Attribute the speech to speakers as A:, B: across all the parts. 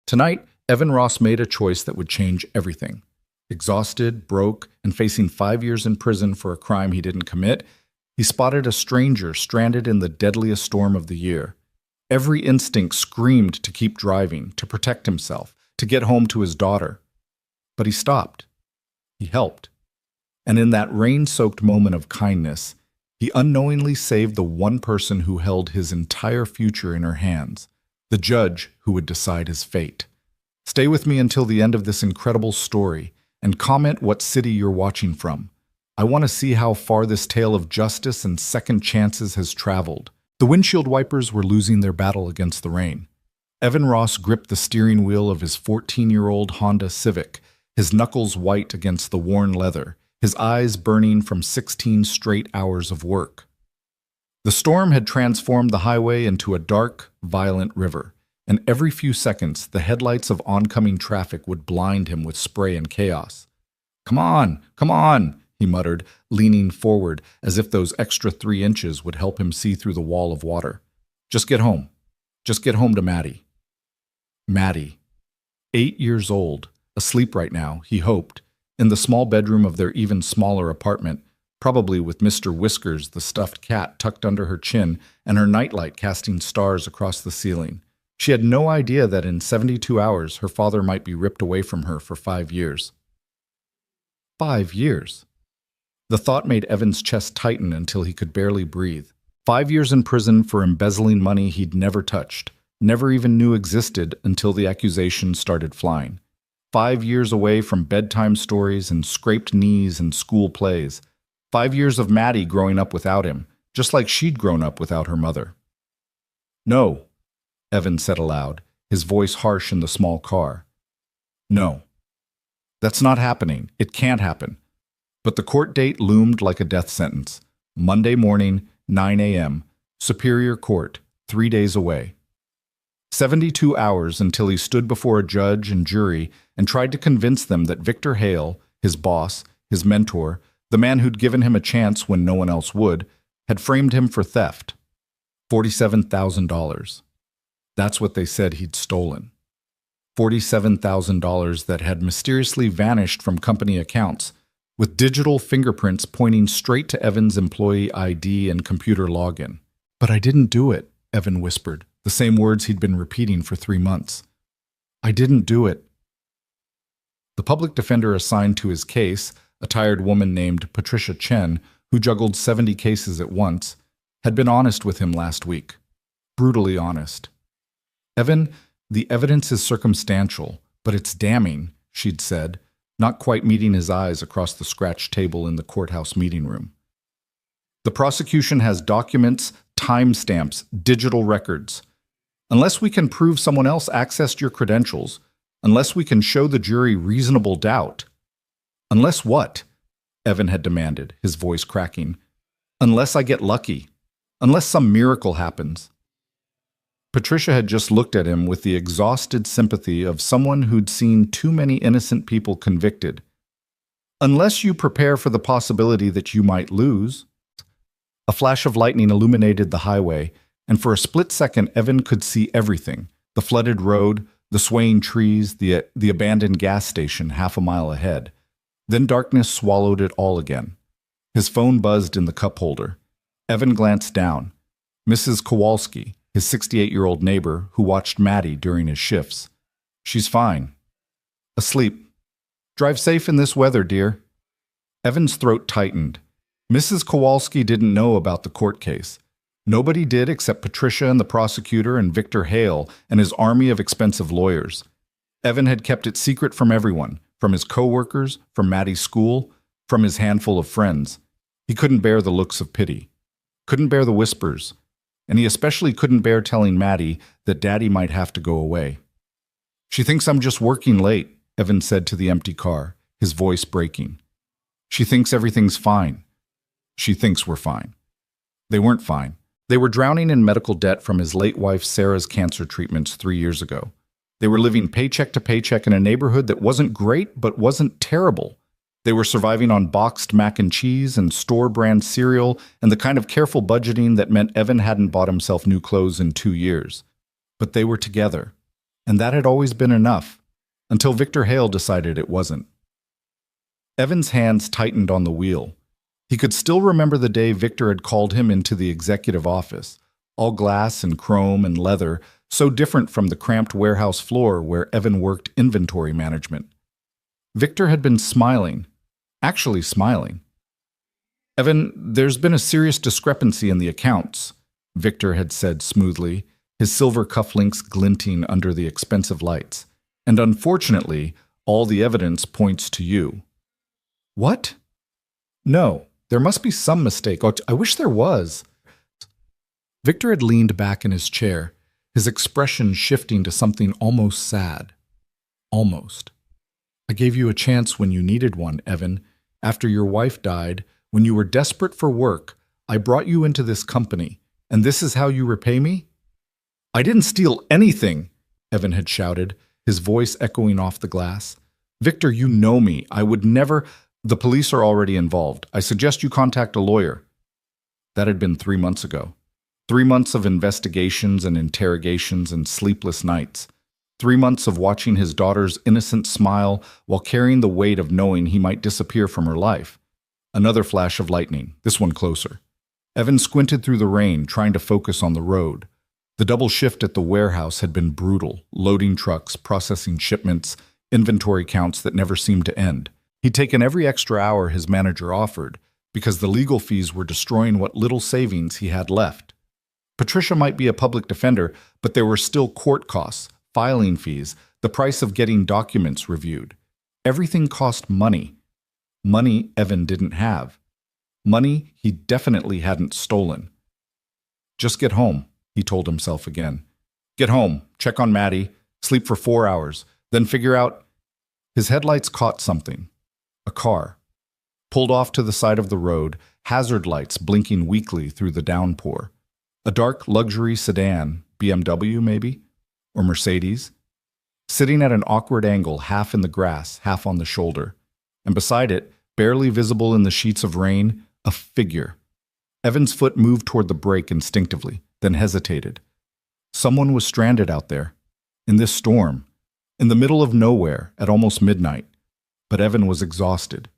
A: Tonight, Evan Ross made a choice that would change everything. Exhausted, broke, and facing 5 years in prison for a crime he didn't commit, he spotted a stranger stranded in the deadliest storm of the year. Every instinct screamed to keep driving, to protect himself, to get home to his daughter. But he stopped. He helped. And in that rain-soaked moment of kindness, he unknowingly saved the one person who held his entire future in her hands, the judge who would decide his fate. Stay with me until the end of this incredible story, and comment what city you're watching from. I want to see how far this tale of justice and second chances has traveled. The windshield wipers were losing their battle against the rain. Evan Ross gripped the steering wheel of his 14-year-old Honda Civic, his knuckles white against the worn leather, his eyes burning from 16 straight hours of work. The storm had transformed the highway into a dark, violent river, and every few seconds the headlights of oncoming traffic would blind him with spray and chaos. Come on, he muttered, leaning forward as if those extra 3 inches would help him see through the wall of water. Just get home. Just get home to Maddie. Maddie. 8 years old, asleep right now, he hoped, in the small bedroom of their even smaller apartment, probably with Mr. Whiskers, the stuffed cat, tucked under her chin and her nightlight casting stars across the ceiling. She had no idea that in 72 hours her father might be ripped away from her for 5 years. 5 years. The thought made Evan's chest tighten until he could barely breathe. 5 years in prison for embezzling money he'd never touched, never even knew existed until the accusations started flying. 5 years away from bedtime stories and scraped knees and school plays. 5 years of Maddie growing up without him, just like she'd grown up without her mother. No, Evan said aloud, his voice harsh in the small car. No. That's not happening. It can't happen. But the court date loomed like a death sentence. Monday morning, 9 a.m., Superior Court, 3 days away. 72 hours until he stood before a judge and jury and tried to convince them that Victor Hale, his boss, his mentor, the man who'd given him a chance when no one else would, had framed him for theft. $47,000. That's what they said he'd stolen. $47,000 that had mysteriously vanished from company accounts, with digital fingerprints pointing straight to Evan's employee ID and computer login. But I didn't do it, Evan whispered, the same words he'd been repeating for 3 months. I didn't do it. The public defender assigned to his case, a tired woman named Patricia Chen, who juggled 70 cases at once, had been honest with him last week. Brutally honest. Evan, the evidence is circumstantial, but it's damning, she'd said, not quite meeting his eyes across the scratched table in the courthouse meeting room. The prosecution has documents, timestamps, digital records. Unless we can prove someone else accessed your credentials, unless we can show the jury reasonable doubt. Unless what? Evan had demanded, his voice cracking. Unless I get lucky. Unless some miracle happens. Patricia had just looked at him with the exhausted sympathy of someone who'd seen too many innocent people convicted. Unless you prepare for the possibility that you might lose. A flash of lightning illuminated the highway, and for a split second Evan could see everything, the flooded road, the swaying trees, the abandoned gas station half a mile ahead. Then darkness swallowed it all again. His phone buzzed in the cup holder. Evan glanced down. Mrs. Kowalski, his 68-year-old neighbor who watched Maddie during his shifts. She's fine. Asleep. Drive safe in this weather, dear. Evan's throat tightened. Mrs. Kowalski didn't know about the court case. Nobody did except Patricia and the prosecutor and Victor Hale and his army of expensive lawyers. Evan had kept it secret from everyone, from his co-workers, from Maddie's school, from his handful of friends. He couldn't bear the looks of pity. Couldn't bear the whispers. And he especially couldn't bear telling Maddie that Daddy might have to go away. She thinks I'm just working late, Evan said to the empty car, his voice breaking. She thinks everything's fine. She thinks we're fine. They weren't fine. They were drowning in medical debt from his late wife Sarah's cancer treatments 3 years ago. They were living paycheck to paycheck in a neighborhood that wasn't great but wasn't terrible. They were surviving on boxed mac and cheese and store-brand cereal and the kind of careful budgeting that meant Evan hadn't bought himself new clothes in 2 years. But they were together. And that had always been enough, until Victor Hale decided it wasn't. Evan's hands tightened on the wheel. He could still remember the day Victor had called him into the executive office, all glass and chrome and leather, so different from the cramped warehouse floor where Evan worked inventory management. Victor had been smiling, actually smiling. "Evan, there's been a serious discrepancy in the accounts," Victor had said smoothly, his silver cufflinks glinting under the expensive lights. "And unfortunately, all the evidence points to you." "What?" "No, there must be some mistake. Oh, I wish there was." Victor had leaned back in his chair, his expression shifting to something almost sad. Almost. "I gave you a chance when you needed one, Evan. After your wife died, when you were desperate for work, I brought you into this company, and this is how you repay me?" "I didn't steal anything," Evan had shouted, his voice echoing off the glass. "Victor, you know me. I would never—" "The police are already involved. I suggest you contact a lawyer." That had been 3 months ago. 3 months of investigations and interrogations and sleepless nights. 3 months of watching his daughter's innocent smile while carrying the weight of knowing he might disappear from her life. Another flash of lightning, this one closer. Evan squinted through the rain, trying to focus on the road. The double shift at the warehouse had been brutal, loading trucks, processing shipments, inventory counts that never seemed to end. He'd taken every extra hour his manager offered, because the legal fees were destroying what little savings he had left. Patricia might be a public defender, but there were still court costs, filing fees, the price of getting documents reviewed. Everything cost money. Money Evan didn't have. Money he definitely hadn't stolen. "Just get home," he told himself again. "Get home, check on Maddie, sleep for 4 hours, then figure out—" His headlights caught something. A car. Pulled off to the side of the road, hazard lights blinking weakly through the downpour. A dark luxury sedan, BMW maybe, or Mercedes, sitting at an awkward angle, half in the grass, half on the shoulder. And beside it, barely visible in the sheets of rain, a figure. Evan's foot moved toward the brake instinctively, then hesitated. Someone was stranded out there, in this storm, in the middle of nowhere at almost midnight. But Evan was exhausted.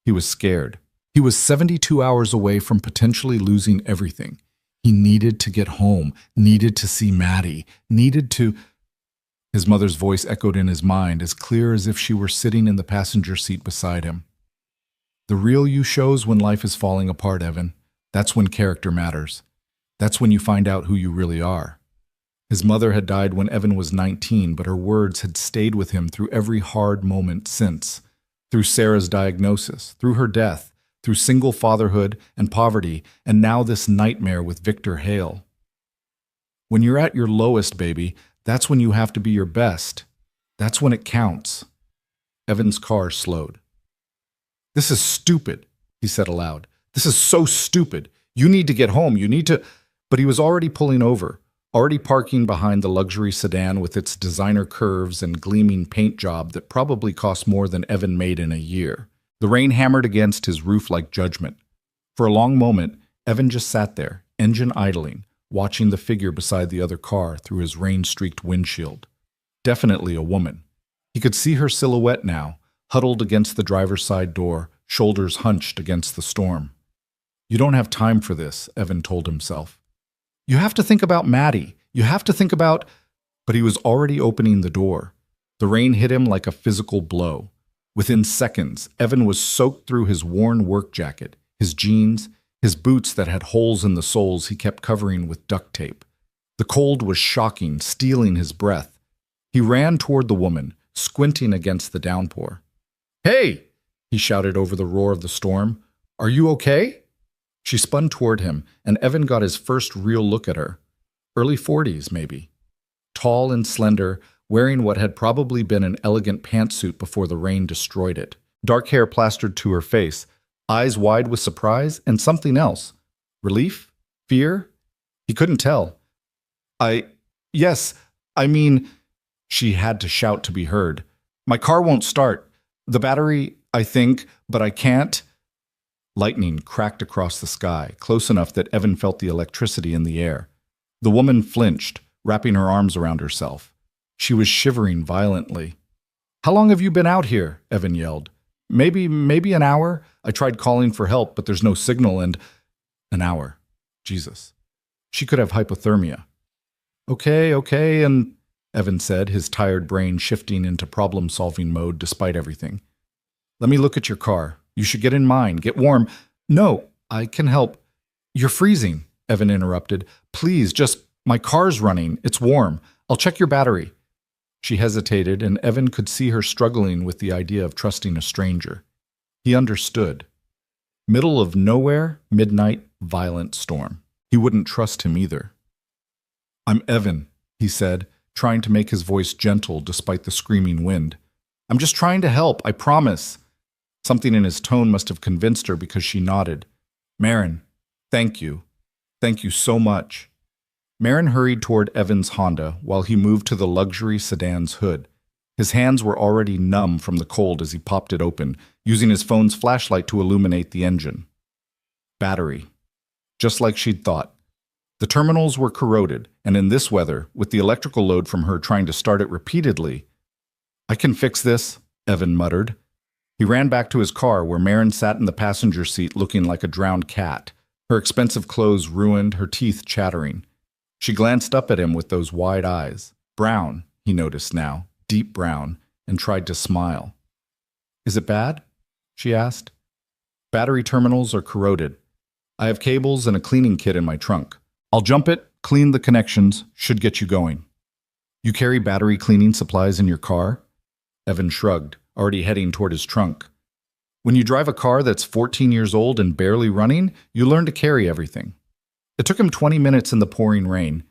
A: He was scared. He was 72 hours away from potentially losing everything. He needed to get home, needed to see Maddie, needed to— His mother's voice echoed in his mind, as clear as if she were sitting in the passenger seat beside him. "The real you shows when life is falling apart, Evan. That's when character matters. That's when you find out who you really are." His mother had died when Evan was 19, but her words had stayed with him through every hard moment since. Through Sarah's diagnosis, through her death, through single fatherhood and poverty, and now this nightmare with Victor Hale. When you're at your lowest, baby, that's when you have to be your best. That's when it counts. Evan's car slowed. "This is stupid," he said aloud. "This is so stupid. You need to get home. You need to—" But he was already pulling over, already parking behind the luxury sedan with its designer curves and gleaming paint job that probably cost more than Evan made in a year. The rain hammered against his roof like judgment. For a long moment, Evan just sat there, engine idling, watching the figure beside the other car through his rain-streaked windshield. Definitely a woman. He could see her silhouette now, huddled against the driver's side door, shoulders hunched against the storm. "You don't have time for this," Evan told himself. "You have to think about Maddie. You have to think about—" But he was already opening the door. The rain hit him like a physical blow. Within seconds, Evan was soaked through his worn work jacket, his jeans, his boots that had holes in the soles he kept covering with duct tape. The cold was shocking, stealing his breath. He ran toward the woman, squinting against the downpour. "Hey!" he shouted over the roar of the storm. "Are you okay?" She spun toward him, and Evan got his first real look at her. Early 40s, maybe. Tall and slender, wearing what had probably been an elegant pantsuit before the rain destroyed it. Dark hair plastered to her face, eyes wide with surprise and something else. Relief? Fear? He couldn't tell. Yes, I mean, she had to shout to be heard. "My car won't start. The battery, I think, but I can't." Lightning cracked across the sky, close enough that Evan felt the electricity in the air. The woman flinched, wrapping her arms around herself. She was shivering violently. "How long have you been out here?" Evan yelled. Maybe an hour. I tried calling for help, but there's no signal and... An hour. Jesus. She could have hypothermia. Okay, and... Evan said, his tired brain shifting into problem-solving mode despite everything. "Let me look at your car. You should get in mine. Get warm." "No, I can help." "You're freezing," Evan interrupted. "Please, just... My car's running. It's warm. I'll check your battery." She hesitated, and Evan could see her struggling with the idea of trusting a stranger. He understood. Middle of nowhere, midnight, violent storm. He wouldn't trust him either. "I'm Evan," he said, trying to make his voice gentle despite the screaming wind. "I'm just trying to help, I promise." Something in his tone must have convinced her because she nodded. "Marin, thank you. Thank you so much." Marin hurried toward Evan's Honda while he moved to the luxury sedan's hood. His hands were already numb from the cold as he popped it open, using his phone's flashlight to illuminate the engine. Battery. Just like she'd thought. The terminals were corroded, and in this weather, with the electrical load from her trying to start it repeatedly... "I can fix this," Evan muttered. He ran back to his car where Marin sat in the passenger seat looking like a drowned cat, her expensive clothes ruined, her teeth chattering. She glanced up at him with those wide eyes. Brown, he noticed now, deep brown, and tried to smile. "Is it bad?" she asked. "Battery terminals are corroded. I have cables and a cleaning kit in my trunk. I'll jump it, clean the connections, should get you going." "You carry battery cleaning supplies in your car?" Evan shrugged, already heading toward his trunk. "When you drive a car that's 14 years old and barely running, you learn to carry everything." It took him 20 minutes in the pouring rain.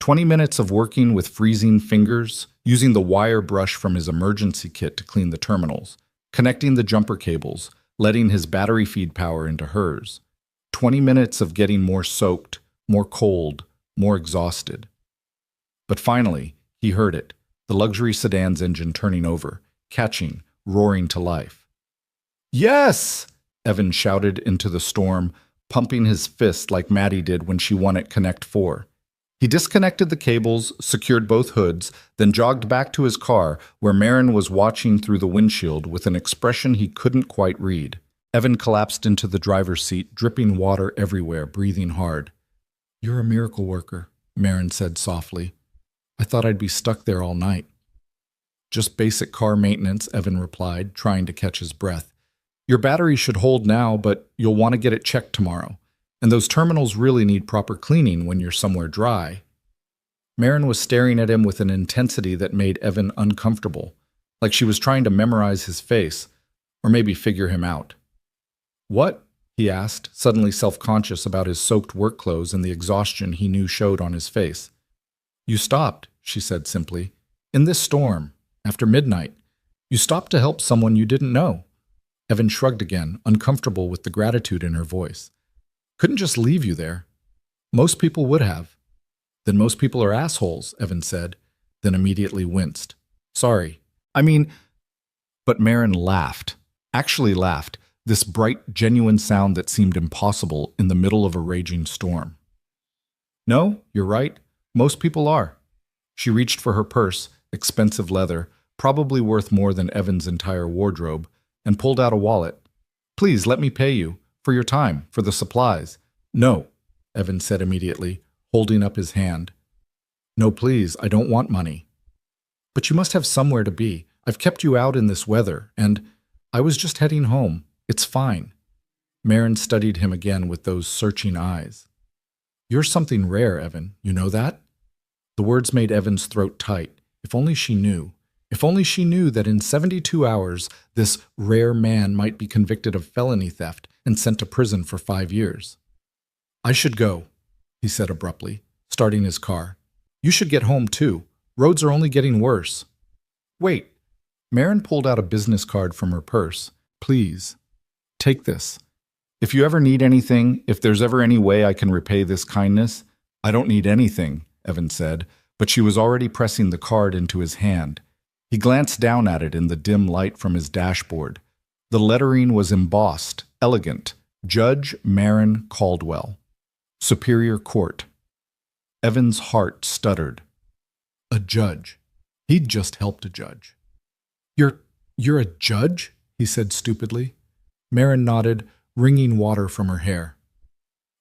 A: 20 minutes of working with freezing fingers, using the wire brush from his emergency kit to clean the terminals, connecting the jumper cables, letting his battery feed power into hers. 20 minutes of getting more soaked, more cold, more exhausted. But finally, he heard it, the luxury sedan's engine turning over, catching, roaring to life. "Yes!" Evan shouted into the storm, pumping his fist like Maddie did when she won at Connect 4. He disconnected the cables, secured both hoods, then jogged back to his car, where Marin was watching through the windshield with an expression he couldn't quite read. Evan collapsed into the driver's seat, dripping water everywhere, breathing hard. "You're a miracle worker," Marin said softly. "I thought I'd be stuck there all night." "Just basic car maintenance," Evan replied, trying to catch his breath. "Your battery should hold now, but you'll want to get it checked tomorrow. And those terminals really need proper cleaning when you're somewhere dry." Marin was staring at him with an intensity that made Evan uncomfortable, like she was trying to memorize his face, or maybe figure him out. "What?" he asked, suddenly self-conscious about his soaked work clothes and the exhaustion he knew showed on his face. "You stopped," she said simply. "In this storm, after midnight. You stopped to help someone you didn't know." Evan shrugged again, uncomfortable with the gratitude in her voice. "Couldn't just leave you there. Most people would have." "Then most people are assholes," Evan said, then immediately winced. "Sorry. I mean..." But Marin laughed. Actually laughed, this bright, genuine sound that seemed impossible in the middle of a raging storm. "No, you're right. Most people are." She reached for her purse, expensive leather, probably worth more than Evan's entire wardrobe, and pulled out a wallet. "Please, let me pay you. For your time, for the supplies." "No," Evan said immediately, holding up his hand. "No, please, I don't want money." "But you must have somewhere to be. I've kept you out in this weather, and I was just heading home. It's fine." Marin studied him again with those searching eyes. "You're something rare, Evan. You know that?" The words made Evan's throat tight. If only she knew. If only she knew that in 72 hours, this rare man might be convicted of felony theft and sent to prison for 5 years. "I should go," he said abruptly, starting his car. "You should get home too. Roads are only getting worse." "Wait." Marin pulled out a business card from her purse. "Please, take this. If you ever need anything, if there's ever any way I can repay this kindness..." "I don't need anything," Evan said, but she was already pressing the card into his hand. He glanced down at it in the dim light from his dashboard. The lettering was embossed, elegant. Judge Marin Caldwell. Superior Court. Evan's heart stuttered. A judge. He'd just helped a judge. You're a judge? He said stupidly. Marin nodded, wringing water from her hair.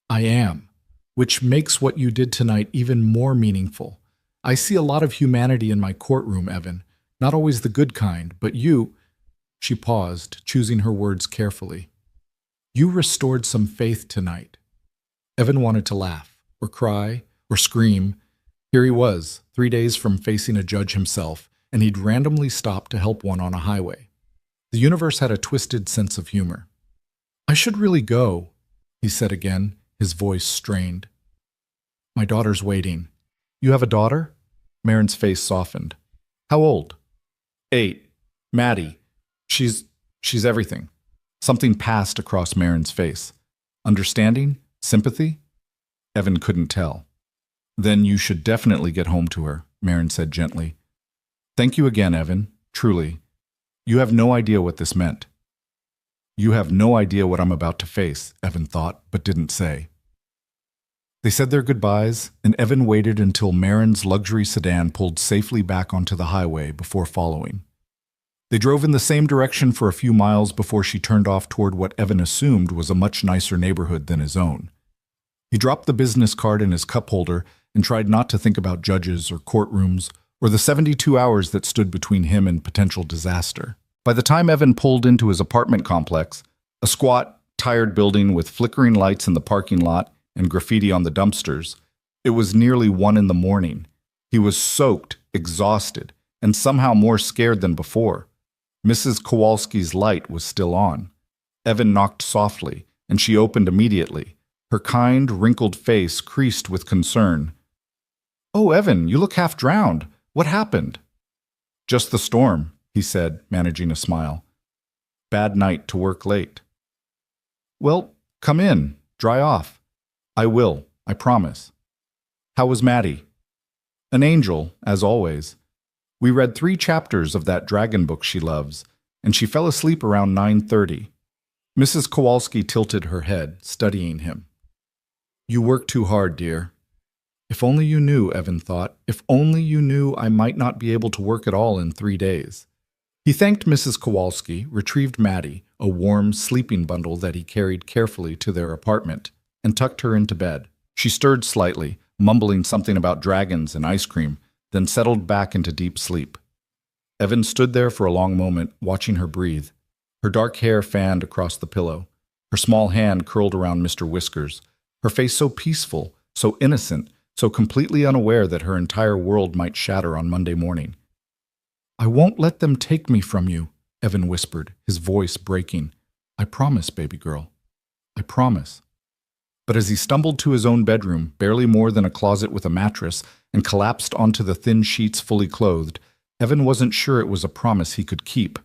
A: I am, which makes what you did tonight even more meaningful. I see a lot of humanity in my courtroom, Evan. Not always the good kind, but you— She paused, choosing her words carefully. You restored some faith tonight. Evan wanted to laugh, or cry, or scream. Here he was, 3 days from facing a judge himself, and he'd randomly stopped to help one on a highway. The universe had a twisted sense of humor. I should really go, he said again, his voice strained. My daughter's waiting. You have a daughter? Marin's face softened. How old? 8. Maddie. She's everything. Something passed across Marin's face. Understanding? Sympathy? Evan couldn't tell. Then you should definitely get home to her, Marin said gently. Thank you again, Evan. Truly. You have no idea what this meant. You have no idea what I'm about to face, Evan thought, but didn't say. They said their goodbyes, and Evan waited until Marin's luxury sedan pulled safely back onto the highway before following. They drove in the same direction for a few miles before she turned off toward what Evan assumed was a much nicer neighborhood than his own. He dropped the business card in his cup holder and tried not to think about judges or courtrooms or the 72 hours that stood between him and potential disaster. By the time Evan pulled into his apartment complex, a squat, tired building with flickering lights in the parking lot and graffiti on the dumpsters, it was nearly 1 a.m. He was soaked, exhausted, and somehow more scared than before. Mrs. Kowalski's light was still on. Evan knocked softly, and she opened immediately, her kind, wrinkled face creased with concern. Oh, Evan, you look half drowned. What happened? Just the storm, he said, managing a smile. Bad night to work late. Well, come in, dry off. I will, I promise. How was Maddie? An angel, as always. We read 3 chapters of that dragon book she loves, and she fell asleep around 9:30. Mrs. Kowalski tilted her head, studying him. You work too hard, dear. If only you knew, Evan thought, if only you knew I might not be able to work at all in 3 days. He thanked Mrs. Kowalski, retrieved Maddie, a warm sleeping bundle that he carried carefully to their apartment, and tucked her into bed. She stirred slightly, mumbling something about dragons and ice cream, then settled back into deep sleep. Evan stood there for a long moment, watching her breathe. Her dark hair fanned across the pillow, her small hand curled around Mr. Whiskers, her face so peaceful, so innocent, so completely unaware that her entire world might shatter on Monday morning. I won't let them take me from you, Evan whispered, his voice breaking. I promise, baby girl. I promise. But as he stumbled to his own bedroom, barely more than a closet with a mattress, and collapsed onto the thin sheets fully clothed, Evan wasn't sure it was a promise he could keep.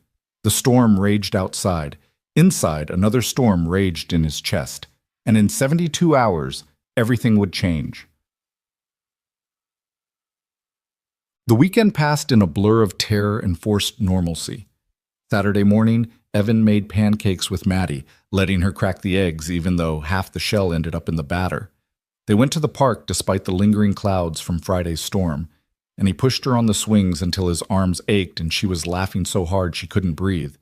A: The storm raged outside. Inside, another storm raged in his chest. And in 72 hours, everything would change. The weekend passed in a blur of terror and forced normalcy. Saturday morning, Evan made pancakes with Maddie, letting her crack the eggs even though half the shell ended up in the batter. They went to the park despite the lingering clouds from Friday's storm, and he pushed her on the swings until his arms ached and she was laughing so hard she couldn't breathe.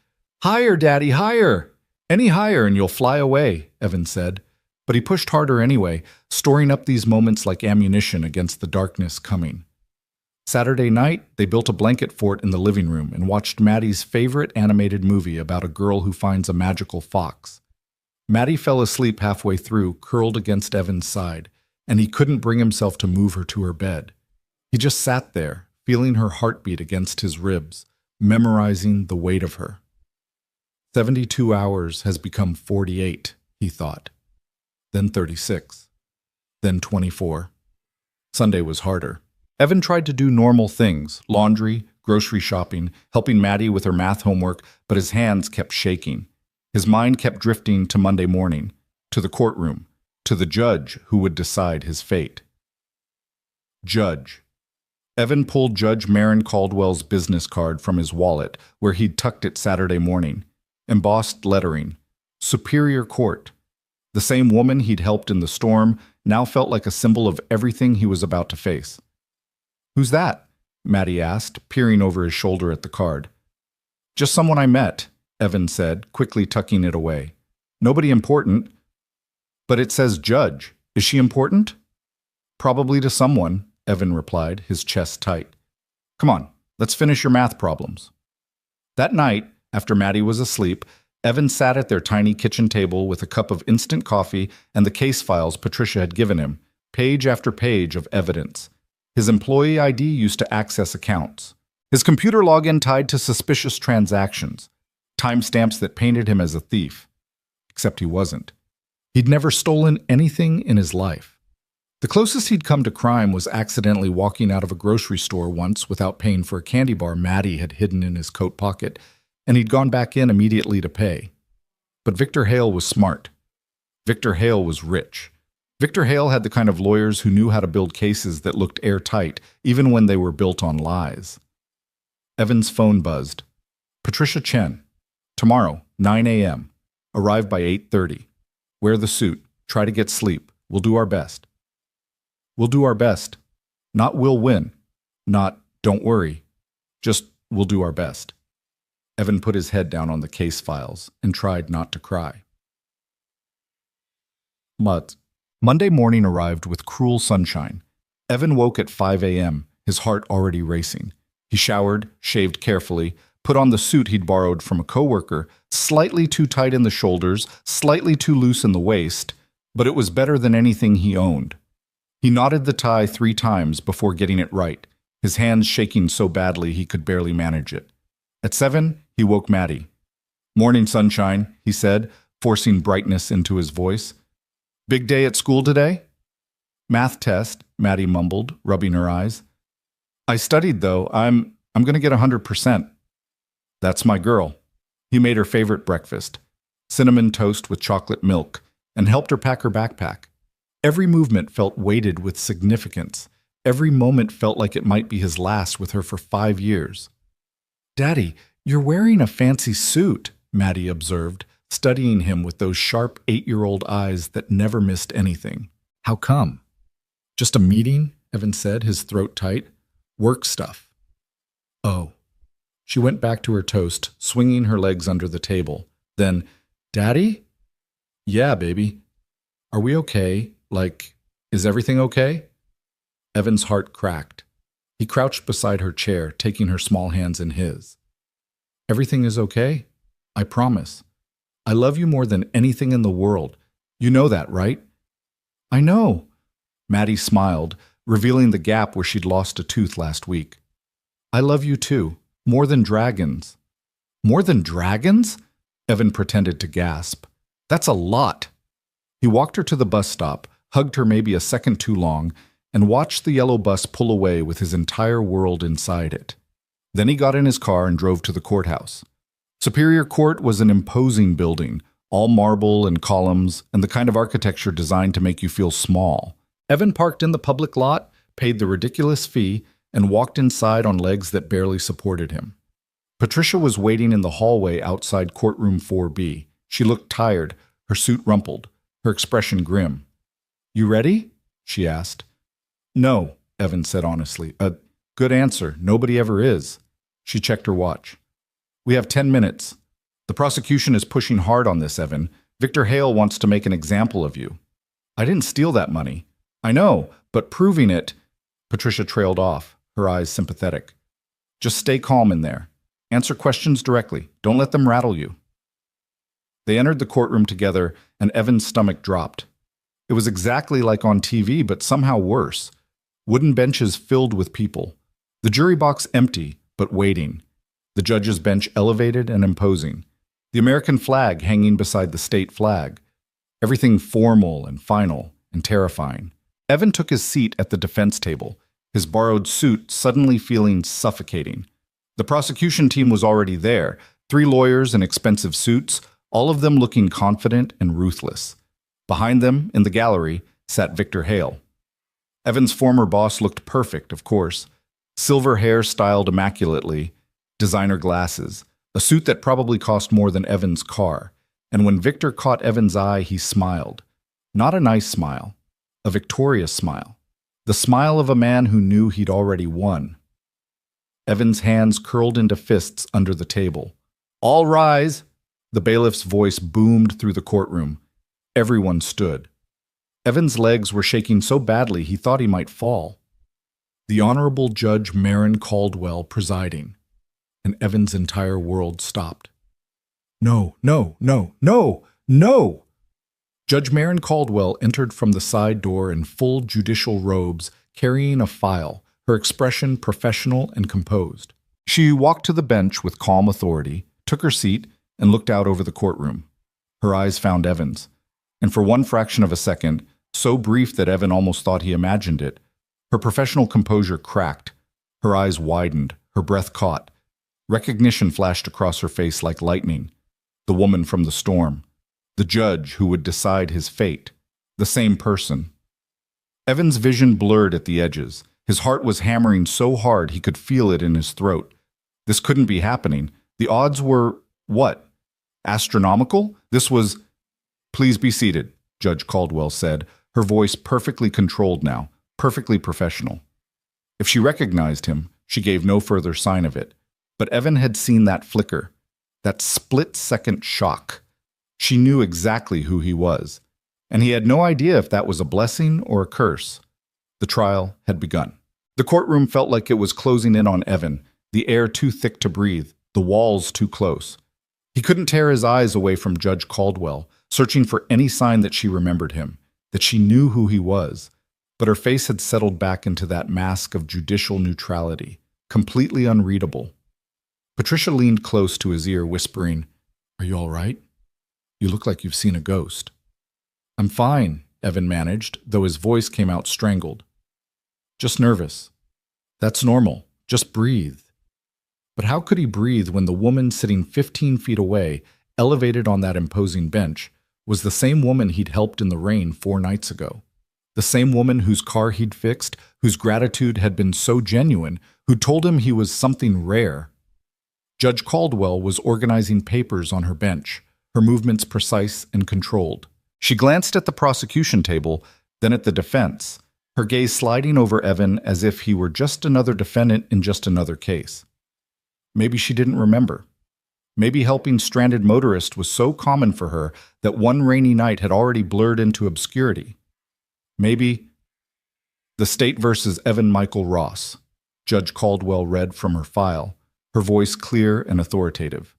A: Higher, Daddy, higher! Any higher and you'll fly away, Evan said. But he pushed harder anyway, storing up these moments like ammunition against the darkness coming. Saturday night, they built a blanket fort in the living room and watched Maddie's favorite animated movie about a girl who finds a magical fox. Maddie fell asleep halfway through, curled against Evan's side, and he couldn't bring himself to move her to her bed. He just sat there, feeling her heartbeat against his ribs, memorizing the weight of her. 72 hours has become 48, he thought. Then 36. Then 24. Sunday was harder. Evan tried to do normal things, laundry, grocery shopping, helping Maddie with her math homework, but his hands kept shaking. His mind kept drifting to Monday morning, to the courtroom, to the judge who would decide his fate. Judge. Evan pulled Judge Marin Caldwell's business card from his wallet, where he'd tucked it Saturday morning. Embossed lettering. Superior Court. The same woman he'd helped in the storm now felt like a symbol of everything he was about to face. Who's that? Maddie asked, peering over his shoulder at the card. Just someone I met, Evan said, quickly tucking it away. Nobody important. But it says judge. Is she important? Probably to someone, Evan replied, his chest tight. Come on, let's finish your math problems. That night, after Maddie was asleep, Evan sat at their tiny kitchen table with a cup of instant coffee and the case files Patricia had given him, page after page of evidence. His employee ID used to access accounts. His computer login tied to suspicious transactions. Timestamps that painted him as a thief. Except he wasn't. He'd never stolen anything in his life. The closest he'd come to crime was accidentally walking out of a grocery store once without paying for a candy bar Maddie had hidden in his coat pocket, and he'd gone back in immediately to pay. But Victor Hale was smart. Victor Hale was rich. Victor Hale had the kind of lawyers who knew how to build cases that looked airtight, even when they were built on lies. Evan's phone buzzed. Patricia Chen. Tomorrow, 9 a.m. Arrive by 8:30. Wear the suit. Try to get sleep. We'll do our best. We'll do our best. Not we'll win. Not don't worry. Just we'll do our best. Evan put his head down on the case files and tried not to cry. Monday morning arrived with cruel sunshine. Evan woke at 5 a.m., his heart already racing. He showered, shaved carefully, put on the suit he'd borrowed from a coworker, slightly too tight in the shoulders, slightly too loose in the waist, but it was better than anything he owned. He knotted the tie 3 times before getting it right, his hands shaking so badly he could barely manage it. At 7, he woke Maddie. Morning, sunshine, he said, forcing brightness into his voice. Big day at school today? Math test, Maddie mumbled, rubbing her eyes. I studied, though. I'm going to get 100%. That's my girl. He made her favorite breakfast, cinnamon toast with chocolate milk, and helped her pack her backpack. Every movement felt weighted with significance. Every moment felt like it might be his last with her for 5 years. Daddy, you're wearing a fancy suit, Maddie observed, studying him with those sharp 8-year-old eyes that never missed anything. How come? Just a meeting, Evan said, his throat tight. Work stuff. Oh. She went back to her toast, swinging her legs under the table. Then, Daddy? Yeah, baby. Are we okay? Is everything okay? Evan's heart cracked. He crouched beside her chair, taking her small hands in his. Everything is okay? I promise. I love you more than anything in the world. You know that, right? I know. Maddie smiled, revealing the gap where she'd lost a tooth last week. I love you too. More than dragons. More than dragons? Evan pretended to gasp. That's a lot. He walked her to the bus stop, hugged her maybe a second too long, and watched the yellow bus pull away with his entire world inside it. Then he got in his car and drove to the courthouse. Superior Court was an imposing building, all marble and columns, and the kind of architecture designed to make you feel small. Evan parked in the public lot, paid the ridiculous fee, and walked inside on legs that barely supported him. Patricia was waiting in the hallway outside courtroom 4B. She looked tired, her suit rumpled, her expression grim. You ready? She asked. No, Evan said honestly. Good answer. Nobody ever is. She checked her watch. We have 10 minutes. The prosecution is pushing hard on this, Evan. Victor Hale wants to make an example of you. I didn't steal that money. I know, but proving it... Patricia trailed off, her eyes sympathetic. Just stay calm in there. Answer questions directly. Don't let them rattle you. They entered the courtroom together, and Evan's stomach dropped. It was exactly like on TV, but somehow worse. Wooden benches filled with people. The jury box empty, but waiting. The judge's bench elevated and imposing. The American flag hanging beside the state flag. Everything formal and final and terrifying. Evan took his seat at the defense table, his borrowed suit suddenly feeling suffocating. The prosecution team was already there, 3 lawyers in expensive suits, all of them looking confident and ruthless. Behind them, in the gallery, sat Victor Hale. Evan's former boss looked perfect, of course. Silver hair styled immaculately, designer glasses, a suit that probably cost more than Evan's car. And when Victor caught Evan's eye, he smiled. Not a nice smile. A victorious smile. The smile of a man who knew he'd already won. Evan's hands curled into fists under the table. "All rise!" The bailiff's voice boomed through the courtroom. Everyone stood. Evan's legs were shaking so badly he thought he might fall. The Honorable Judge Marin Caldwell presiding, and Evan's entire world stopped. "No, no, no, no, no!" Judge Marin Caldwell entered from the side door in full judicial robes, carrying a file, her expression professional and composed. She walked to the bench with calm authority, took her seat, and looked out over the courtroom. Her eyes found Evan's, and for one fraction of a second, so brief that Evan almost thought he imagined it, her professional composure cracked. Her eyes widened, her breath caught. Recognition flashed across her face like lightning. The woman from the storm. The judge who would decide his fate. The same person. Evan's vision blurred at the edges. His heart was hammering so hard he could feel it in his throat. This couldn't be happening. The odds were, what? Astronomical? This was... "Please be seated," Judge Caldwell said, her voice perfectly controlled now, perfectly professional. If she recognized him, she gave no further sign of it. But Evan had seen that flicker, that split-second shock. She knew exactly who he was, and he had no idea if that was a blessing or a curse. The trial had begun. The courtroom felt like it was closing in on Evan, the air too thick to breathe, the walls too close. He couldn't tear his eyes away from Judge Caldwell, searching for any sign that she remembered him, that she knew who he was. But her face had settled back into that mask of judicial neutrality, completely unreadable. Patricia leaned close to his ear, whispering, "Are you all right? You look like you've seen a ghost." "I'm fine," Evan managed, though his voice came out strangled. "Just nervous." "That's normal. Just breathe." But how could he breathe when the woman sitting 15 feet away, elevated on that imposing bench, was the same woman he'd helped in the rain 4 nights ago? The same woman whose car he'd fixed, whose gratitude had been so genuine, who told him he was something rare. Judge Caldwell was organizing papers on her bench, her movements precise and controlled. She glanced at the prosecution table, then at the defense, her gaze sliding over Evan as if he were just another defendant in just another case. Maybe she didn't remember. Maybe helping stranded motorists was so common for her that one rainy night had already blurred into obscurity. Maybe... "The State versus Evan Michael Ross," Judge Caldwell read from her file, her voice clear and authoritative.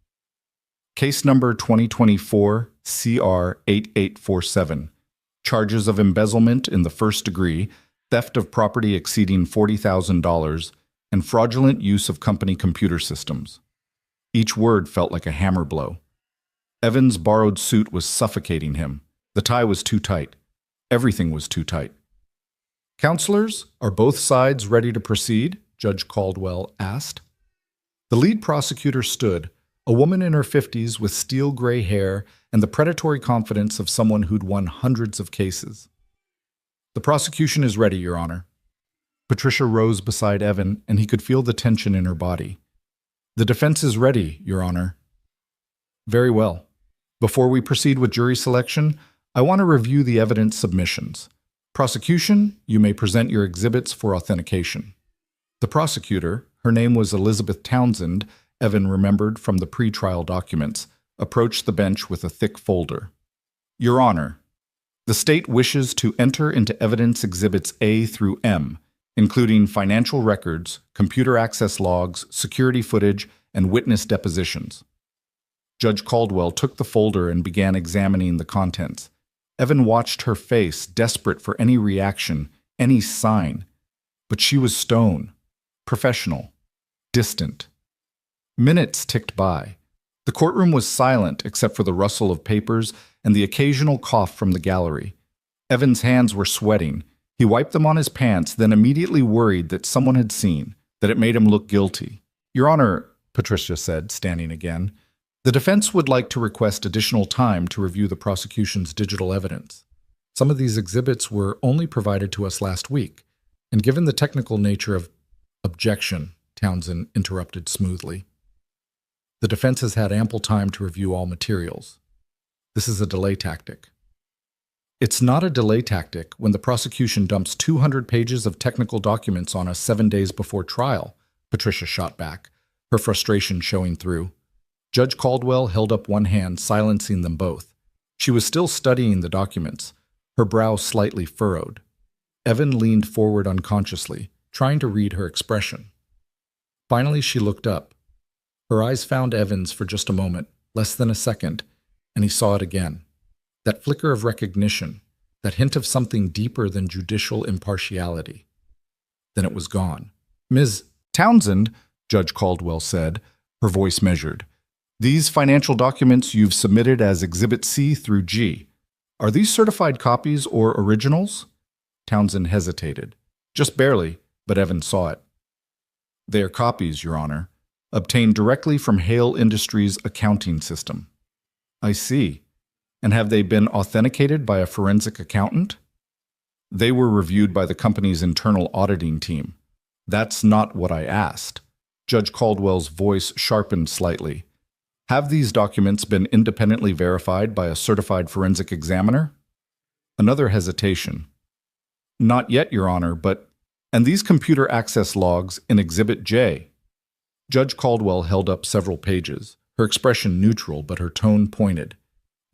A: "Case number 2024 CR 8847. Charges of embezzlement in the first degree, theft of property exceeding $40,000, and fraudulent use of company computer systems." Each word felt like a hammer blow. Evan's borrowed suit was suffocating him. The tie was too tight. Everything was too tight. "Counselors, are both sides ready to proceed?" Judge Caldwell asked. The lead prosecutor stood, a woman in her 50s with steel gray hair and the predatory confidence of someone who'd won hundreds of cases. "The prosecution is ready, Your Honor." Patricia rose beside Evan, and he could feel the tension in her body. "The defense is ready, Your Honor." "Very well. Before we proceed with jury selection, I want to review the evidence submissions. Prosecution, you may present your exhibits for authentication." The prosecutor, her name was Elizabeth Townsend, Evan remembered from the pre-trial documents, approached the bench with a thick folder. "Your Honor, the state wishes to enter into evidence exhibits A through M, including financial records, computer access logs, security footage, and witness depositions." Judge Caldwell took the folder and began examining the contents. Evan watched her face, desperate for any reaction, any sign. But she was stone, professional, distant. Minutes ticked by. The courtroom was silent except for the rustle of papers and the occasional cough from the gallery. Evan's hands were sweating. He wiped them on his pants, then immediately worried that someone had seen, that it made him look guilty. "Your Honor," Patricia said, standing again, "the defense would like to request additional time to review the prosecution's digital evidence. Some of these exhibits were only provided to us last week, and given the technical nature of..." "Objection," Townsend interrupted smoothly. "The defense has had ample time to review all materials. This is a delay tactic." "It's not a delay tactic when the prosecution dumps 200 pages of technical documents on us 7 days before trial," Patricia shot back, her frustration showing through. Judge Caldwell held up one hand, silencing them both. She was still studying the documents, her brow slightly furrowed. Evan leaned forward unconsciously, trying to read her expression. Finally, she looked up. Her eyes found Evan's for just a moment, less than a second, and he saw it again. That flicker of recognition, that hint of something deeper than judicial impartiality. Then it was gone. "Ms. Townsend," Judge Caldwell said, her voice measured, "these financial documents you've submitted as Exhibit C through G. Are these certified copies or originals?" Townsend hesitated. Just barely, but Evan saw it. "They are copies, Your Honor, obtained directly from Hale Industries' accounting system." "I see. And have they been authenticated by a forensic accountant?" "They were reviewed by the company's internal auditing team." "That's not what I asked." Judge Caldwell's voice sharpened slightly. "Have these documents been independently verified by a certified forensic examiner?" Another hesitation. "Not yet, Your Honor, but— and these computer access logs in Exhibit J." Judge Caldwell held up several pages, her expression neutral but her tone pointed.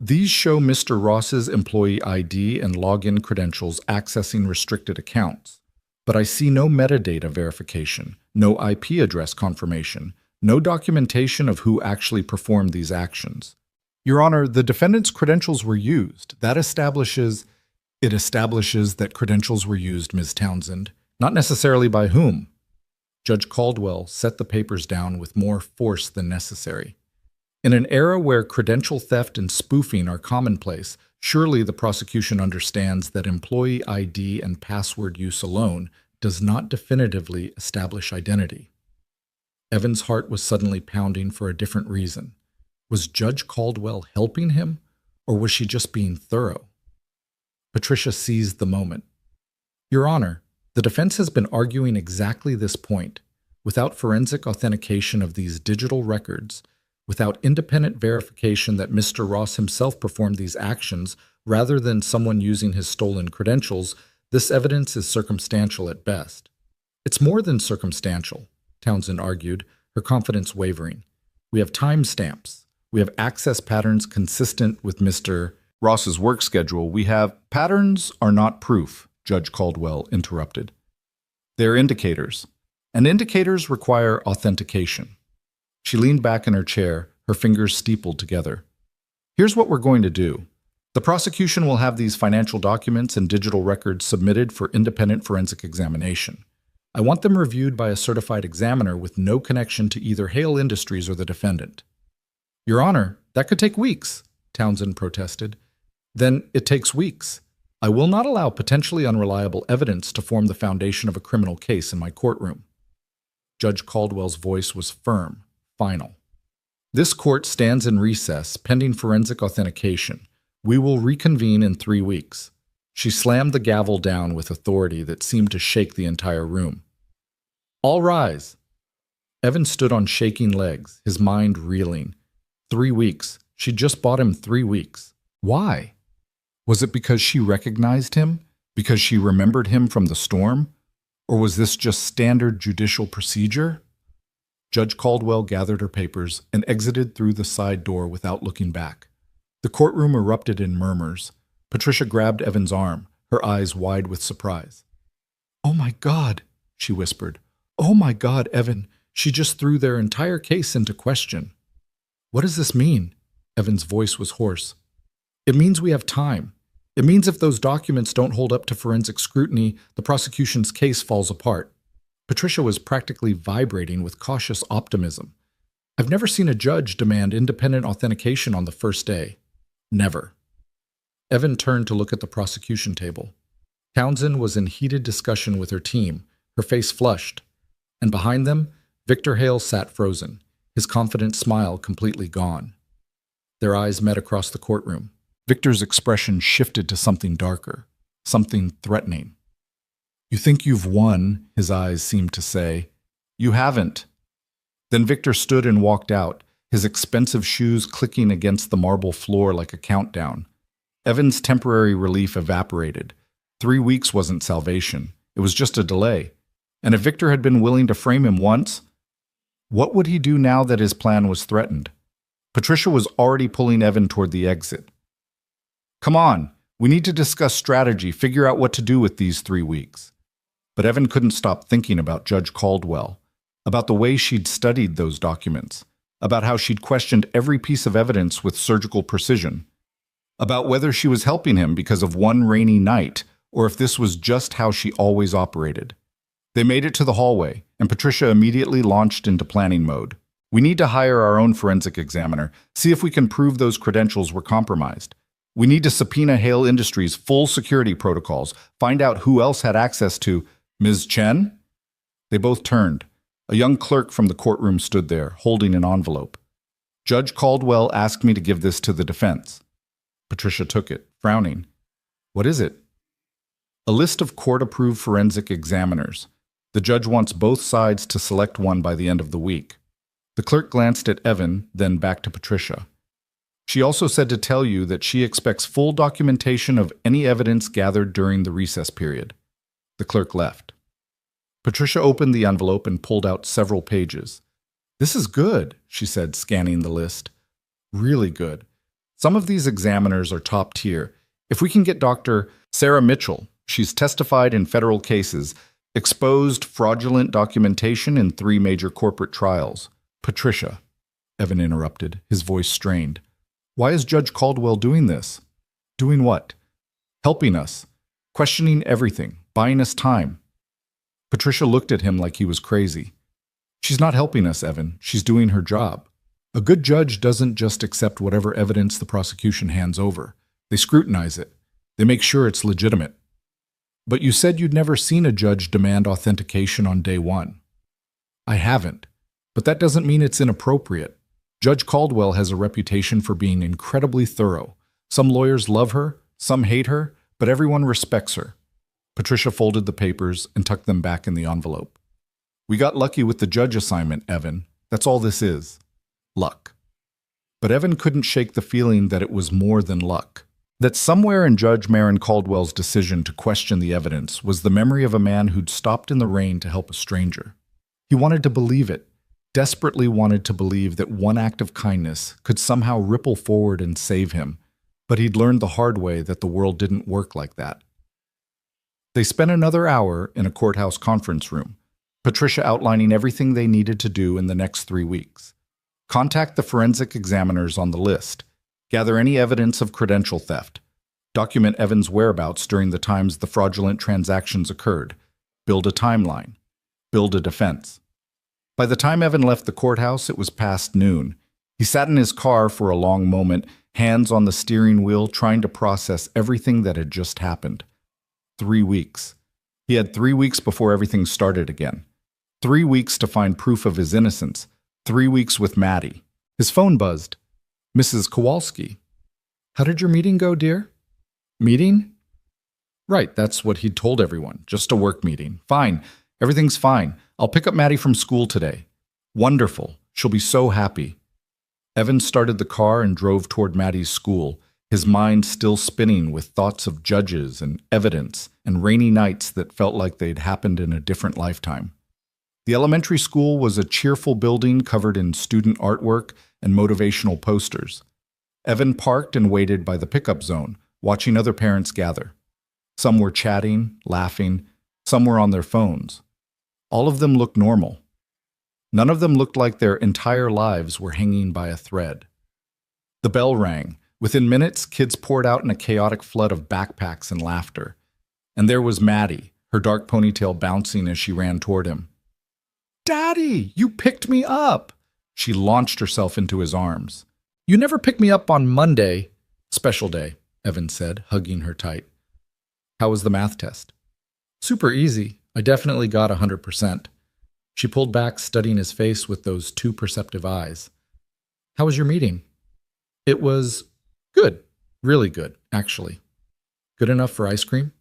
A: "These show Mr. Ross's employee ID and login credentials accessing restricted accounts. But I see no metadata verification, no IP address confirmation, no documentation of who actually performed these actions." "Your Honor, the defendant's credentials were used. That establishes— It establishes that credentials were used, Ms. Townsend. Not necessarily by whom." Judge Caldwell set the papers down with more force than necessary. "In an era where credential theft and spoofing are commonplace, surely the prosecution understands that employee ID and password use alone does not definitively establish identity." Evan's heart was suddenly pounding for a different reason. Was Judge Caldwell helping him, or was she just being thorough? Patricia seized the moment. "Your Honor, the defense has been arguing exactly this point. Without forensic authentication of these digital records, without independent verification that Mr. Ross himself performed these actions rather than someone using his stolen credentials, this evidence is circumstantial at best." "It's more than circumstantial," Townsend argued, her confidence wavering. "We have timestamps. We have access patterns consistent with Mr. Ross's work schedule. We have— Patterns are not proof," Judge Caldwell interrupted. "They're indicators, and indicators require authentication." She leaned back in her chair, her fingers steepled together. "Here's what we're going to do. The prosecution will have these financial documents and digital records submitted for independent forensic examination. I want them reviewed by a certified examiner with no connection to either Hale Industries or the defendant." "Your Honor, that could take weeks," Townsend protested. "Then it takes weeks. I will not allow potentially unreliable evidence to form the foundation of a criminal case in my courtroom." Judge Caldwell's voice was firm, final. "This court stands in recess pending forensic authentication. We will reconvene in 3 weeks." She slammed the gavel down with authority that seemed to shake the entire room. "All rise." Evan stood on shaking legs, his mind reeling. 3 weeks. She'd just bought him 3 weeks. Why? Was it because she recognized him? Because she remembered him from the storm? Or was this just standard judicial procedure? Judge Caldwell gathered her papers and exited through the side door without looking back. The courtroom erupted in murmurs. Patricia grabbed Evan's arm, her eyes wide with surprise. "Oh my God," she whispered. "Oh my God, Evan, she just threw their entire case into question." "What does this mean?" Evan's voice was hoarse. "It means we have time. It means if those documents don't hold up to forensic scrutiny, the prosecution's case falls apart." Patricia was practically vibrating with cautious optimism. "I've never seen a judge demand independent authentication on the first day. Never." Evan turned to look at the prosecution table. Townsend was in heated discussion with her team, her face flushed. And behind them, Victor Hale sat frozen, his confident smile completely gone. Their eyes met across the courtroom. Victor's expression shifted to something darker, something threatening. "You think you've won," his eyes seemed to say. "You haven't." Then Victor stood and walked out, his expensive shoes clicking against the marble floor like a countdown. Evan's temporary relief evaporated. 3 weeks wasn't salvation. It was just a delay. And if Victor had been willing to frame him once, what would he do now that his plan was threatened? Patricia was already pulling Evan toward the exit. Come on, we need to discuss strategy, figure out what to do with these 3 weeks. But Evan couldn't stop thinking about Judge Caldwell, about the way she'd studied those documents, about how she'd questioned every piece of evidence with surgical precision, about whether she was helping him because of one rainy night, or if this was just how she always operated. They made it to the hallway, and Patricia immediately launched into planning mode. We need to hire our own forensic examiner, see if we can prove those credentials were compromised. We need to subpoena Hale Industries' full security protocols, find out who else had access to Ms. Chen? They both turned. A young clerk from the courtroom stood there, holding an envelope. Judge Caldwell asked me to give this to the defense. Patricia took it, frowning. What is it? A list of court-approved forensic examiners. The judge wants both sides to select one by the end of the week. The clerk glanced at Evan, then back to Patricia. She also said to tell you that she expects full documentation of any evidence gathered during the recess period. The clerk left. Patricia opened the envelope and pulled out several pages. This is good, she said, scanning the list. Really good. Some of these examiners are top tier. If we can get Dr. Sarah Mitchell, she's testified in federal cases, exposed fraudulent documentation in 3 major corporate trials. Patricia, Evan interrupted, his voice strained. Why is Judge Caldwell doing this? Doing what? Helping us. Questioning everything. Buying us time. Patricia looked at him like he was crazy. She's not helping us, Evan. She's doing her job. A good judge doesn't just accept whatever evidence the prosecution hands over. They scrutinize it. They make sure it's legitimate. But you said you'd never seen a judge demand authentication on day 1. I haven't. But that doesn't mean it's inappropriate. Judge Caldwell has a reputation for being incredibly thorough. Some lawyers love her, some hate her, but everyone respects her. Patricia folded the papers and tucked them back in the envelope. We got lucky with the judge assignment, Evan. That's all this is. Luck. But Evan couldn't shake the feeling that it was more than luck. That somewhere in Judge Marin Caldwell's decision to question the evidence was the memory of a man who'd stopped in the rain to help a stranger. He wanted to believe it, desperately wanted to believe that one act of kindness could somehow ripple forward and save him, but he'd learned the hard way that the world didn't work like that. They spent another hour in a courthouse conference room, Patricia outlining everything they needed to do in the next 3 weeks. Contact the forensic examiners on the list, gather any evidence of credential theft, document Evan's whereabouts during the times the fraudulent transactions occurred, build a timeline, build a defense. By the time Evan left the courthouse, it was past noon. He sat in his car for a long moment, hands on the steering wheel, trying to process everything that had just happened. 3 weeks. He had 3 weeks before everything started again. 3 weeks to find proof of his innocence. 3 weeks with Maddie. His phone buzzed. Mrs. Kowalski. How did your meeting go, dear? Meeting? Right, that's what he'd told everyone. Just a work meeting. Fine. Everything's fine. I'll pick up Maddie from school today. Wonderful. She'll be so happy. Evan started the car and drove toward Maddie's school, his mind still spinning with thoughts of judges and evidence and rainy nights that felt like they'd happened in a different lifetime. The elementary school was a cheerful building covered in student artwork and motivational posters. Evan parked and waited by the pickup zone, watching other parents gather. Some were chatting, laughing. Some were on their phones. All of them looked normal. None of them looked like their entire lives were hanging by a thread. The bell rang. Within minutes, kids poured out in a chaotic flood of backpacks and laughter. And there was Maddie, her dark ponytail bouncing as she ran toward him. Daddy, you picked me up! She launched herself into his arms. You never pick me up on Monday. Special day, Evan said, hugging her tight. How was the math test? Super easy. I definitely got 100%. She pulled back, studying his face with those 2 perceptive eyes. How was your meeting? It was good. Really good, actually. Good enough for ice cream?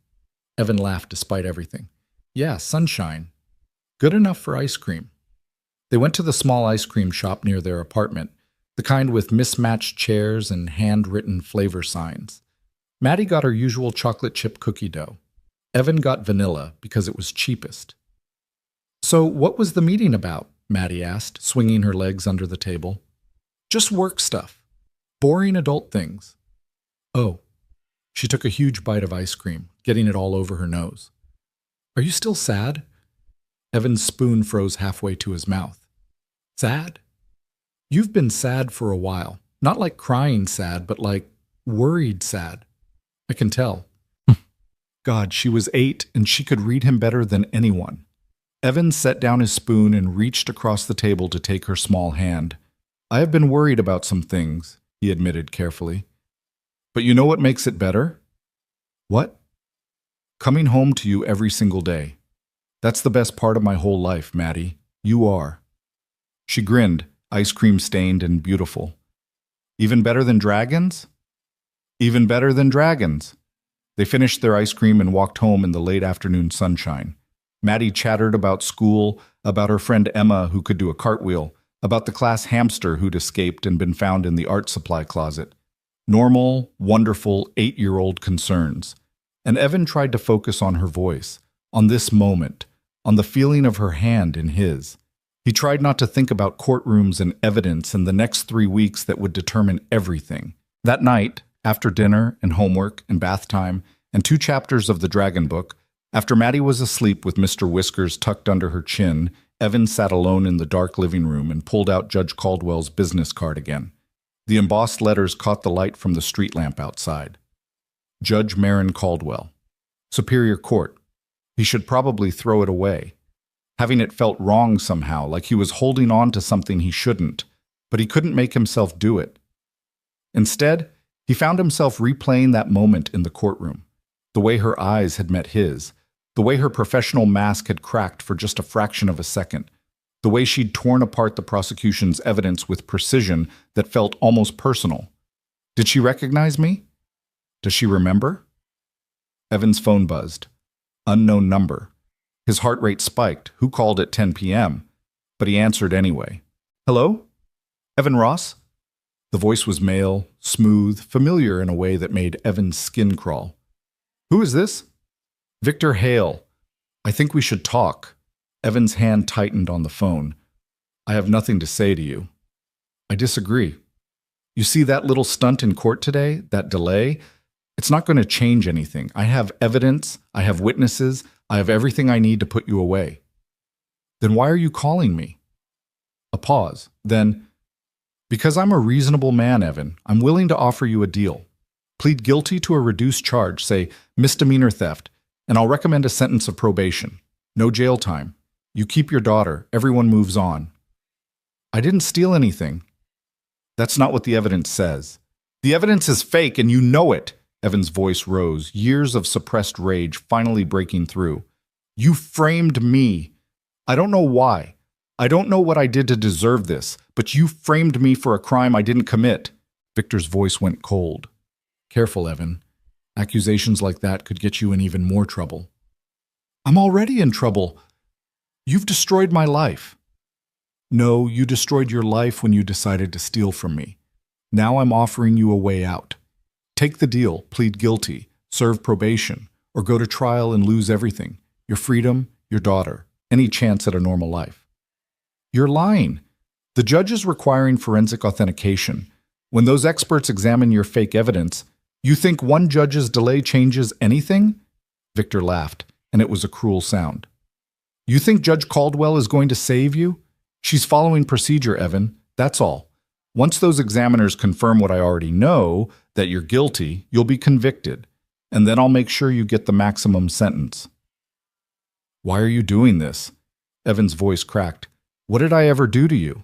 A: Evan laughed despite everything. Yeah, sunshine. Good enough for ice cream. They went to the small ice cream shop near their apartment, the kind with mismatched chairs and handwritten flavor signs. Maddie got her usual chocolate chip cookie dough. Evan got vanilla because it was cheapest. So, what was the meeting about? Maddie asked, swinging her legs under the table. Just work stuff. Boring adult things. Oh. She took a huge bite of ice cream, getting it all over her nose. Are you still sad? Evan's spoon froze halfway to his mouth. Sad? You've been sad for a while. Not like crying sad, but like worried sad. I can tell. God, she was 8 and she could read him better than anyone. Evan set down his spoon and reached across the table to take her small hand. I have been worried about some things, he admitted carefully. But you know what makes it better? What? Coming home to you every single day. That's the best part of my whole life, Maddie. You are. She grinned, ice cream stained and beautiful. Even better than dragons? Even better than dragons. They finished their ice cream and walked home in the late afternoon sunshine. Maddie chattered about school, about her friend Emma who could do a cartwheel, about the class hamster who'd escaped and been found in the art supply closet. Normal, wonderful 8-year-old concerns. And Evan tried to focus on her voice, on this moment, on the feeling of her hand in his. He tried not to think about courtrooms and evidence and the next 3 weeks that would determine everything. That night, after dinner and homework and bath time and 2 chapters of the Dragon Book, after Maddie was asleep with Mr. Whiskers tucked under her chin, Evan sat alone in the dark living room and pulled out Judge Caldwell's business card again. The embossed letters caught the light from the street lamp outside. Judge Marin Caldwell. Superior Court. He should probably throw it away. Having it felt wrong somehow, like he was holding on to something he shouldn't, but he couldn't make himself do it. Instead, he found himself replaying that moment in the courtroom, the way her eyes had met his, the way her professional mask had cracked for just a fraction of a second, the way she'd torn apart the prosecution's evidence with precision that felt almost personal. Did she recognize me? Does she remember? Evan's phone buzzed. Unknown number. His heart rate spiked. Who called at 10 p.m.? But he answered anyway. Hello? Evan Ross? The voice was male, smooth, familiar in a way that made Evan's skin crawl. Who is this? Victor Hale. I think we should talk. Evan's hand tightened on the phone. I have nothing to say to you. I disagree. You see that little stunt in court today, that delay? It's not going to change anything. I have evidence, I have witnesses, I have everything I need to put you away. Then why are you calling me? A pause. Then, because I'm a reasonable man, Evan, I'm willing to offer you a deal. Plead guilty to a reduced charge, say misdemeanor theft, and I'll recommend a sentence of probation. No jail time. You keep your daughter. Everyone moves on. I didn't steal anything. That's not what the evidence says. The evidence is fake and you know it. Evan's voice rose, years of suppressed rage finally breaking through. You framed me. I don't know why. I don't know what I did to deserve this, but you framed me for a crime I didn't commit. Victor's voice went cold. Careful, Evan. Accusations like that could get you in even more trouble. I'm already in trouble. You've destroyed my life. No, you destroyed your life when you decided to steal from me. Now I'm offering you a way out. Take the deal, plead guilty, serve probation, or go to trial and lose everything. Your freedom, your daughter, any chance at a normal life. You're lying. The judge is requiring forensic authentication. When those experts examine your fake evidence, you think one judge's delay changes anything? Victor laughed, and it was a cruel sound. You think Judge Caldwell is going to save you? She's following procedure, Evan. That's all. Once those examiners confirm what I already know, that you're guilty, you'll be convicted, and then I'll make sure you get the maximum sentence. Why are you doing this? Evan's voice cracked. What did I ever do to you?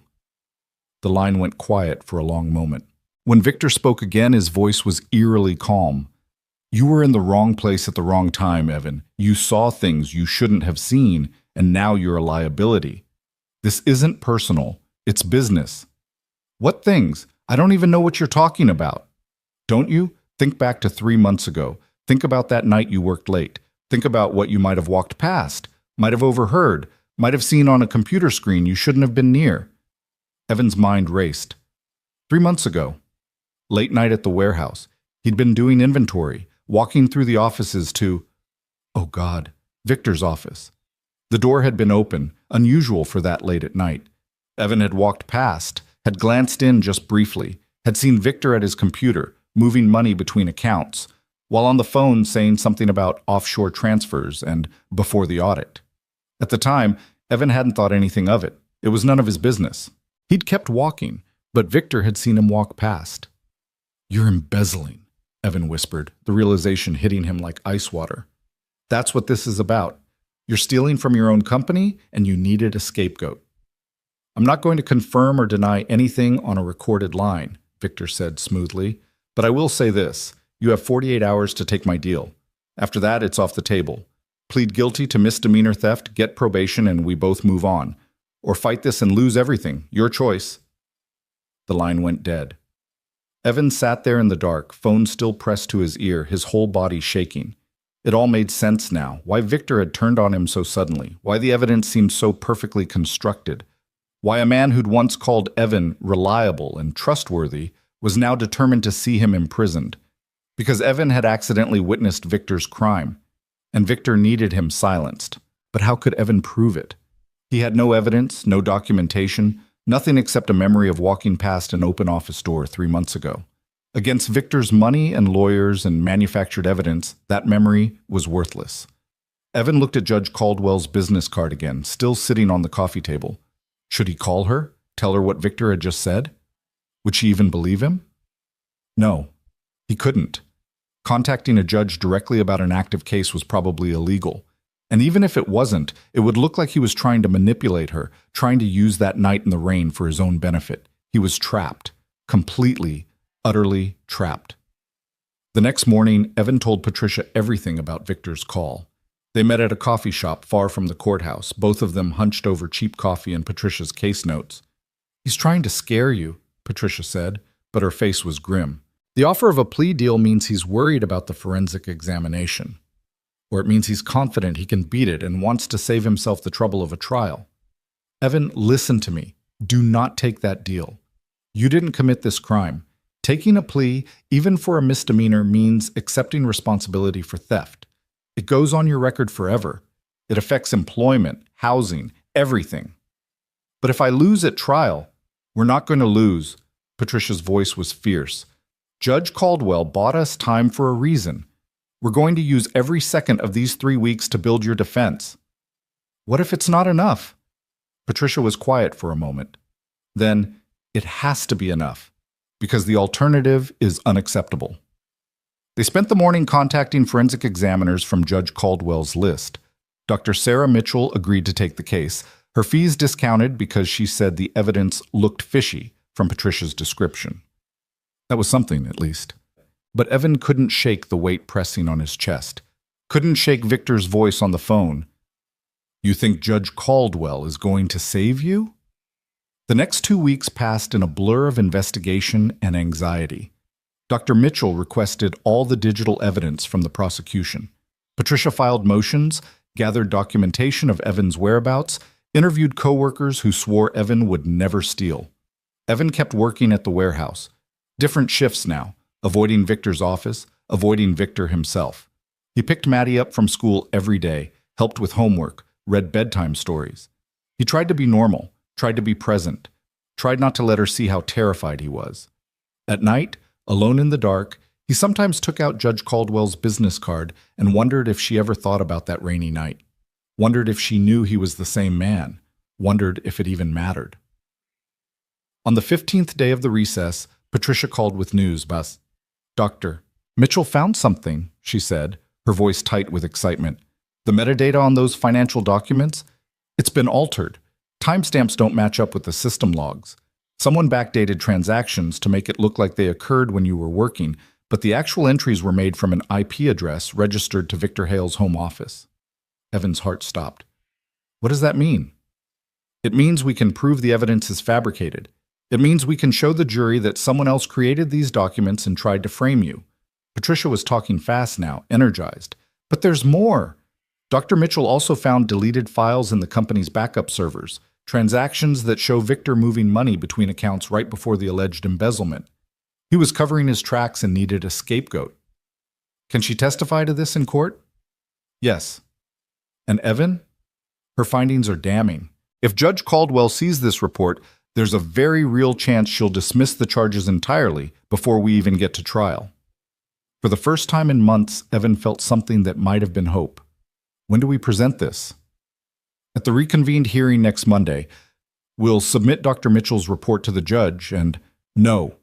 A: The line went quiet for a long moment. When Victor spoke again, his voice was eerily calm. You were in the wrong place at the wrong time, Evan. You saw things you shouldn't have seen, and now you're a liability. This isn't personal. It's business. What things? I don't even know what you're talking about. Don't you? Think back to 3 months ago. Think about that night you worked late. Think about what you might have walked past, might have overheard, might have seen on a computer screen you shouldn't have been near. Evan's mind raced. 3 months ago. Late night at the warehouse. He'd been doing inventory, walking through the offices to, oh God, Victor's office. The door had been open, unusual for that late at night. Evan had walked past, had glanced in just briefly, had seen Victor at his computer, moving money between accounts, while on the phone saying something about offshore transfers and before the audit. At the time, Evan hadn't thought anything of it. It was none of his business. He'd kept walking, but Victor had seen him walk past. "You're embezzling," Evan whispered, the realization hitting him like ice water. "That's what this is about. You're stealing from your own company, and you needed a scapegoat." "I'm not going to confirm or deny anything on a recorded line," Victor said smoothly, "but I will say this. You have 48 hours to take my deal. After that, it's off the table. Plead guilty to misdemeanor theft, get probation, and we both move on. Or fight this and lose everything. Your choice." The line went dead. Evan sat there in the dark, phone still pressed to his ear, his whole body shaking. It all made sense now, why Victor had turned on him so suddenly, why the evidence seemed so perfectly constructed, why a man who'd once called Evan reliable and trustworthy was now determined to see him imprisoned. Because Evan had accidentally witnessed Victor's crime, and Victor needed him silenced. But how could Evan prove it? He had no evidence, no documentation, nothing except a memory of walking past an open office door 3 months ago. Against Victor's money and lawyers and manufactured evidence, that memory was worthless. Evan looked at Judge Caldwell's business card again, still sitting on the coffee table. Should he call her, tell her what Victor had just said? Would she even believe him? No, he couldn't. Contacting a judge directly about an active case was probably illegal. And even if it wasn't, it would look like he was trying to manipulate her, trying to use that night in the rain for his own benefit. He was trapped, completely, utterly trapped. The next morning, Evan told Patricia everything about Victor's call. They met at a coffee shop far from the courthouse, both of them hunched over cheap coffee and Patricia's case notes. "He's trying to scare you," Patricia said, but her face was grim. "The offer of a plea deal means he's worried about the forensic examination. Or it means he's confident he can beat it and wants to save himself the trouble of a trial. Evan, listen to me. Do not take that deal. You didn't commit this crime. Taking a plea, even for a misdemeanor, means accepting responsibility for theft. It goes on your record forever. It affects employment, housing, everything. But if I lose at trial, we're not going to lose." Patricia's voice was fierce. "Judge Caldwell bought us time for a reason. We're going to use every second of these 3 weeks to build your defense." "What if it's not enough?" Patricia was quiet for a moment. "Then it has to be enough, because the alternative is unacceptable." They spent the morning contacting forensic examiners from Judge Caldwell's list. Dr. Sarah Mitchell agreed to take the case, her fees discounted because she said the evidence looked fishy from Patricia's description. That was something, at least. But Evan couldn't shake the weight pressing on his chest, couldn't shake Victor's voice on the phone. "You think Judge Caldwell is going to save you?" The next 2 weeks passed in a blur of investigation and anxiety. Dr. Mitchell requested all the digital evidence from the prosecution. Patricia filed motions, gathered documentation of Evan's whereabouts, interviewed coworkers who swore Evan would never steal. Evan kept working at the warehouse. Different shifts now, avoiding Victor's office, avoiding Victor himself. He picked Maddie up from school every day, helped with homework, read bedtime stories. He tried to be normal, tried to be present, tried not to let her see how terrified he was. At night, alone in the dark, he sometimes took out Judge Caldwell's business card and wondered if she ever thought about that rainy night, wondered if she knew he was the same man, wondered if it even mattered. On the 15th day of the recess, Patricia called with news. "Doctor, Mitchell found something," she said, her voice tight with excitement. "The metadata on those financial documents? It's been altered. Timestamps don't match up with the system logs. Someone backdated transactions to make it look like they occurred when you were working, but the actual entries were made from an IP address registered to Victor Hale's home office." Evan's heart stopped. "What does that mean?" "It means we can prove the evidence is fabricated. It means we can show the jury that someone else created these documents and tried to frame you." Patricia was talking fast now, energized. "But there's more. Dr. Mitchell also found deleted files in the company's backup servers, transactions that show Victor moving money between accounts right before the alleged embezzlement. He was covering his tracks and needed a scapegoat." "Can she testify to this in court?" "Yes." "And Evan?" Her findings are damning. If Judge Caldwell sees this report, there's a very real chance she'll dismiss the charges entirely before we even get to trial. For the first time in months, Evan felt something that might have been hope. When do we present this? At the reconvened hearing next Monday, we'll submit Dr. Mitchell's report to the judge and— No.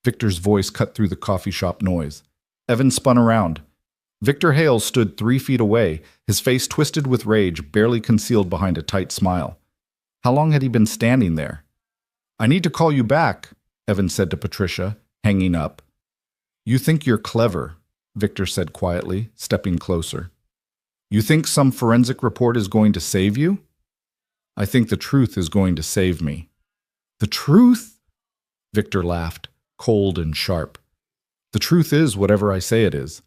A: Victor's voice cut through the coffee shop noise. Evan spun around. Victor Hale stood 3 feet away, his face twisted with rage, barely concealed behind a tight smile. How long had he been standing there? I need to call you back, Evan said to Patricia, hanging up. You think you're clever, Victor said quietly, stepping closer. You think some forensic report is going to save you? I think the truth is going to save me. The truth? Victor laughed, cold and sharp. The truth is whatever I say it is.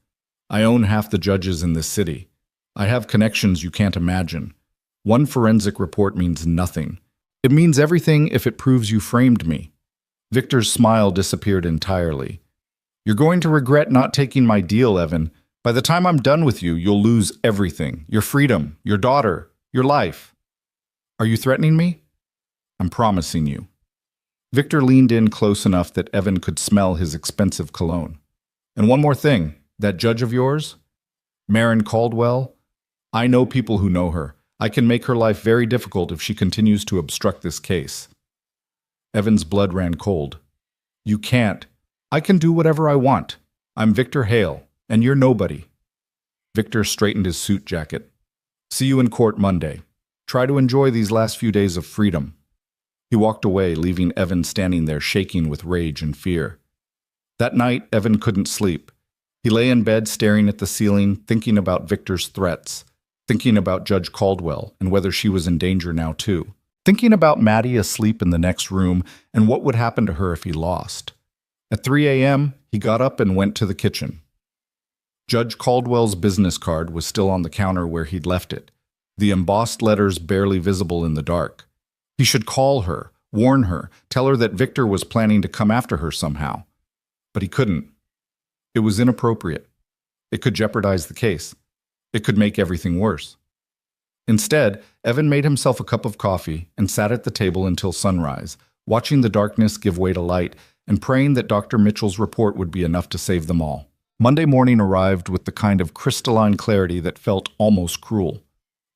A: I own half the judges in this city. I have connections you can't imagine. One forensic report means nothing. It means everything if it proves you framed me. Victor's smile disappeared entirely. You're going to regret not taking my deal, Evan. By the time I'm done with you, you'll lose everything. Your freedom, your daughter, your life. Are you threatening me? I'm promising you. Victor leaned in close enough that Evan could smell his expensive cologne. And one more thing, that judge of yours, Marin Caldwell, I know people who know her. I can make her life very difficult if she continues to obstruct this case. Evan's blood ran cold. You can't. I can do whatever I want. I'm Victor Hale, and you're nobody. Victor straightened his suit jacket. See you in court Monday. Try to enjoy these last few days of freedom. He walked away, leaving Evan standing there shaking with rage and fear. That night, Evan couldn't sleep. He lay in bed staring at the ceiling, thinking about Victor's threats, thinking about Judge Caldwell and whether she was in danger now too, thinking about Maddie asleep in the next room and what would happen to her if he lost. At 3 a.m., he got up and went to the kitchen. Judge Caldwell's business card was still on the counter where he'd left it, the embossed letters barely visible in the dark. He should call her, warn her, tell her that Victor was planning to come after her somehow. But he couldn't. It was inappropriate. It could jeopardize the case. It could make everything worse. Instead, Evan made himself a cup of coffee and sat at the table until sunrise, watching the darkness give way to light and praying that Dr. Mitchell's report would be enough to save them all. Monday morning arrived with the kind of crystalline clarity that felt almost cruel.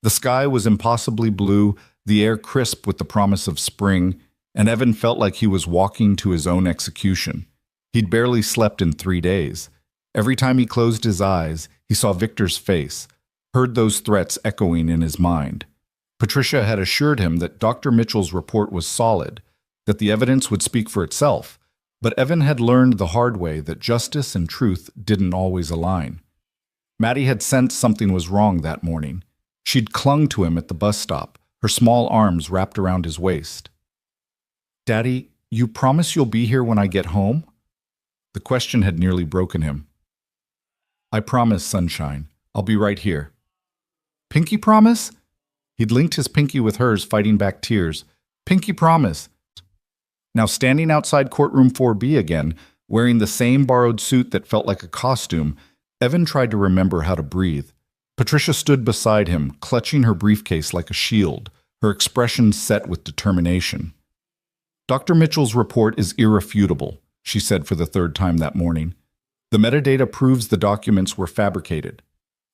A: The sky was impossibly blue, the air crisp with the promise of spring, and Evan felt like he was walking to his own execution. He'd barely slept in 3 days. Every time he closed his eyes, he saw Victor's face, heard those threats echoing in his mind. Patricia had assured him that Dr. Mitchell's report was solid, that the evidence would speak for itself, but Evan had learned the hard way that justice and truth didn't always align. Maddie had sensed something was wrong that morning. She'd clung to him at the bus stop, her small arms wrapped around his waist. Daddy, you promise you'll be here when I get home? The question had nearly broken him. I promise, Sunshine. I'll be right here. Pinky promise? He'd linked his pinky with hers, fighting back tears. Pinky promise. Now standing outside courtroom 4B again, wearing the same borrowed suit that felt like a costume, Evan tried to remember how to breathe. Patricia stood beside him, clutching her briefcase like a shield, her expression set with determination. Dr. Mitchell's report is irrefutable, she said for the 3rd time that morning. The metadata proves the documents were fabricated.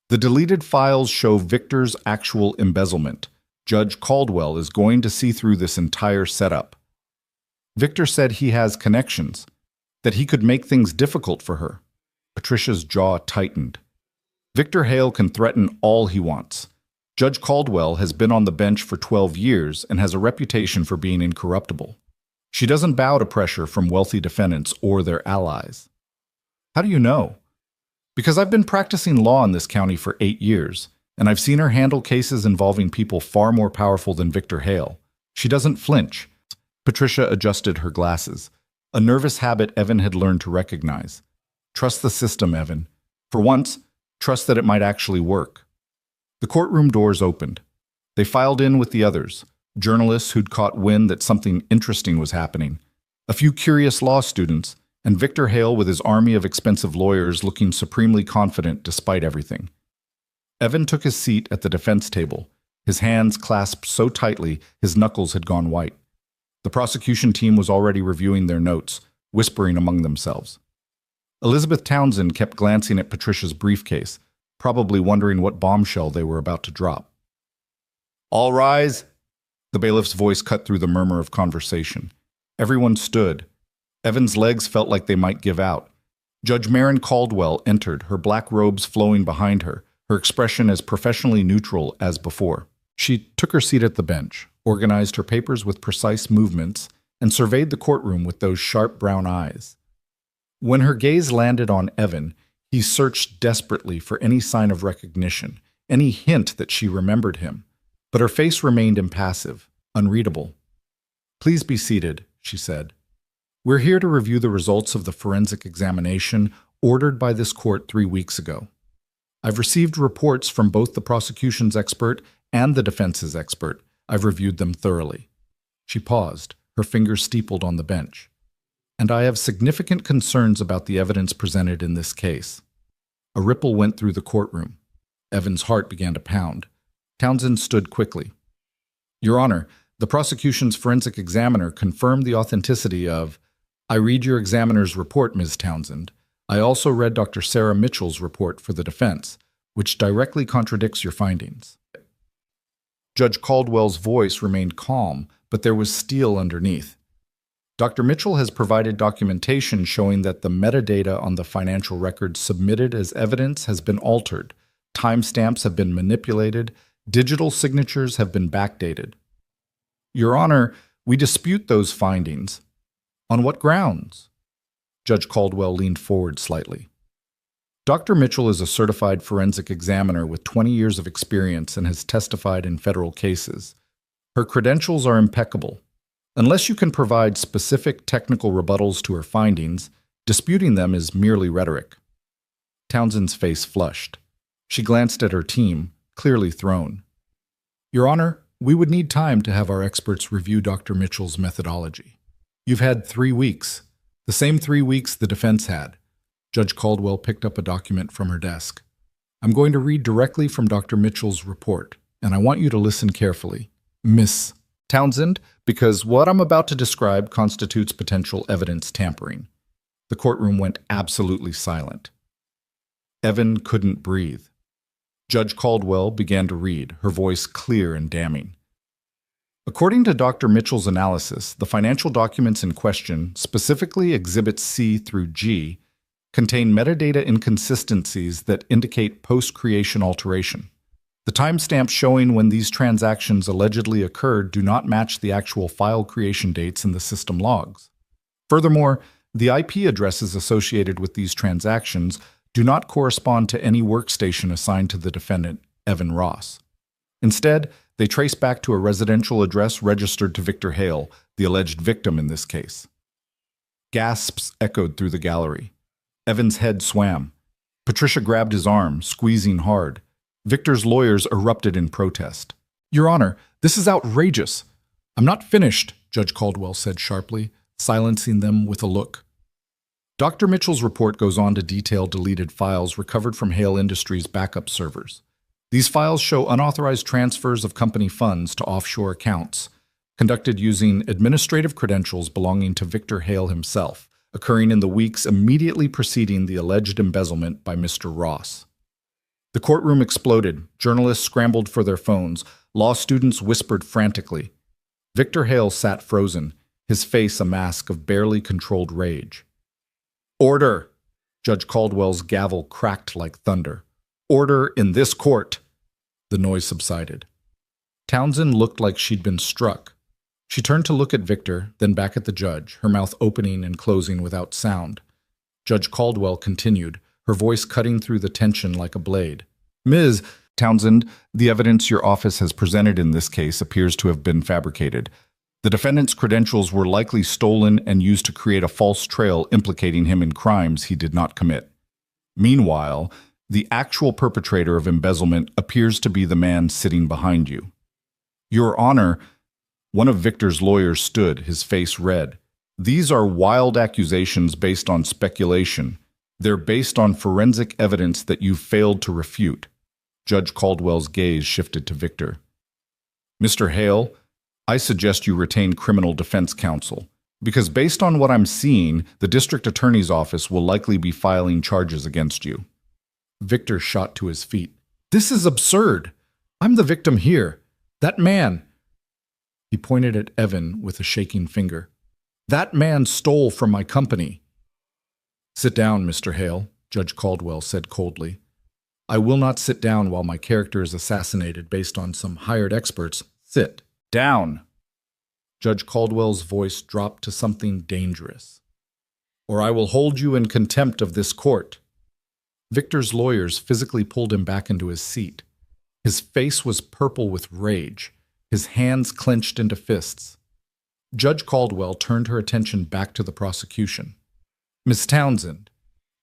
A: The deleted files show Victor's actual embezzlement. Judge Caldwell is going to see through this entire setup. Victor said he has connections, that he could make things difficult for her. Patricia's jaw tightened. Victor Hale can threaten all he wants. Judge Caldwell has been on the bench for 12 years and has a reputation for being incorruptible. She doesn't bow to pressure from wealthy defendants or their allies. How do you know? Because I've been practicing law in this county for 8 years, and I've seen her handle cases involving people far more powerful than Victor Hale. She doesn't flinch. Patricia adjusted her glasses, a nervous habit Evan had learned to recognize. Trust the system, Evan. For once, trust that it might actually work. The courtroom doors opened. They filed in with the others, journalists who'd caught wind that something interesting was happening, a few curious law students, and Victor Hale with his army of expensive lawyers looking supremely confident despite everything. Evan took his seat at the defense table, His hands clasped so tightly his knuckles had gone white. The prosecution team was already reviewing their notes, whispering among themselves. Elizabeth Townsend kept glancing at Patricia's briefcase, probably wondering what bombshell they were about to drop. "All rise!" The bailiff's voice cut through the murmur of conversation. Everyone stood. Evan's legs felt like they might give out. Judge Maren Caldwell entered, her black robes flowing behind her, her expression as professionally neutral as before. She took her seat at the bench, organized her papers with precise movements, and surveyed the courtroom with those sharp brown eyes. When her gaze landed on Evan, he searched desperately for any sign of recognition, any hint that she remembered him. But her face remained impassive, unreadable. "Please be seated," she said. "We're here to review the results of the forensic examination ordered by this court 3 weeks ago. I've received reports from both the prosecution's expert and the defense's expert. I've reviewed them thoroughly." She paused, her fingers steepled on the bench. "And I have significant concerns about the evidence presented in this case." A ripple went through the courtroom. Evan's heart began to pound. Townsend stood quickly. "Your Honor, the prosecution's forensic examiner confirmed the authenticity of—" "I read your examiner's report, Ms. Townsend. I also read Dr. Sarah Mitchell's report for the defense, which directly contradicts your findings." Judge Caldwell's voice remained calm, but there was steel underneath. "Dr. Mitchell has provided documentation showing that the metadata on the financial records submitted as evidence has been altered, timestamps have been manipulated, digital signatures have been backdated. Your Honor, we dispute those findings." "On what grounds?" Judge Caldwell leaned forward slightly. "Dr. Mitchell is a certified forensic examiner with 20 years of experience and has testified in federal cases. Her credentials are impeccable. Unless you can provide specific technical rebuttals to her findings, disputing them is merely rhetoric." Townsend's face flushed. She glanced at her team, clearly thrown. "Your Honor, we would need time to have our experts review Dr. Mitchell's methodology. You've had 3 weeks, the same 3 weeks the defense had." Judge Caldwell picked up a document from her desk. "I'm going to read directly from Dr. Mitchell's report, and I want you to listen carefully, Miss Townsend, because what I'm about to describe constitutes potential evidence tampering." The courtroom went absolutely silent. Evan couldn't breathe. Judge Caldwell began to read, her voice clear and damning. "According to Dr. Mitchell's analysis, the financial documents in question, specifically Exhibits C through G, contain metadata inconsistencies that indicate post-creation alteration. The timestamps showing when these transactions allegedly occurred do not match the actual file creation dates in the system logs. Furthermore, the IP addresses associated with these transactions do not correspond to any workstation assigned to the defendant, Evan Ross. Instead, they trace back to a residential address registered to Victor Hale, the alleged victim in this case." Gasps echoed through the gallery. Evan's head swam. Patricia grabbed his arm, squeezing hard. Victor's lawyers erupted in protest. "Your Honor, this is outrageous." "I'm not finished," Judge Caldwell said sharply, silencing them with a look. Dr. Mitchell's report goes on to detail deleted files recovered from Hale Industries' backup servers. These files show unauthorized transfers of company funds to offshore accounts, conducted using administrative credentials belonging to Victor Hale himself, occurring in the weeks immediately preceding the alleged embezzlement by Mr. Ross. The courtroom exploded. Journalists scrambled for their phones. Law students whispered frantically. Victor Hale sat frozen, his face a mask of barely controlled rage. "Order!" Judge Caldwell's gavel cracked like thunder. "Order in this court!" The noise subsided. Townsend looked like she'd been struck. She turned to look at Victor, then back at the judge, her mouth opening and closing without sound. Judge Caldwell continued, her voice cutting through the tension like a blade. "Ms. Townsend, the evidence your office has presented in this case appears to have been fabricated. The defendant's credentials were likely stolen and used to create a false trail implicating him in crimes he did not commit. Meanwhile, the actual perpetrator of embezzlement appears to be the man sitting behind you. Your Honor," one of Victor's lawyers stood, his face red. "These are wild accusations based on speculation. They're based on forensic evidence that you've failed to refute." Judge Caldwell's gaze shifted to Victor. Mr. Hale, I suggest you retain criminal defense counsel, because based on what I'm seeing, the district attorney's office will likely be filing charges against you. Victor shot to his feet. This is absurd. I'm the victim here. That man. He pointed at Evan with a shaking finger. That man stole from my company. Sit down, Mr. Hale, Judge Caldwell said coldly. I will not sit down while my character is assassinated based on some hired experts. Sit down. Judge Caldwell's voice dropped to something dangerous. Or I will hold you in contempt of this court. Victor's lawyers physically pulled him back into his seat. His face was purple with rage, his hands clenched into fists. Judge Caldwell turned her attention back to the prosecution. Miss Townsend,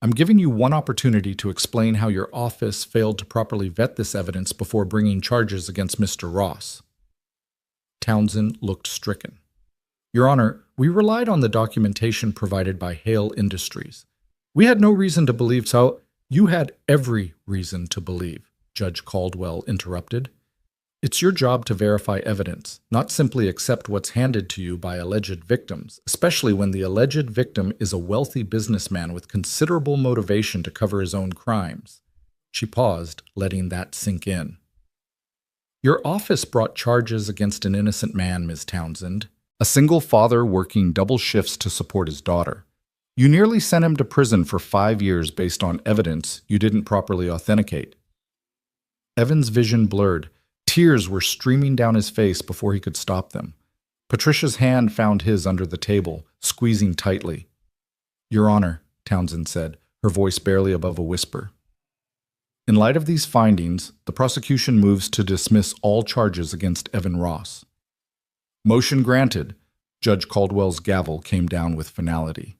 A: I'm giving you one opportunity to explain how your office failed to properly vet this evidence before bringing charges against Mr. Ross. Townsend looked stricken. Your Honor, we relied on the documentation provided by Hale Industries. We had no reason to believe so. You had every reason to believe, Judge Caldwell interrupted. It's your job to verify evidence, not simply accept what's handed to you by alleged victims, especially when the alleged victim is a wealthy businessman with considerable motivation to cover his own crimes. She paused, letting that sink in. Your office brought charges against an innocent man, Ms. Townsend, a single father working double shifts to support his daughter. You nearly sent him to prison for 5 years based on evidence you didn't properly authenticate. Evan's vision blurred. Tears were streaming down his face before he could stop them. Patricia's hand found his under the table, squeezing tightly. Your Honor, Townsend said, her voice barely above a whisper. In light of these findings, the prosecution moves to dismiss all charges against Evan Ross. Motion granted. Judge Caldwell's gavel came down with finality.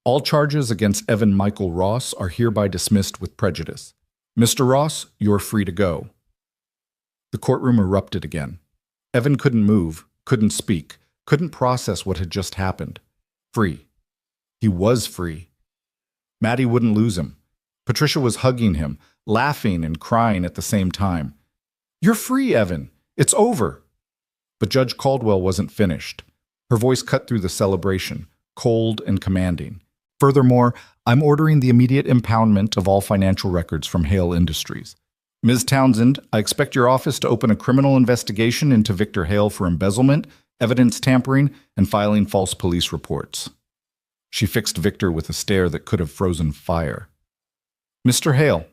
A: All charges against Evan Michael Ross are hereby dismissed with prejudice. Mr. Ross, you're free to go. The courtroom erupted again. Evan couldn't move, couldn't speak, couldn't process what had just happened. Free. He was free. Maddie wouldn't lose him. Patricia was hugging him, laughing and crying at the same time. You're free, Evan. It's over. But Judge Caldwell wasn't finished. Her voice cut through the celebration, cold and commanding. Furthermore, I'm ordering the immediate impoundment of all financial records from Hale Industries. Ms. Townsend, I expect your office to open a criminal investigation into Victor Hale for embezzlement, evidence tampering, and filing false police reports. She fixed Victor with a stare that could have frozen fire. Mr. Hale,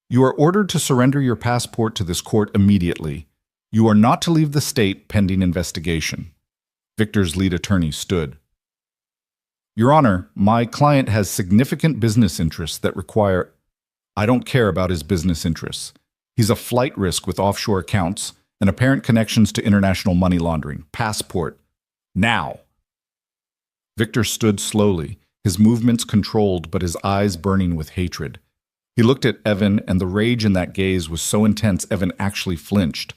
A: you are ordered to surrender your passport to this court immediately. You are not to leave the state pending investigation. Victor's lead attorney stood. Your Honor, my client has significant business interests that require... I don't care about his business interests. He's a flight risk with offshore accounts and apparent connections to international money laundering. Passport. Now. Victor stood slowly, his movements controlled but his eyes burning with hatred. He looked at Evan, and the rage in that gaze was so intense Evan actually flinched.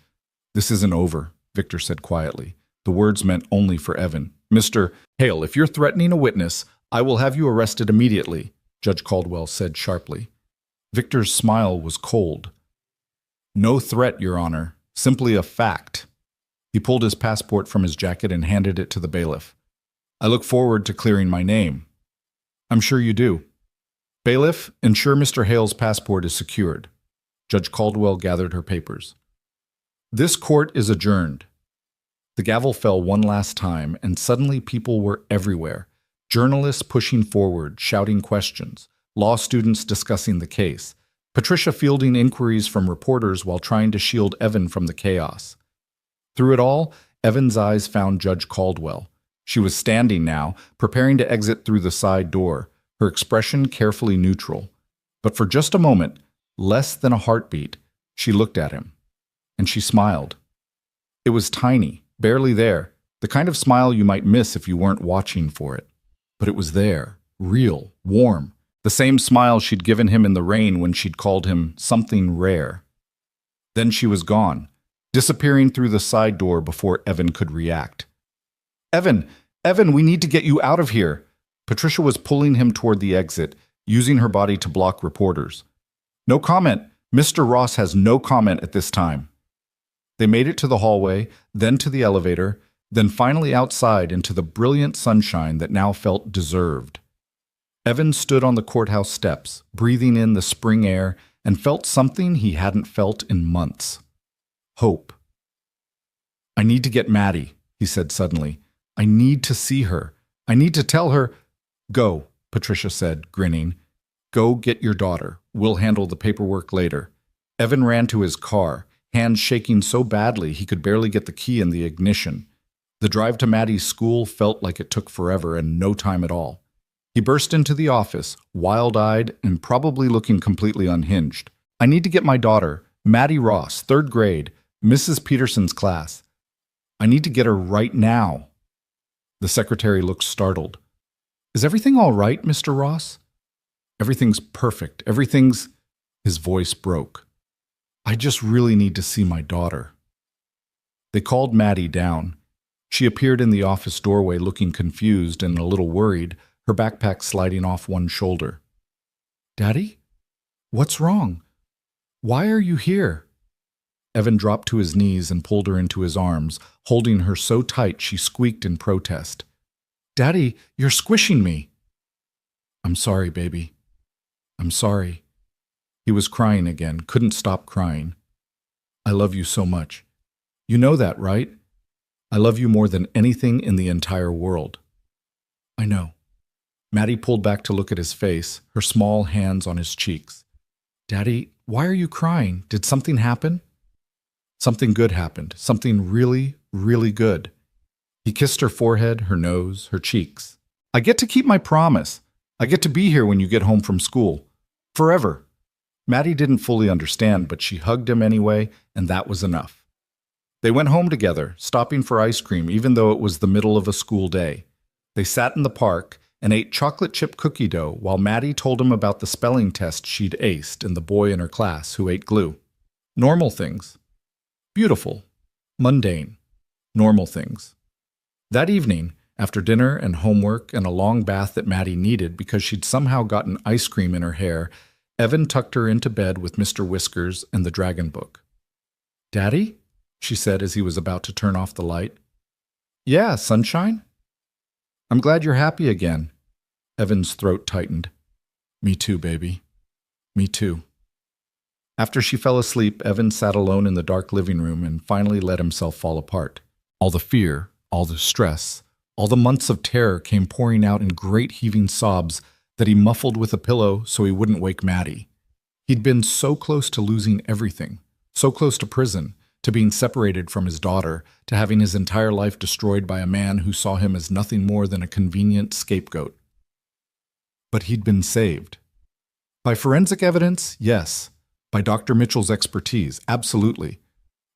A: This isn't over, Victor said quietly. The words meant only for Evan. Mr. Hale, if you're threatening a witness, I will have you arrested immediately, Judge Caldwell said sharply. Victor's smile was cold. No threat, Your Honor. Simply a fact. He pulled his passport from his jacket and handed it to the bailiff. I look forward to clearing my name. I'm sure you do. Bailiff, ensure Mr. Hale's passport is secured. Judge Caldwell gathered her papers. This court is adjourned. The gavel fell one last time, and suddenly people were everywhere. Journalists pushing forward, shouting questions. Law students discussing the case. Patricia fielding inquiries from reporters while trying to shield Evan from the chaos. Through it all, Evan's eyes found Judge Caldwell. She was standing now, preparing to exit through the side door, her expression carefully neutral. But for just a moment, less than a heartbeat, she looked at him. And she smiled. It was tiny, barely there, the kind of smile you might miss if you weren't watching for it. But it was there, real, warm, the same smile she'd given him in the rain when she'd called him something rare. Then she was gone, disappearing through the side door before Evan could react. Evan, we need to get you out of here. Patricia was pulling him toward the exit, using her body to block reporters. No comment. Mr. Ross has no comment at this time. They made it to the hallway, then to the elevator, then finally outside into the brilliant sunshine that now felt deserved. Evan stood on the courthouse steps, breathing in the spring air, and felt something he hadn't felt in months. Hope. "I need to get Maddie," he said suddenly. "I need to see her. I need to tell her—" "Go," Patricia said, grinning. "Go get your daughter. We'll handle the paperwork later." Evan ran to his car, hands shaking so badly he could barely get the key in the ignition. The drive to Maddie's school felt like it took forever and no time at all. He burst into the office, wild-eyed and probably looking completely unhinged. "I need to get my daughter, Maddie Ross, 3rd grade, Mrs. Peterson's class. I need to get her right now." The secretary looked startled. "Is everything all right, Mr. Ross?" "Everything's perfect. Everything's—" His voice broke. "I just really need to see my daughter." They called Maddie down. She appeared in the office doorway looking confused and a little worried, her backpack sliding off one shoulder. "Daddy? What's wrong? Why are you here?" Evan dropped to his knees and pulled her into his arms, holding her so tight she squeaked in protest. "Daddy, you're squishing me." "I'm sorry, baby. I'm sorry." He was crying again, couldn't stop crying. "I love you so much. You know that, right? I love you more than anything in the entire world." "I know." Maddie pulled back to look at his face, her small hands on his cheeks. "Daddy, why are you crying? Did something happen?" "Something good happened. Something really, really good." He kissed her forehead, her nose, her cheeks. "I get to keep my promise. I get to be here when you get home from school. Forever." Maddie didn't fully understand, but she hugged him anyway, and that was enough. They went home together, stopping for ice cream even though it was the middle of a school day. They sat in the park and ate chocolate chip cookie dough while Maddie told him about the spelling test she'd aced and the boy in her class who ate glue. Normal things. Beautiful. Mundane. Normal things. That evening, after dinner and homework and a long bath that Maddie needed because she'd somehow gotten ice cream in her hair, Evan tucked her into bed with Mr. Whiskers and the Dragon Book. "Daddy?" she said as he was about to turn off the light. "Yeah, sunshine?" "I'm glad you're happy again." Evan's throat tightened. "Me too, baby. Me too." After she fell asleep, Evan sat alone in the dark living room and finally let himself fall apart. All the fear, all the stress, all the months of terror came pouring out in great heaving sobs that he muffled with a pillow so he wouldn't wake Maddie. He'd been so close to losing everything, so close to prison, to being separated from his daughter, to having his entire life destroyed by a man who saw him as nothing more than a convenient scapegoat. But he'd been saved. By forensic evidence, yes. By Dr. Mitchell's expertise, absolutely.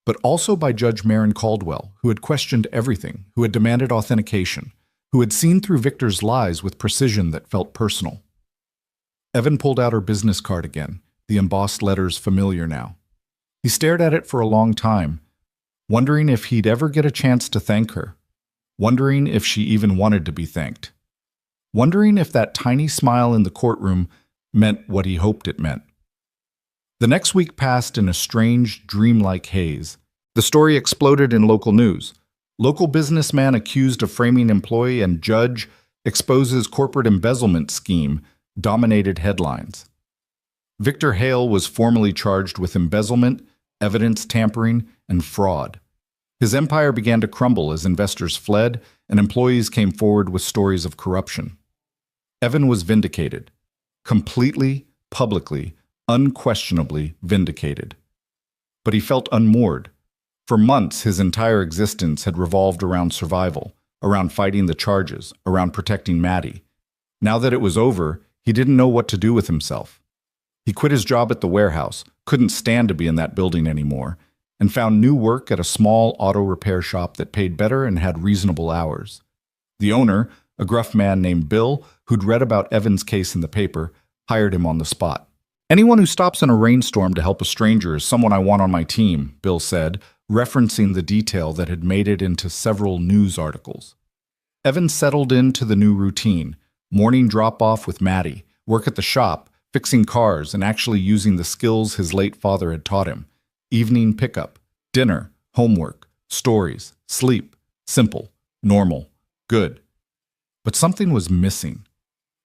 A: But also by Judge Marin Caldwell, who had questioned everything, who had demanded authentication, who had seen through Victor's lies with precision that felt personal. Evan pulled out her business card again, the embossed letters familiar now. He stared at it for a long time, wondering if he'd ever get a chance to thank her, wondering if she even wanted to be thanked, wondering if that tiny smile in the courtroom meant what he hoped it meant. The next week passed in a strange, dreamlike haze. The story exploded in local news. Local businessman accused of framing employee and judge exposes corporate embezzlement scheme dominated headlines. Victor Hale was formally charged with embezzlement, evidence tampering, and fraud. His empire began to crumble as investors fled and employees came forward with stories of corruption. Evan was vindicated. Completely, publicly, unquestionably vindicated. But he felt unmoored. For months, his entire existence had revolved around survival, around fighting the charges, around protecting Maddie. Now that it was over, he didn't know what to do with himself. He quit his job at the warehouse, couldn't stand to be in that building anymore, and found new work at a small auto repair shop that paid better and had reasonable hours. The owner, a gruff man named Bill, who'd read about Evan's case in the paper, hired him on the spot. "Anyone who stops in a rainstorm to help a stranger is someone I want on my team," Bill said, referencing the detail that had made it into several news articles. Evan settled into the new routine: morning drop-off with Maddie, work at the shop, fixing cars and actually using the skills his late father had taught him, evening pickup, dinner, Homework, stories, sleep, simple, normal, good. But something was missing.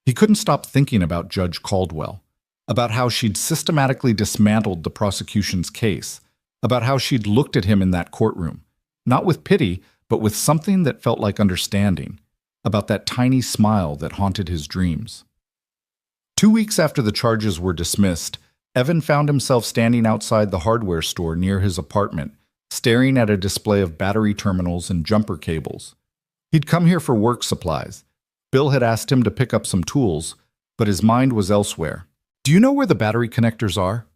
A: He couldn't stop thinking about Judge Caldwell, about how she'd systematically dismantled the prosecution's case, about how she'd looked at him in that courtroom, not with pity, but with something that felt like understanding, about that tiny smile that haunted his dreams. 2 weeks after the charges were dismissed, Evan found himself standing outside the hardware store near his apartment, staring at a display of battery terminals and jumper cables. He'd come here for work supplies. Bill had asked him to pick up some tools, but his mind was elsewhere. "Do you know where the battery connectors are?"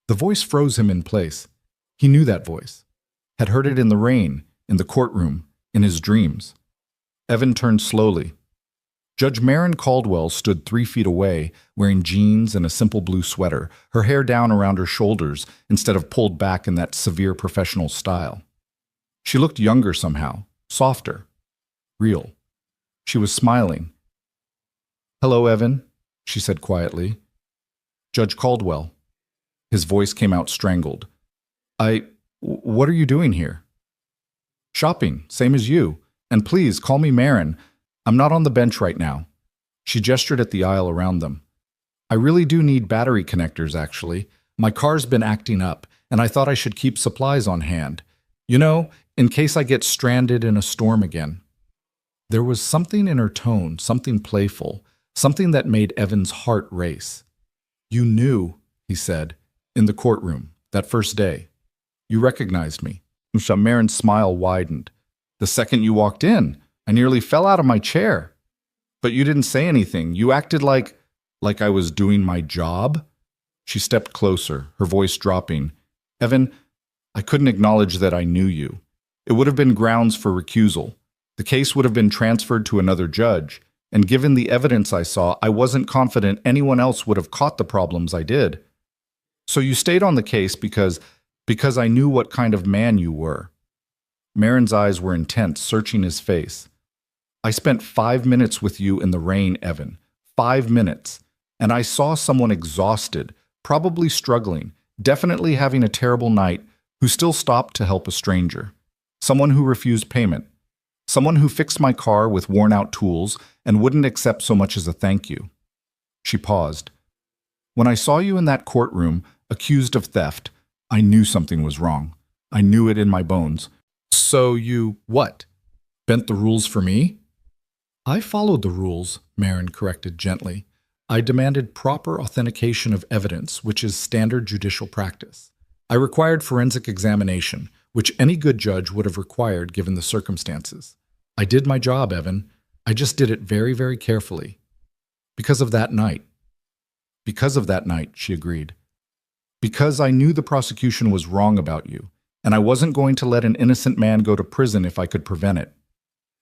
A: The voice froze him in place. He knew that voice. Had heard it in the rain, in the courtroom, in his dreams. Evan turned slowly. Judge Maren Caldwell stood 3 feet away, wearing jeans and a simple blue sweater, her hair down around her shoulders instead of pulled back in that severe professional style. She looked younger somehow, softer, real. She was smiling. "Hello, Evan," she said quietly. "Judge Caldwell." His voice came out strangled. What are you doing here?" "Shopping, same as you. And please, call me Maren. I'm not on the bench right now." She gestured at the aisle around them. "I really do need battery connectors, actually. My car's been acting up, and I thought I should keep supplies on hand. You know, in case I get stranded in a storm again." There was something in her tone, something playful, something that made Evan's heart race. "You knew," he said, "in the courtroom, that first day. You recognized me." Maren's smile widened. "The second you walked in, I nearly fell out of my chair. But you didn't say anything. You acted like I was doing my job." She stepped closer, her voice dropping. "Evan, I couldn't acknowledge that I knew you. It would have been grounds for recusal. The case would have been transferred to another judge, and given the evidence I saw, I wasn't confident anyone else would have caught the problems I did. So you stayed on the case because I knew what kind of man you were." Maren's eyes were intense, searching his face. "I spent 5 minutes with you in the rain, Evan. 5 minutes. And I saw someone exhausted, probably struggling, definitely having a terrible night, who still stopped to help a stranger. Someone who refused payment. Someone who fixed my car with worn-out tools and wouldn't accept so much as a thank you." She paused. "When I saw you in that courtroom, accused of theft, I knew something was wrong. I knew it in my bones. So you, what? Bent the rules for me?" "I followed the rules," Maren corrected gently. "I demanded proper authentication of evidence, which is standard judicial practice. I required forensic examination, which any good judge would have required given the circumstances. I did my job, Evan. I just did it very, very carefully. Because of that night." "Because of that night," she agreed. "Because I knew the prosecution was wrong about you, and I wasn't going to let an innocent man go to prison if I could prevent it."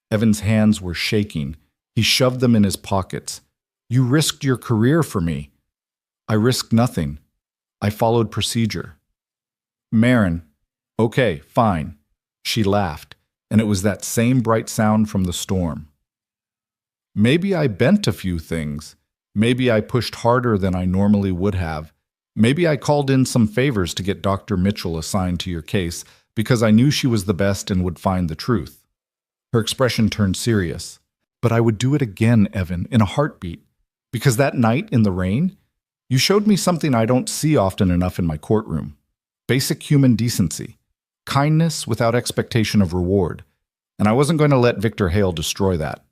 A: Evan's hands were shaking. He shoved them in his pockets. "You risked your career for me." "I risked nothing. I followed procedure." "Maren, okay, fine." She laughed, and it was that same bright sound from the storm. "Maybe I bent a few things. Maybe I pushed harder than I normally would have. Maybe I called in some favors to get Dr. Mitchell assigned to your case because I knew she was the best and would find the truth." Her expression turned serious. "But I would do it again, Evan, in a heartbeat. Because that night in the rain, you showed me something I don't see often enough in my courtroom. Basic human decency. Kindness without expectation of reward. And I wasn't going to let Victor Hale destroy that."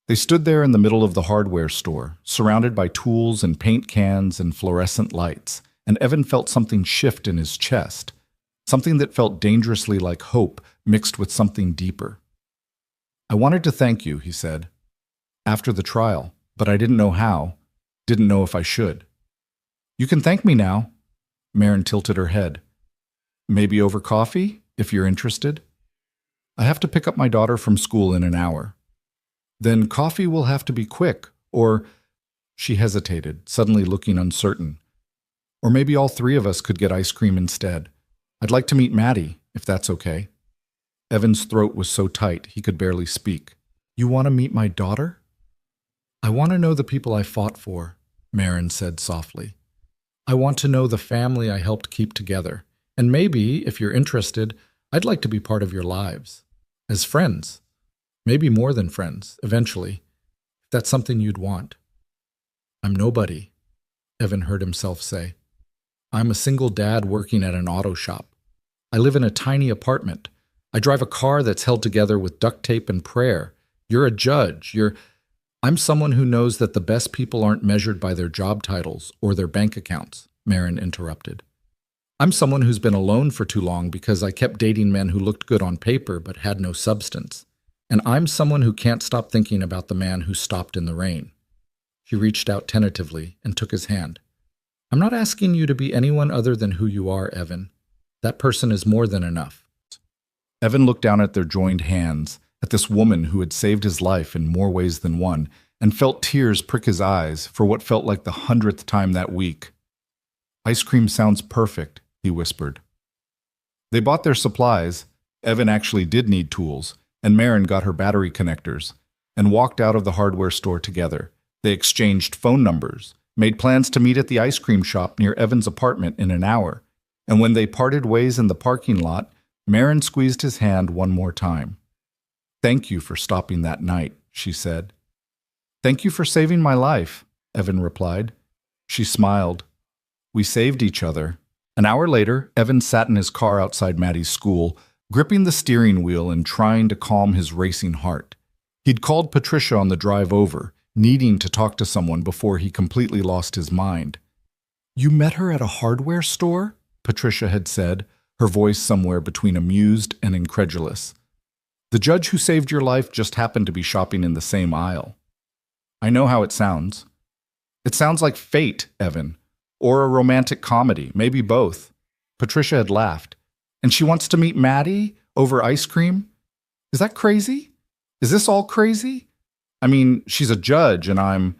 A: They stood there in the middle of the hardware store, surrounded by tools and paint cans and fluorescent lights, and Evan felt something shift in his chest, something that felt dangerously like hope mixed with something deeper. "I wanted to thank you," he said, "after the trial, but I didn't know how, didn't know if I should." "You can thank me now." Maren tilted her head. "Maybe over coffee, if you're interested." "I have to pick up my daughter from school in an hour." "Then coffee will have to be quick, or—" She hesitated, suddenly looking uncertain. "Or maybe all 3 of us could get ice cream instead. I'd like to meet Maddie, if that's okay." Evan's throat was so tight he could barely speak. "You want to meet my daughter?" "I want to know the people I fought for," Maren said softly. "I want to know the family I helped keep together. And maybe, if you're interested, I'd like to be part of your lives. As friends. Maybe more than friends, eventually. If that's something you'd want. I'm nobody, Evan heard himself say. I'm a single dad working at an auto shop. I live in a tiny apartment. I drive a car that's held together with duct tape and prayer. You're a judge. I'm someone who knows that the best people aren't measured by their job titles or their bank accounts, Marin interrupted. I'm someone who's been alone for too long because I kept dating men who looked good on paper but had no substance. And I'm someone who can't stop thinking about the man who stopped in the rain. She reached out tentatively and took his hand. I'm not asking you to be anyone other than who you are, Evan. That person is more than enough. Evan looked down at their joined hands, at this woman who had saved his life in more ways than one, and felt tears prick his eyes for what felt like the 100th time that week. Ice cream sounds perfect, he whispered. They bought their supplies. Evan actually did need tools, and Marin got her battery connectors, and walked out of the hardware store together. They exchanged phone numbers, made plans to meet at the ice cream shop near Evan's apartment in an hour, and when they parted ways in the parking lot, Marin squeezed his hand one more time. Thank you for stopping that night, she said. Thank you for saving my life, Evan replied. She smiled. We saved each other. An hour later, Evan sat in his car outside Maddie's school, gripping the steering wheel and trying to calm his racing heart. He'd called Patricia on the drive over, needing to talk to someone before he completely lost his mind. You met her at a hardware store? Patricia had said, her voice somewhere between amused and incredulous. The judge who saved your life just happened to be shopping in the same aisle. I know how it sounds. It sounds like fate, Evan, or a romantic comedy, maybe both. Patricia had laughed. And she wants to meet Maddie over ice cream? Is that crazy? Is this all crazy? I mean, she's a judge and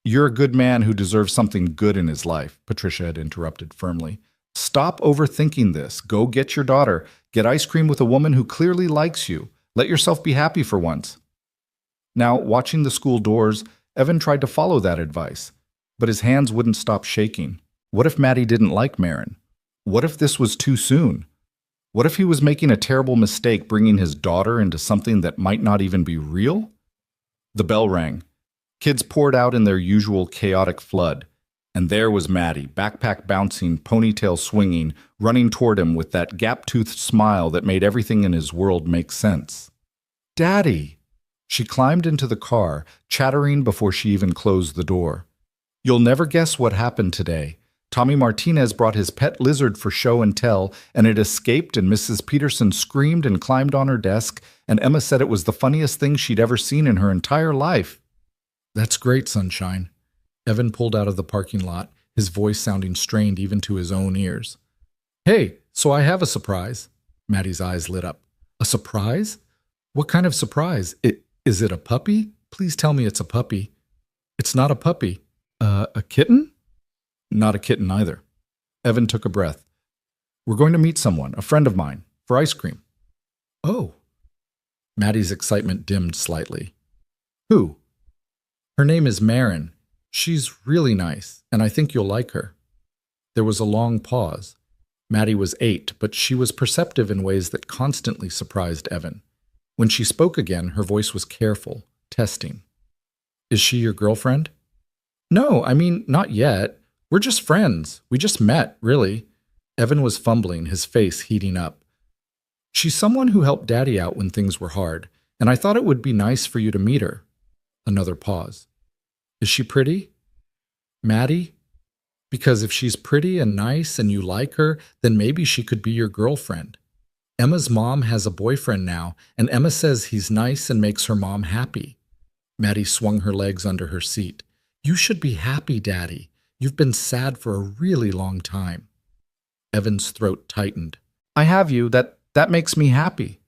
A: You're a good man who deserves something good in his life, Patricia had interrupted firmly. Stop overthinking this. Go get your daughter. Get ice cream with a woman who clearly likes you. Let yourself be happy for once. Now, watching the school doors, Evan tried to follow that advice, but his hands wouldn't stop shaking. What if Maddie didn't like Marin? What if this was too soon? What if he was making a terrible mistake bringing his daughter into something that might not even be real? The bell rang. Kids poured out in their usual chaotic flood. And there was Maddie, backpack bouncing, ponytail swinging, running toward him with that gap-toothed smile that made everything in his world make sense. Daddy! She climbed into the car, chattering before she even closed the door. You'll never guess what happened today. Tommy Martinez brought his pet lizard for show and tell, and it escaped, and Mrs. Peterson screamed and climbed on her desk, and Emma said it was the funniest thing she'd ever seen in her entire life. That's great, Sunshine. Evan pulled out of the parking lot, his voice sounding strained even to his own ears. Hey, so I have a surprise. Maddie's eyes lit up. A surprise? What kind of surprise? Is it a puppy? Please tell me it's a puppy. It's not a puppy. A kitten? Not a kitten either. Evan took a breath. We're going to meet someone, a friend of mine, for ice cream. Oh. Maddie's excitement dimmed slightly. Who? Her name is Marin. She's really nice, and I think you'll like her. There was a long pause. Maddie was 8, but she was perceptive in ways that constantly surprised Evan. When she spoke again, her voice was careful, testing. Is she your girlfriend? No, I mean, not yet. We're just friends. We just met, really. Evan was fumbling, his face heating up. She's someone who helped Daddy out when things were hard, and I thought it would be nice for you to meet her. Another pause. Is she pretty? Maddie? Because if she's pretty and nice and you like her, then maybe she could be your girlfriend. Emma's mom has a boyfriend now, and Emma says he's nice and makes her mom happy. Maddie swung her legs under her seat. You should be happy, Daddy. You've been sad for a really long time. Evan's throat tightened. I have you. That makes me happy.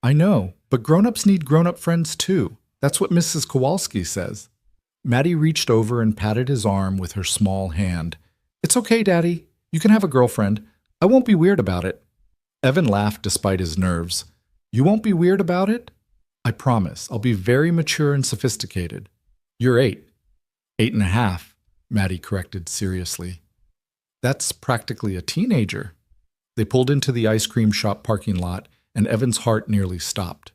A: I know, but grown-ups need grown-up friends too. That's what Mrs. Kowalski says. Maddie reached over and patted his arm with her small hand. It's okay, Daddy. You can have a girlfriend. I won't be weird about it. Evan laughed despite his nerves. You won't be weird about it? I promise. I'll be very mature and sophisticated. You're 8. 8.5, Maddie corrected seriously. That's practically a teenager. They pulled into the ice cream shop parking lot, and Evan's heart nearly stopped.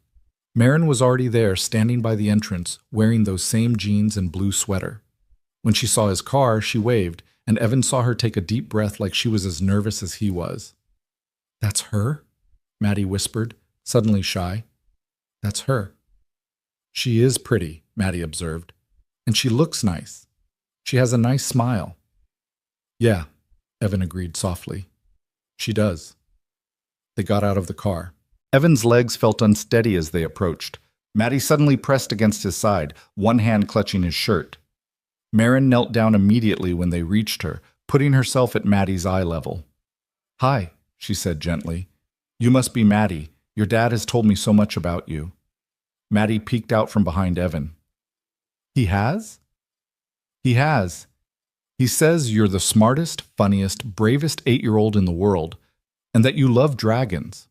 A: Marin was already there, standing by the entrance, wearing those same jeans and blue sweater. When she saw his car, she waved, and Evan saw her take a deep breath like she was as nervous as he was. "That's her?" Maddie whispered, suddenly shy. "That's her." "She is pretty," Maddie observed. "And she looks nice. She has a nice smile." "Yeah," Evan agreed softly. "She does." They got out of the car. Evan's legs felt unsteady as they approached. Maddie suddenly pressed against his side, one hand clutching his shirt. Marin knelt down immediately when they reached her, putting herself at Maddie's eye level. "Hi," she said gently. "You must be Maddie. Your dad has told me so much about you." Maddie peeked out from behind Evan. "He has?" "He has. He says you're the smartest, funniest, bravest 8-year-old in the world, and that you love dragons."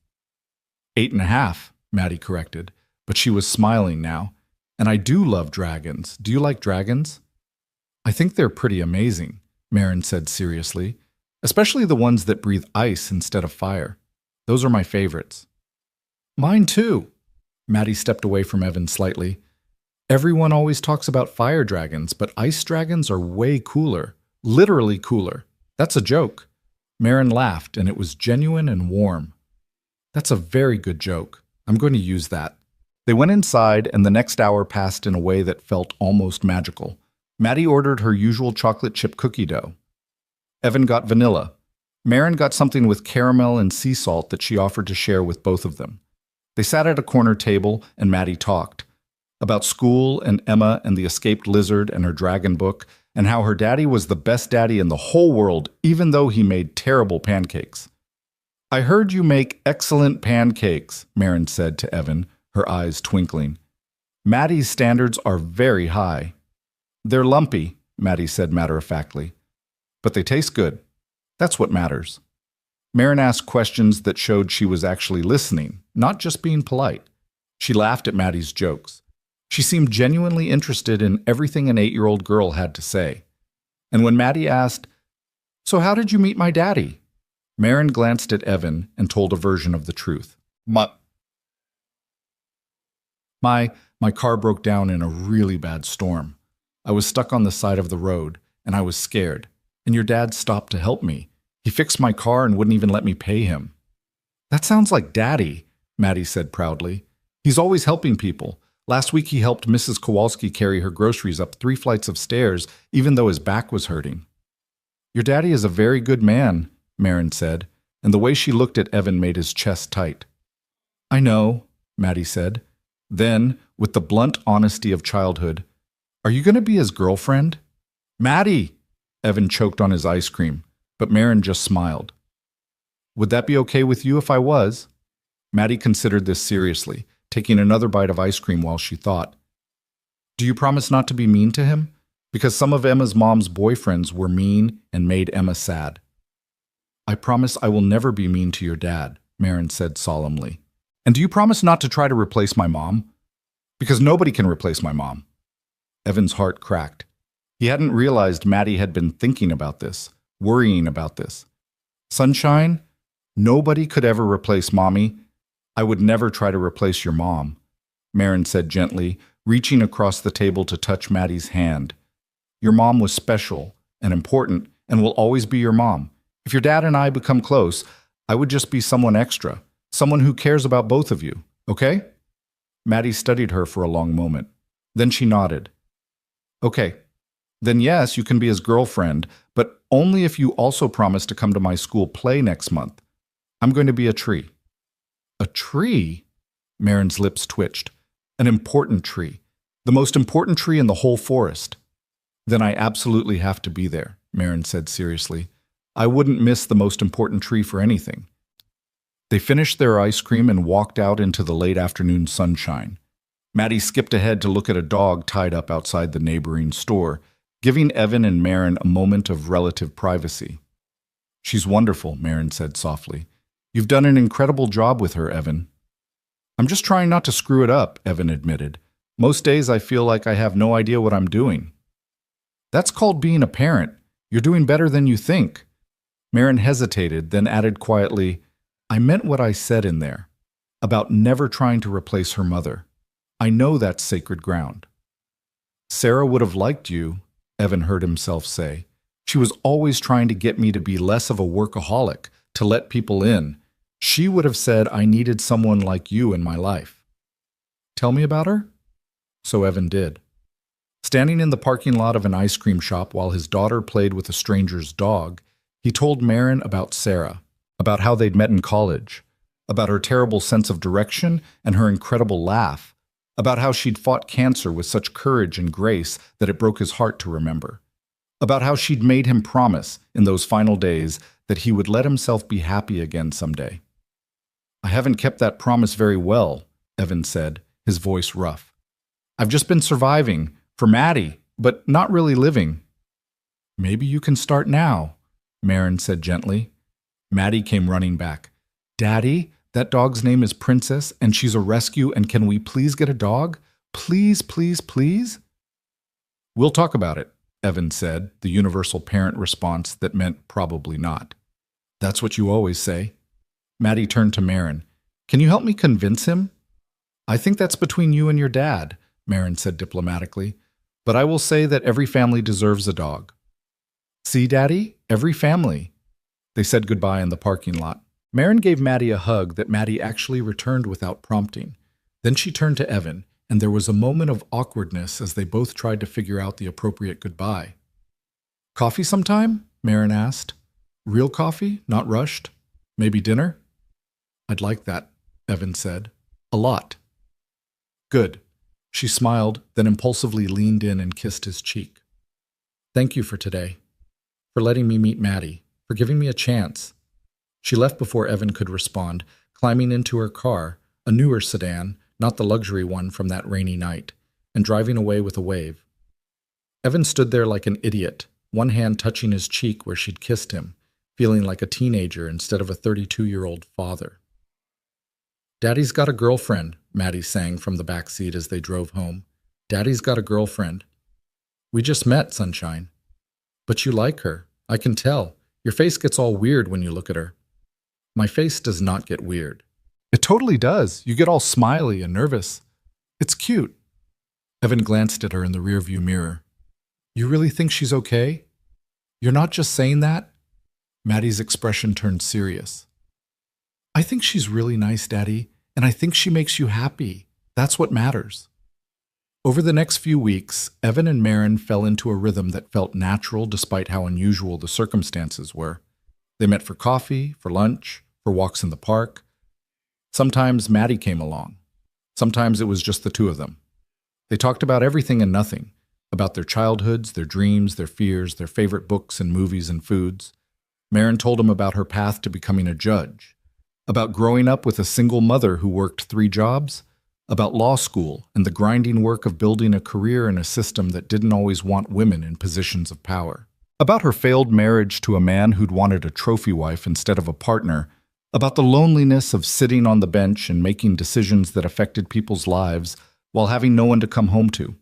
A: 8.5, Maddie corrected, but she was smiling now. "And I do love dragons. Do you like dragons?" "I think they're pretty amazing," Marin said seriously, "especially the ones that breathe ice instead of fire. Those are my favorites." "Mine too." Maddie stepped away from Evan slightly. "Everyone always talks about fire dragons, but ice dragons are way cooler. Literally cooler. That's a joke." Marin laughed, and it was genuine and warm. "That's a very good joke. I'm going to use that." They went inside, and the next hour passed in a way that felt almost magical. Maddie ordered her usual chocolate chip cookie dough. Evan got vanilla. Marin got something with caramel and sea salt that she offered to share with both of them. They sat at a corner table, and Maddie talked about school and Emma and the escaped lizard and her dragon book, and how her daddy was the best daddy in the whole world, even though he made terrible pancakes. "I heard you make excellent pancakes," Marin said to Evan, her eyes twinkling. "Maddie's standards are very high." "They're lumpy," Maddie said matter-of-factly. "But they taste good. That's what matters." Marin asked questions that showed she was actually listening, not just being polite. She laughed at Maddie's jokes. She seemed genuinely interested in everything an 8-year-old girl had to say. And when Maddie asked, "So how did you meet my daddy?" Marin glanced at Evan and told a version of the truth. My car broke down in a really bad storm. I was stuck on the side of the road, and I was scared. And your dad stopped to help me. He fixed my car and wouldn't even let me pay him." "That sounds like Daddy," Maddie said proudly. "He's always helping people. Last week he helped Mrs. Kowalski carry her groceries up 3 flights of stairs, even though his back was hurting." "Your daddy is a very good man," Marin said, and the way she looked at Evan made his chest tight. "I know," Maddie said. Then, with the blunt honesty of childhood, "Are you going to be his girlfriend?" "Maddie!" Evan choked on his ice cream, but Marin just smiled. "Would that be okay with you if I was?" Maddie considered this seriously, taking another bite of ice cream while she thought. "Do you promise not to be mean to him? Because some of Emma's mom's boyfriends were mean and made Emma sad." "I promise I will never be mean to your dad," Marin said solemnly. "And do you promise not to try to replace my mom? Because nobody can replace my mom." Evan's heart cracked. He hadn't realized Maddie had been thinking about this, worrying about this. "Sunshine, nobody could ever replace Mommy. I would never try to replace your mom," Marin said gently, reaching across the table to touch Maddie's hand. "Your mom was special and important and will always be your mom. If your dad and I become close, I would just be someone extra, someone who cares about both of you, okay?" Maddie studied her for a long moment. Then she nodded. "Okay. Then yes, you can be his girlfriend, but only if you also promise to come to my school play next month. I'm going to be a tree." "A tree?" Marin's lips twitched. "An important tree. The most important tree in the whole forest." "Then I absolutely have to be there," Marin said seriously. "I wouldn't miss the most important tree for anything." They finished their ice cream and walked out into the late afternoon sunshine. Maddie skipped ahead to look at a dog tied up outside the neighboring store, giving Evan and Marin a moment of relative privacy. "She's wonderful," Marin said softly. "You've done an incredible job with her, Evan." "I'm just trying not to screw it up," Evan admitted. "Most days I feel like I have no idea what I'm doing." "That's called being a parent. You're doing better than you think." Marin hesitated, then added quietly, I meant what I said in there, about never trying to replace her mother. I know that's sacred ground. Sarah would have liked you, Evan heard himself say. She was always trying to get me to be less of a workaholic, to let people in. She would have said I needed someone like you in my life. Tell me about her? So Evan did. Standing in the parking lot of an ice cream shop while his daughter played with a stranger's dog, he told Marin about Sarah, about how they'd met in college, about her terrible sense of direction and her incredible laugh, about how she'd fought cancer with such courage and grace that it broke his heart to remember, about how she'd made him promise in those final days that he would let himself be happy again someday. I haven't kept that promise very well, Evan said, his voice rough. I've just been surviving, for Maddie, but not really living. Maybe you can start now, Marin said gently. Maddie came running back. Daddy, that dog's name is Princess, and she's a rescue, and can we please get a dog? Please, please, please? We'll talk about it, Evan said, the universal parent response that meant probably not. That's what you always say. Maddie turned to Marin. Can you help me convince him? I think that's between you and your dad, Marin said diplomatically, but I will say that every family deserves a dog. See, Daddy? Every family. They said goodbye in the parking lot. Marin gave Maddie a hug that Maddie actually returned without prompting. Then she turned to Evan, and there was a moment of awkwardness as they both tried to figure out the appropriate goodbye. Coffee sometime? Marin asked. Real coffee, not rushed? Maybe dinner? I'd like that, Evan said. A lot. Good. She smiled, then impulsively leaned in and kissed his cheek. Thank you for today. For letting me meet Maddie. For giving me a chance. She left before Evan could respond, climbing into her car, a newer sedan, not the luxury one from that rainy night, and driving away with a wave. Evan stood there like an idiot, one hand touching his cheek where she'd kissed him, feeling like a teenager instead of a 32-year-old father. Daddy's got a girlfriend, Maddie sang from the back seat as they drove home. Daddy's got a girlfriend. We just met, Sunshine. But you like her. I can tell. Your face gets all weird when you look at her. My face does not get weird. It totally does. You get all smiley and nervous. It's cute. Evan glanced at her in the rearview mirror. You really think she's okay? You're not just saying that? Maddie's expression turned serious. I think she's really nice, Daddy, and I think she makes you happy. That's what matters. Over the next few weeks, Evan and Marin fell into a rhythm that felt natural despite how unusual the circumstances were. They met for coffee, for lunch, for walks in the park. Sometimes Maddie came along. Sometimes it was just the two of them. They talked about everything and nothing, about their childhoods, their dreams, their fears, their favorite books and movies and foods. Marin told him about her path to becoming a judge, about growing up with a single mother who worked 3 jobs, about law school and the grinding work of building a career in a system that didn't always want women in positions of power. About her failed marriage to a man who'd wanted a trophy wife instead of a partner, about the loneliness of sitting on the bench and making decisions that affected people's lives while having no one to come home to.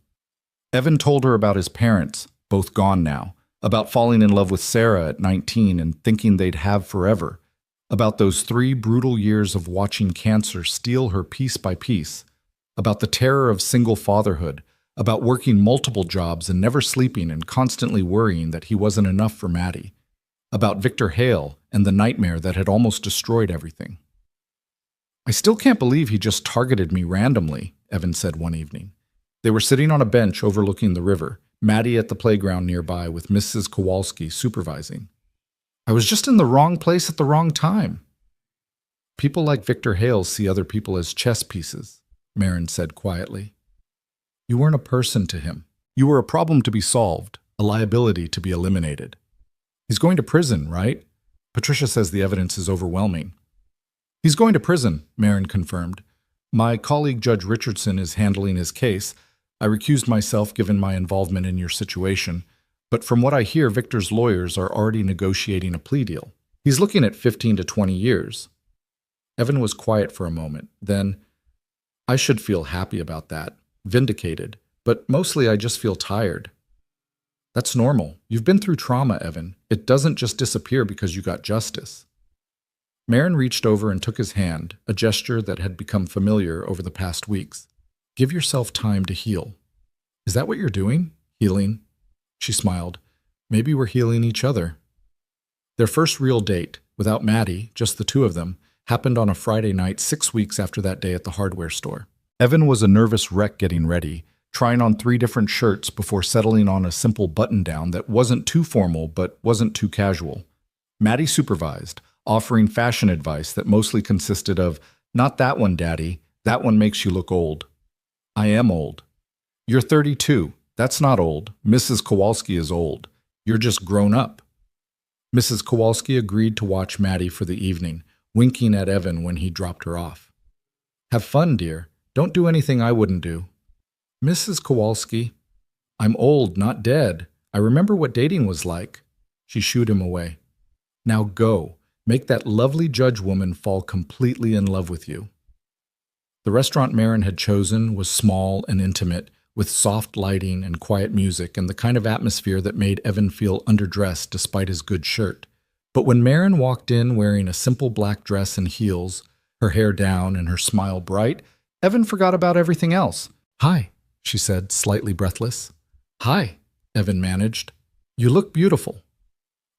A: Evan told her about his parents, both gone now, about falling in love with Sarah at 19 and thinking they'd have forever, about those 3 brutal years of watching cancer steal her piece by piece, about the terror of single fatherhood, about working multiple jobs and never sleeping and constantly worrying that he wasn't enough for Maddie, about Victor Hale and the nightmare that had almost destroyed everything. I still can't believe he just targeted me randomly, Evan said one evening. They were sitting on a bench overlooking the river, Maddie at the playground nearby with Mrs. Kowalski supervising. I was just in the wrong place at the wrong time. People like Victor Hale see other people as chess pieces, Marin said quietly. You weren't a person to him. You were a problem to be solved, a liability to be eliminated. He's going to prison, right? Patricia says the evidence is overwhelming. He's going to prison, Marin confirmed. My colleague Judge Richardson is handling his case. I recused myself given my involvement in your situation, but from what I hear, Victor's lawyers are already negotiating a plea deal. He's looking at 15 to 20 years. Evan was quiet for a moment. Then, I should feel happy about that, vindicated, but mostly I just feel tired. That's normal. You've been through trauma, Evan. It doesn't just disappear because you got justice. Marin reached over and took his hand, a gesture that had become familiar over the past weeks. Give yourself time to heal. Is that what you're doing? Healing? She smiled. Maybe we're healing each other. Their first real date, without Maddie, just the two of them, happened on a Friday night 6 weeks after that day at the hardware store. Evan was a nervous wreck getting ready, trying on 3 different shirts before settling on a simple button-down that wasn't too formal but wasn't too casual. Maddie supervised, offering fashion advice that mostly consisted of, "Not that one, Daddy. That one makes you look old." "I am old." "You're 32. That's not old. Mrs. Kowalski is old. You're just grown up." Mrs. Kowalski agreed to watch Maddie for the evening, winking at Evan when he dropped her off. "Have fun, dear. Don't do anything I wouldn't do." "Mrs. Kowalski, I'm old, not dead. I remember what dating was like." She shooed him away. "Now go. Make that lovely judge woman fall completely in love with you." The restaurant Marin had chosen was small and intimate, with soft lighting and quiet music and the kind of atmosphere that made Evan feel underdressed despite his good shirt. But when Marin walked in wearing a simple black dress and heels, her hair down and her smile bright, Evan forgot about everything else. "Hi," she said, slightly breathless. "Hi," Evan managed. "You look beautiful.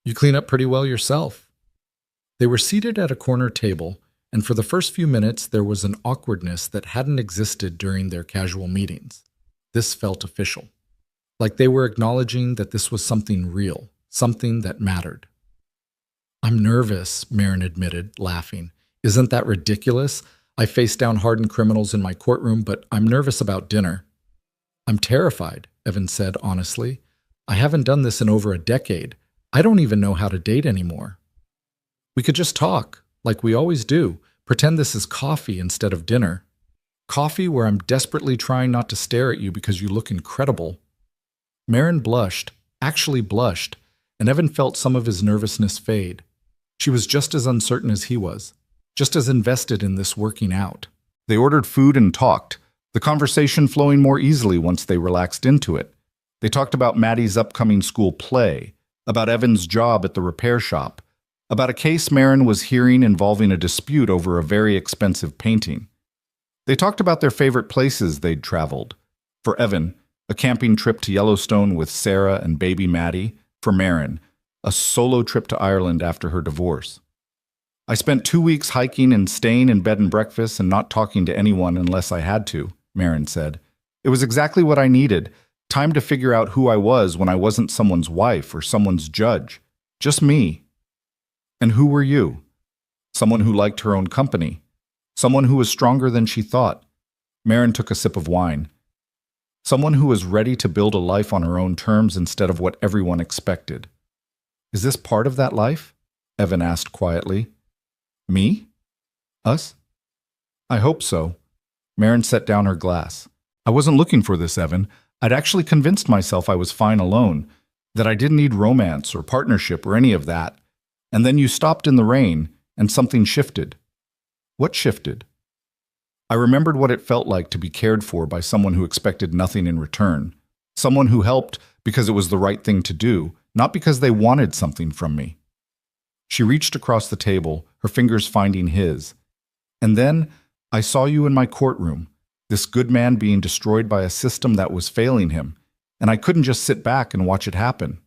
A: You clean up pretty well yourself." They were seated at a corner table, and for the first few minutes there was an awkwardness that hadn't existed during their casual meetings. This felt official, like they were acknowledging that this was something real, something that mattered. "I'm nervous," Marin admitted, laughing. "Isn't that ridiculous? I face down hardened criminals in my courtroom, but I'm nervous about dinner." "I'm terrified," Evan said honestly. "I haven't done this in over a decade. I don't even know how to date anymore." "We could just talk, like we always do. Pretend this is coffee instead of dinner. Coffee where I'm desperately trying not to stare at you because you look incredible." Marin blushed, actually blushed, and Evan felt some of his nervousness fade. She was just as uncertain as he was, just as invested in this working out. They ordered food and talked, the conversation flowing more easily once they relaxed into it. They talked about Maddie's upcoming school play, about Evan's job at the repair shop, about a case Marin was hearing involving a dispute over a very expensive painting. They talked about their favorite places they'd traveled. For Evan, a camping trip to Yellowstone with Sarah and baby Maddie. For Marin, a solo trip to Ireland after her divorce. "I spent 2 weeks hiking and staying in bed and breakfast and not talking to anyone unless I had to," Marin said. "It was exactly what I needed, time to figure out who I was when I wasn't someone's wife or someone's judge. Just me." "And who were you?" "Someone who liked her own company. Someone who was stronger than she thought." Marin took a sip of wine. "Someone who was ready to build a life on her own terms instead of what everyone expected." "Is this part of that life?" Evan asked quietly. "Me? Us?" "I hope so." Marin set down her glass. "I wasn't looking for this, Evan. I'd actually convinced myself I was fine alone, that I didn't need romance or partnership or any of that. And then you stopped in the rain, and something shifted." "What shifted?" "I remembered what it felt like to be cared for by someone who expected nothing in return. Someone who helped because it was the right thing to do, not because they wanted something from me." She reached across the table, her fingers finding his. "And then I saw you in my courtroom, this good man being destroyed by a system that was failing him, and I couldn't just sit back and watch it happen."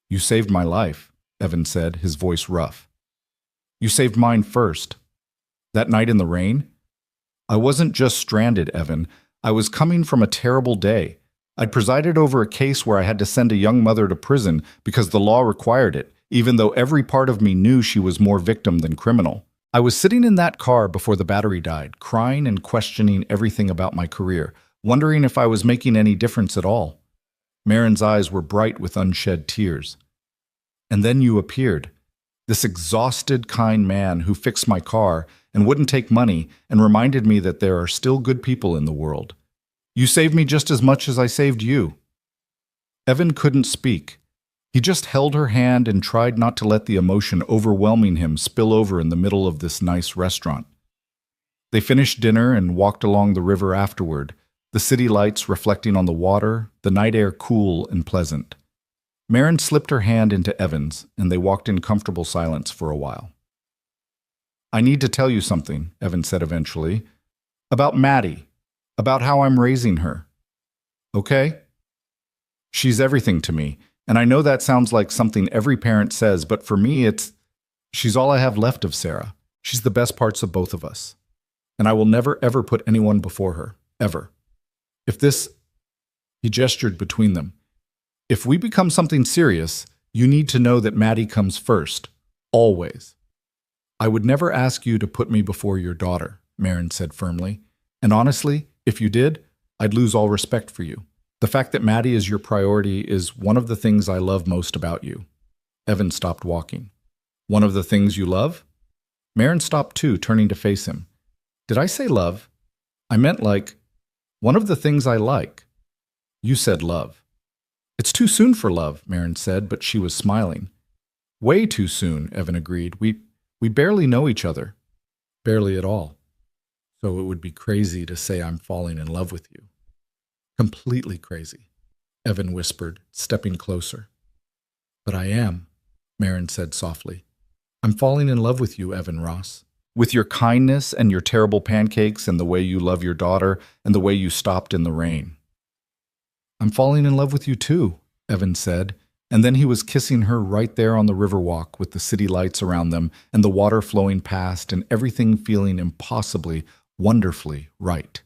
A: "You saved my life," Evan said, his voice rough. "You saved mine first. That night in the rain? I wasn't just stranded, Evan. I was coming from a terrible day. I'd presided over a case where I had to send a young mother to prison because the law required it, even though every part of me knew she was more victim than criminal. I was sitting in that car before the battery died, crying and questioning everything about my career, wondering if I was making any difference at all." Marin's eyes were bright with unshed tears. "And then you appeared. This exhausted, kind man who fixed my car and wouldn't take money and reminded me that there are still good people in the world. You saved me just as much as I saved you." Evan couldn't speak. He just held her hand and tried not to let the emotion overwhelming him spill over in the middle of this nice restaurant. They finished dinner and walked along the river afterward, the city lights reflecting on the water, the night air cool and pleasant. Marin slipped her hand into Evan's, and they walked in comfortable silence for a while. "I need to tell you something," Evan said eventually. "About Maddie. About how I'm raising her. Okay? She's everything to me, and I know that sounds like something every parent says, but for me she's all I have left of Sarah. She's the best parts of both of us. And I will never ever put anyone before her. Ever. If this," he gestured between them, "if we become something serious, you need to know that Maddie comes first. Always." "I would never ask you to put me before your daughter," Marin said firmly. "And honestly, if you did, I'd lose all respect for you. The fact that Maddie is your priority is one of the things I love most about you." Evan stopped walking. "One of the things you love?" Marin stopped too, turning to face him. "Did I say love? I meant one of the things I like." "You said love." "It's too soon for love," Marin said, but she was smiling. "Way too soon," Evan agreed. We barely know each other. Barely at all. So it would be crazy to say I'm falling in love with you." "Completely crazy," Evan whispered, stepping closer. "But I am," Marin said softly. "I'm falling in love with you, Evan Ross. With your kindness and your terrible pancakes and the way you love your daughter and the way you stopped in the rain." "I'm falling in love with you too," Evan said, and then he was kissing her right there on the riverwalk with the city lights around them and the water flowing past and everything feeling impossibly, wonderfully right.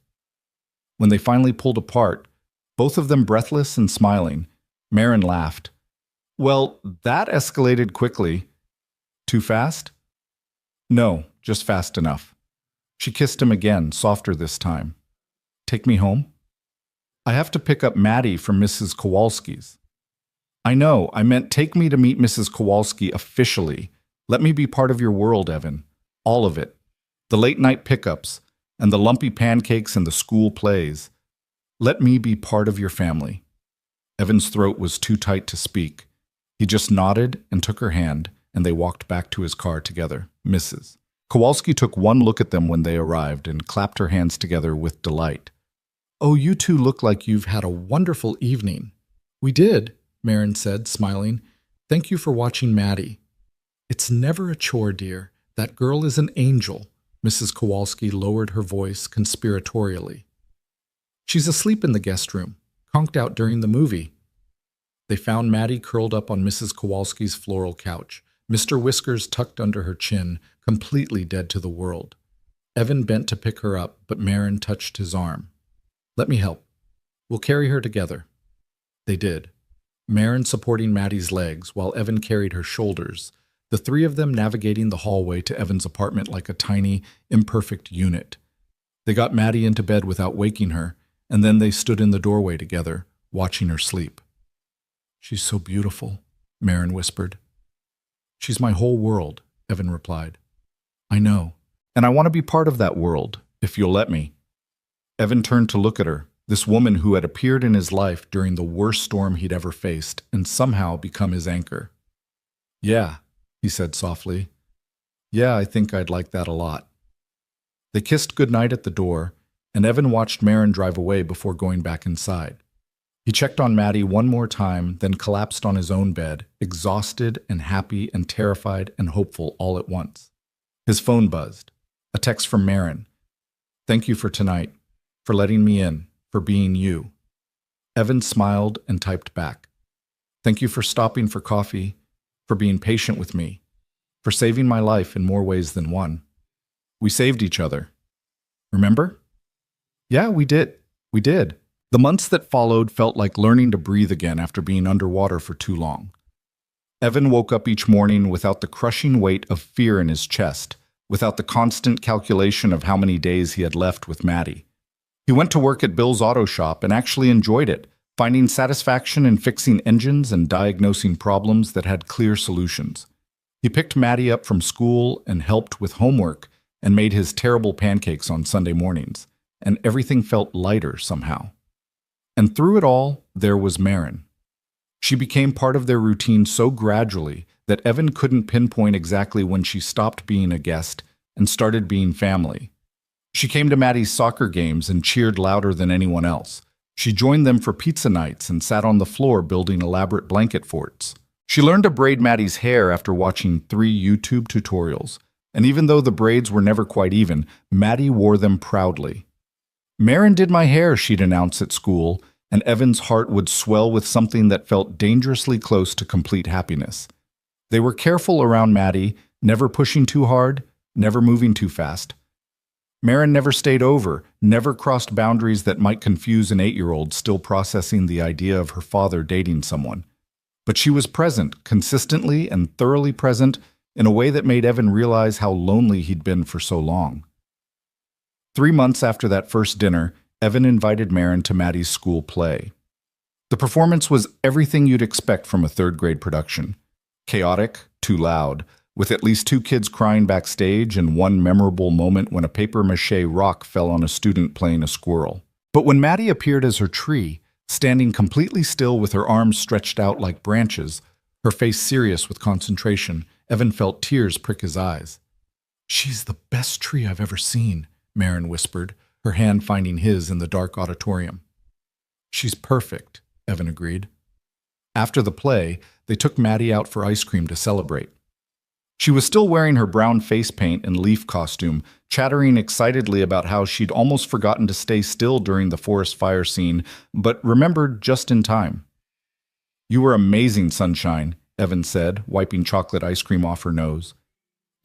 A: When they finally pulled apart, both of them breathless and smiling, Marin laughed. "Well, that escalated quickly." "Too fast?" "No, just fast enough." She kissed him again, softer this time. "Take me home?" "I have to pick up Maddie from Mrs. Kowalski's." "I know, I meant take me to meet Mrs. Kowalski officially. Let me be part of your world, Evan. All of it. The late-night pickups, and the lumpy pancakes and the school plays. Let me be part of your family." Evan's throat was too tight to speak. He just nodded and took her hand, and they walked back to his car together. Mrs. Kowalski took one look at them when they arrived and clapped her hands together with delight. "Oh, you two look like you've had a wonderful evening." "We did," Marin said, smiling. "Thank you for watching Maddie." "It's never a chore, dear. That girl is an angel." Mrs. Kowalski lowered her voice conspiratorially. "She's asleep in the guest room, conked out during the movie." They found Maddie curled up on Mrs. Kowalski's floral couch, Mr. Whiskers tucked under her chin, completely dead to the world. Evan bent to pick her up, but Marin touched his arm. "Let me help. We'll carry her together." They did, Marin supporting Maddie's legs while Evan carried her shoulders, the three of them navigating the hallway to Evan's apartment like a tiny, imperfect unit. They got Maddie into bed without waking her, and then they stood in the doorway together, watching her sleep. "She's so beautiful," Marin whispered. "She's my whole world," Evan replied. "I know, and I want to be part of that world, if you'll let me." Evan turned to look at her, this woman who had appeared in his life during the worst storm he'd ever faced and somehow become his anchor. "Yeah," he said softly. "Yeah, I think I'd like that a lot." They kissed goodnight at the door, and Evan watched Marin drive away before going back inside. He checked on Maddie one more time, then collapsed on his own bed, exhausted and happy and terrified and hopeful all at once. His phone buzzed. A text from Marin. "Thank you for tonight, for letting me in, for being you." Evan smiled and typed back. "Thank you for stopping for coffee, for being patient with me, for saving my life in more ways than one. We saved each other. Remember?" "Yeah, we did. We did." The months that followed felt like learning to breathe again after being underwater for too long. Evan woke up each morning without the crushing weight of fear in his chest, without the constant calculation of how many days he had left with Maddie. He went to work at Bill's auto shop and actually enjoyed it, finding satisfaction in fixing engines and diagnosing problems that had clear solutions. He picked Maddie up from school and helped with homework and made his terrible pancakes on Sunday mornings, and everything felt lighter somehow. And through it all, there was Marin. She became part of their routine so gradually that Evan couldn't pinpoint exactly when she stopped being a guest and started being family. She came to Maddie's soccer games and cheered louder than anyone else. She joined them for pizza nights and sat on the floor building elaborate blanket forts. She learned to braid Maddie's hair after watching 3 YouTube tutorials, and even though the braids were never quite even, Maddie wore them proudly. "Marin did my hair," she'd announce at school, and Evan's heart would swell with something that felt dangerously close to complete happiness. They were careful around Maddie, never pushing too hard, never moving too fast. Marin never stayed over, never crossed boundaries that might confuse an 8-year-old still processing the idea of her father dating someone. But she was present, consistently and thoroughly present, in a way that made Evan realize how lonely he'd been for so long. 3 months after that first dinner, Evan invited Marin to Maddie's school play. The performance was everything you'd expect from a third-grade production. Chaotic, too loud, with at least 2 kids crying backstage and one memorable moment when a papier-mâché rock fell on a student playing a squirrel. But when Maddie appeared as her tree, standing completely still with her arms stretched out like branches, her face serious with concentration, Evan felt tears prick his eyes. "She's the best tree I've ever seen," Marin whispered, her hand finding his in the dark auditorium. "She's perfect," Evan agreed. After the play, they took Maddie out for ice cream to celebrate. She was still wearing her brown face paint and leaf costume, chattering excitedly about how she'd almost forgotten to stay still during the forest fire scene, but remembered just in time. "You were amazing, Sunshine," Evan said, wiping chocolate ice cream off her nose.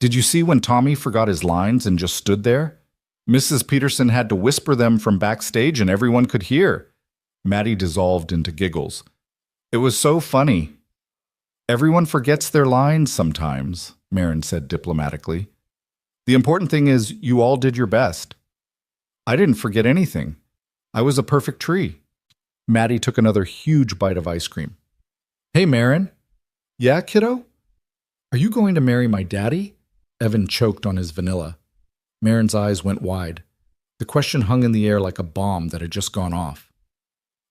A: "Did you see when Tommy forgot his lines and just stood there? Mrs. Peterson had to whisper them from backstage and everyone could hear." Maddie dissolved into giggles. "It was so funny." "Everyone forgets their lines sometimes," Marin said diplomatically. "The important thing is you all did your best." "I didn't forget anything. I was a perfect tree." Maddie took another huge bite of ice cream. "Hey, Marin." "Yeah, kiddo?" "Are you going to marry my daddy?" Evan choked on his vanilla. Marin's eyes went wide. The question hung in the air like a bomb that had just gone off.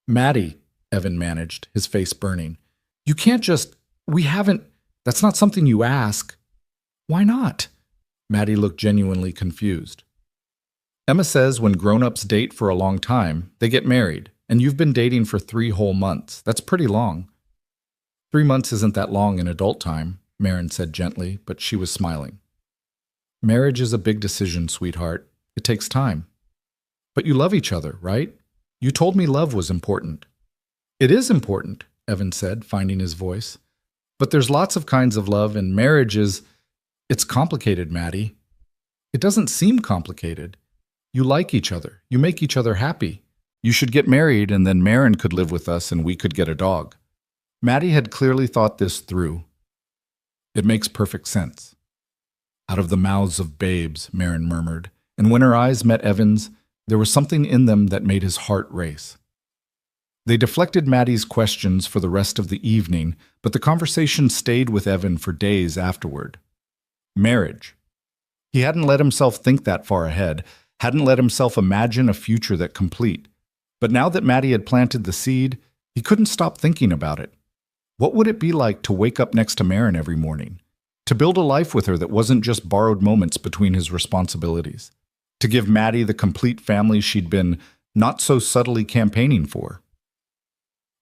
A: "Maddie," Evan managed, his face burning. "You can't just... We haven't... That's not something you ask." "Why not?" Maddie looked genuinely confused. "Emma says when grown-ups date for a long time, they get married, and you've been dating for 3 whole months. That's pretty long." 3 months isn't that long in adult time," Marin said gently, but she was smiling. "Marriage is a big decision, sweetheart. It takes time." "But you love each other, right? You told me love was important." "It is important," Evan said, finding his voice. "But there's lots of kinds of love, and marriage is... It's complicated, Maddie." "It doesn't seem complicated. You like each other. You make each other happy. You should get married, and then Marin could live with us and we could get a dog." Maddie had clearly thought this through. "It makes perfect sense." "Out of the mouths of babes," Marin murmured, and when her eyes met Evan's, there was something in them that made his heart race. They deflected Maddie's questions for the rest of the evening, but the conversation stayed with Evan for days afterward. Marriage. He hadn't let himself think that far ahead, hadn't let himself imagine a future that complete. But now that Maddie had planted the seed, he couldn't stop thinking about it. What would it be like to wake up next to Marin every morning? To build a life with her that wasn't just borrowed moments between his responsibilities? To give Maddie the complete family she'd been not so subtly campaigning for?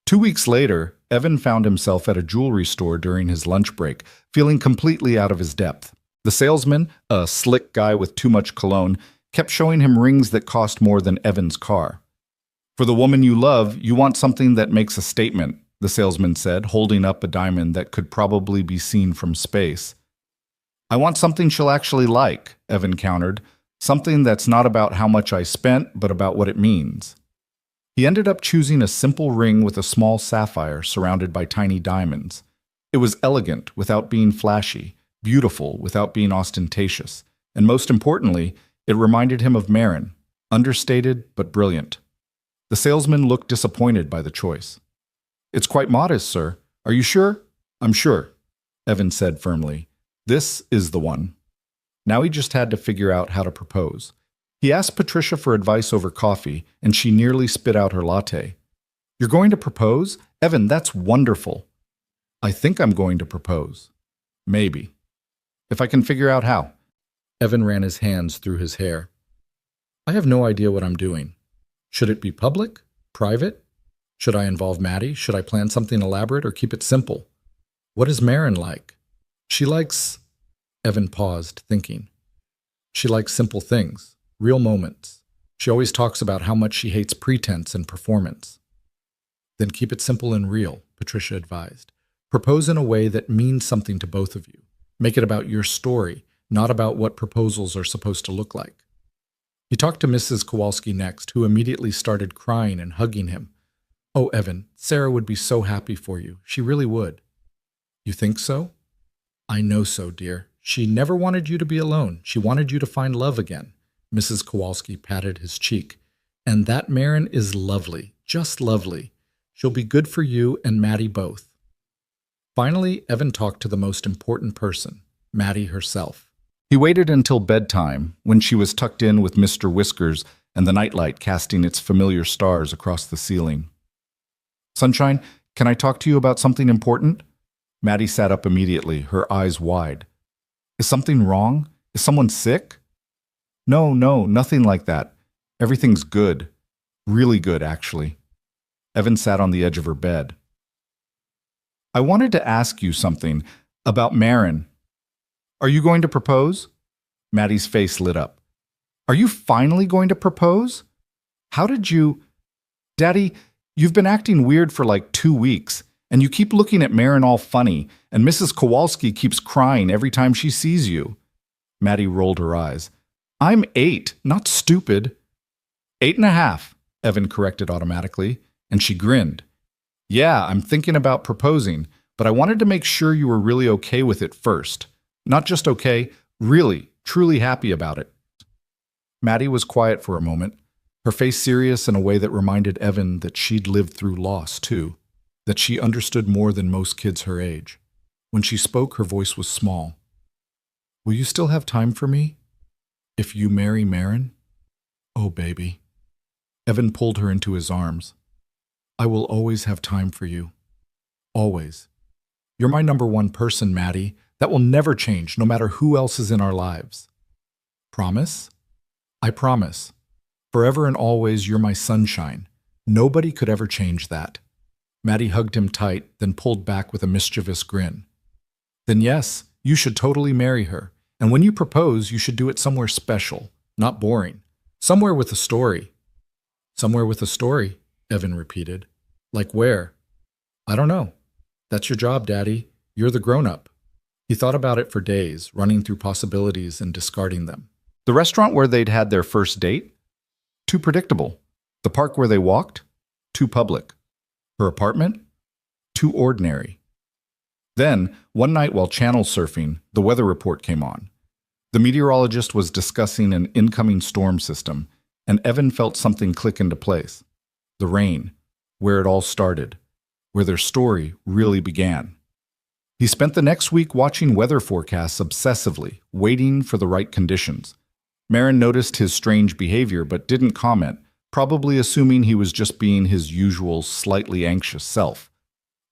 A: 2 weeks later, Evan found himself at a jewelry store during his lunch break, feeling completely out of his depth. The salesman, a slick guy with too much cologne, kept showing him rings that cost more than Evan's car. "For the woman you love, you want something that makes a statement," the salesman said, holding up a diamond that could probably be seen from space. "I want something she'll actually like," Evan countered. "Something that's not about how much I spent, but about what it means." He ended up choosing a simple ring with a small sapphire surrounded by tiny diamonds. It was elegant without being flashy, beautiful without being ostentatious, and most importantly, it reminded him of Marin, understated but brilliant. The salesman looked disappointed by the choice. "It's quite modest, sir. Are you sure?" "I'm sure," Evan said firmly. "This is the one." Now he just had to figure out how to propose. He asked Patricia for advice over coffee, and she nearly spit out her latte. "You're going to propose? Evan, that's wonderful." "I think I'm going to propose. Maybe. If I can figure out how." Evan ran his hands through his hair. I have no idea what I'm doing. Should it be public? Private? Should I involve Maddie? Should I plan something elaborate or keep it simple? What is Marin like? She likes... Evan paused, thinking. She likes simple things, real moments. She always talks about how much she hates pretense and performance. Then keep it simple and real, Patricia advised. Propose in a way that means something to both of you. Make it about your story, not about what proposals are supposed to look like. He talked to Mrs. Kowalski next, who immediately started crying and hugging him. Oh, Evan, Sarah would be so happy for you. She really would. You think so? I know so, dear. She never wanted you to be alone. She wanted you to find love again. Mrs. Kowalski patted his cheek. And that Marin is lovely, just lovely. She'll be good for you and Maddie both. Finally, Evan talked to the most important person, Maddie herself. He waited until bedtime, when she was tucked in with Mr. Whiskers and the nightlight casting its familiar stars across the ceiling. Sunshine, can I talk to you about something important? Maddie sat up immediately, her eyes wide. Is something wrong? Is someone sick? No, nothing like that. Everything's good. Really good, actually. Evan sat on the edge of her bed. I wanted to ask you something about Marin. Are you going to propose? Maddie's face lit up. Are you finally going to propose? How did you... Daddy, you've been acting weird for like 2 weeks, and you keep looking at Marin all funny, and Mrs. Kowalski keeps crying every time she sees you. Maddie rolled her eyes. I'm 8, not stupid. 8.5, Evan corrected automatically, and she grinned. Yeah, I'm thinking about proposing, but I wanted to make sure you were really okay with it first. Not just okay, really, truly happy about it. Maddie was quiet for a moment, her face serious in a way that reminded Evan that she'd lived through loss, too, that she understood more than most kids her age. When she spoke, her voice was small. Will you still have time for me? If you marry Marin? Oh, baby. Evan pulled her into his arms. I will always have time for you. Always. You're my number one person, Maddie. That will never change, no matter who else is in our lives. Promise? I promise. Forever and always, you're my sunshine. Nobody could ever change that. Maddie hugged him tight, then pulled back with a mischievous grin. Then yes, you should totally marry her. And when you propose, you should do it somewhere special, not boring. Somewhere with a story. Somewhere with a story, Evan repeated. Like where? I don't know. That's your job, Daddy. You're the grown-up. He thought about it for days, running through possibilities and discarding them. The restaurant where they'd had their first date? Too predictable. The park where they walked? Too public. Her apartment? Too ordinary. Then, one night while channel surfing, the weather report came on. The meteorologist was discussing an incoming storm system, and Evan felt something click into place. The rain, where it all started, where their story really began. He spent the next week watching weather forecasts obsessively, waiting for the right conditions. Marin noticed his strange behavior but didn't comment, probably assuming he was just being his usual slightly anxious self.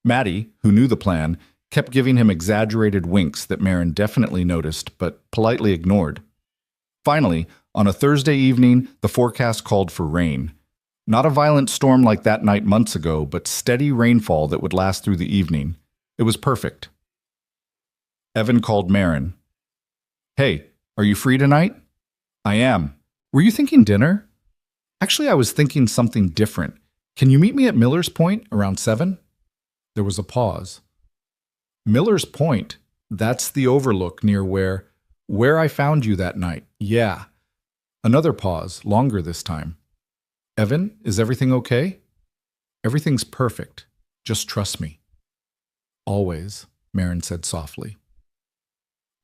A: Maddie, who knew the plan, kept giving him exaggerated winks that Marin definitely noticed but politely ignored. Finally, on a Thursday evening, the forecast called for rain. Not a violent storm like that night months ago, but steady rainfall that would last through the evening. It was perfect. Evan called Marin. Hey, are you free tonight? I am. Were you thinking dinner? Actually, I was thinking something different. Can you meet me at Miller's Point around 7? There was a pause. Miller's Point? That's the overlook near where I found you that night. Yeah. Another pause, longer this time. Evan, is everything okay? Everything's perfect. Just trust me. Always, Marin said softly.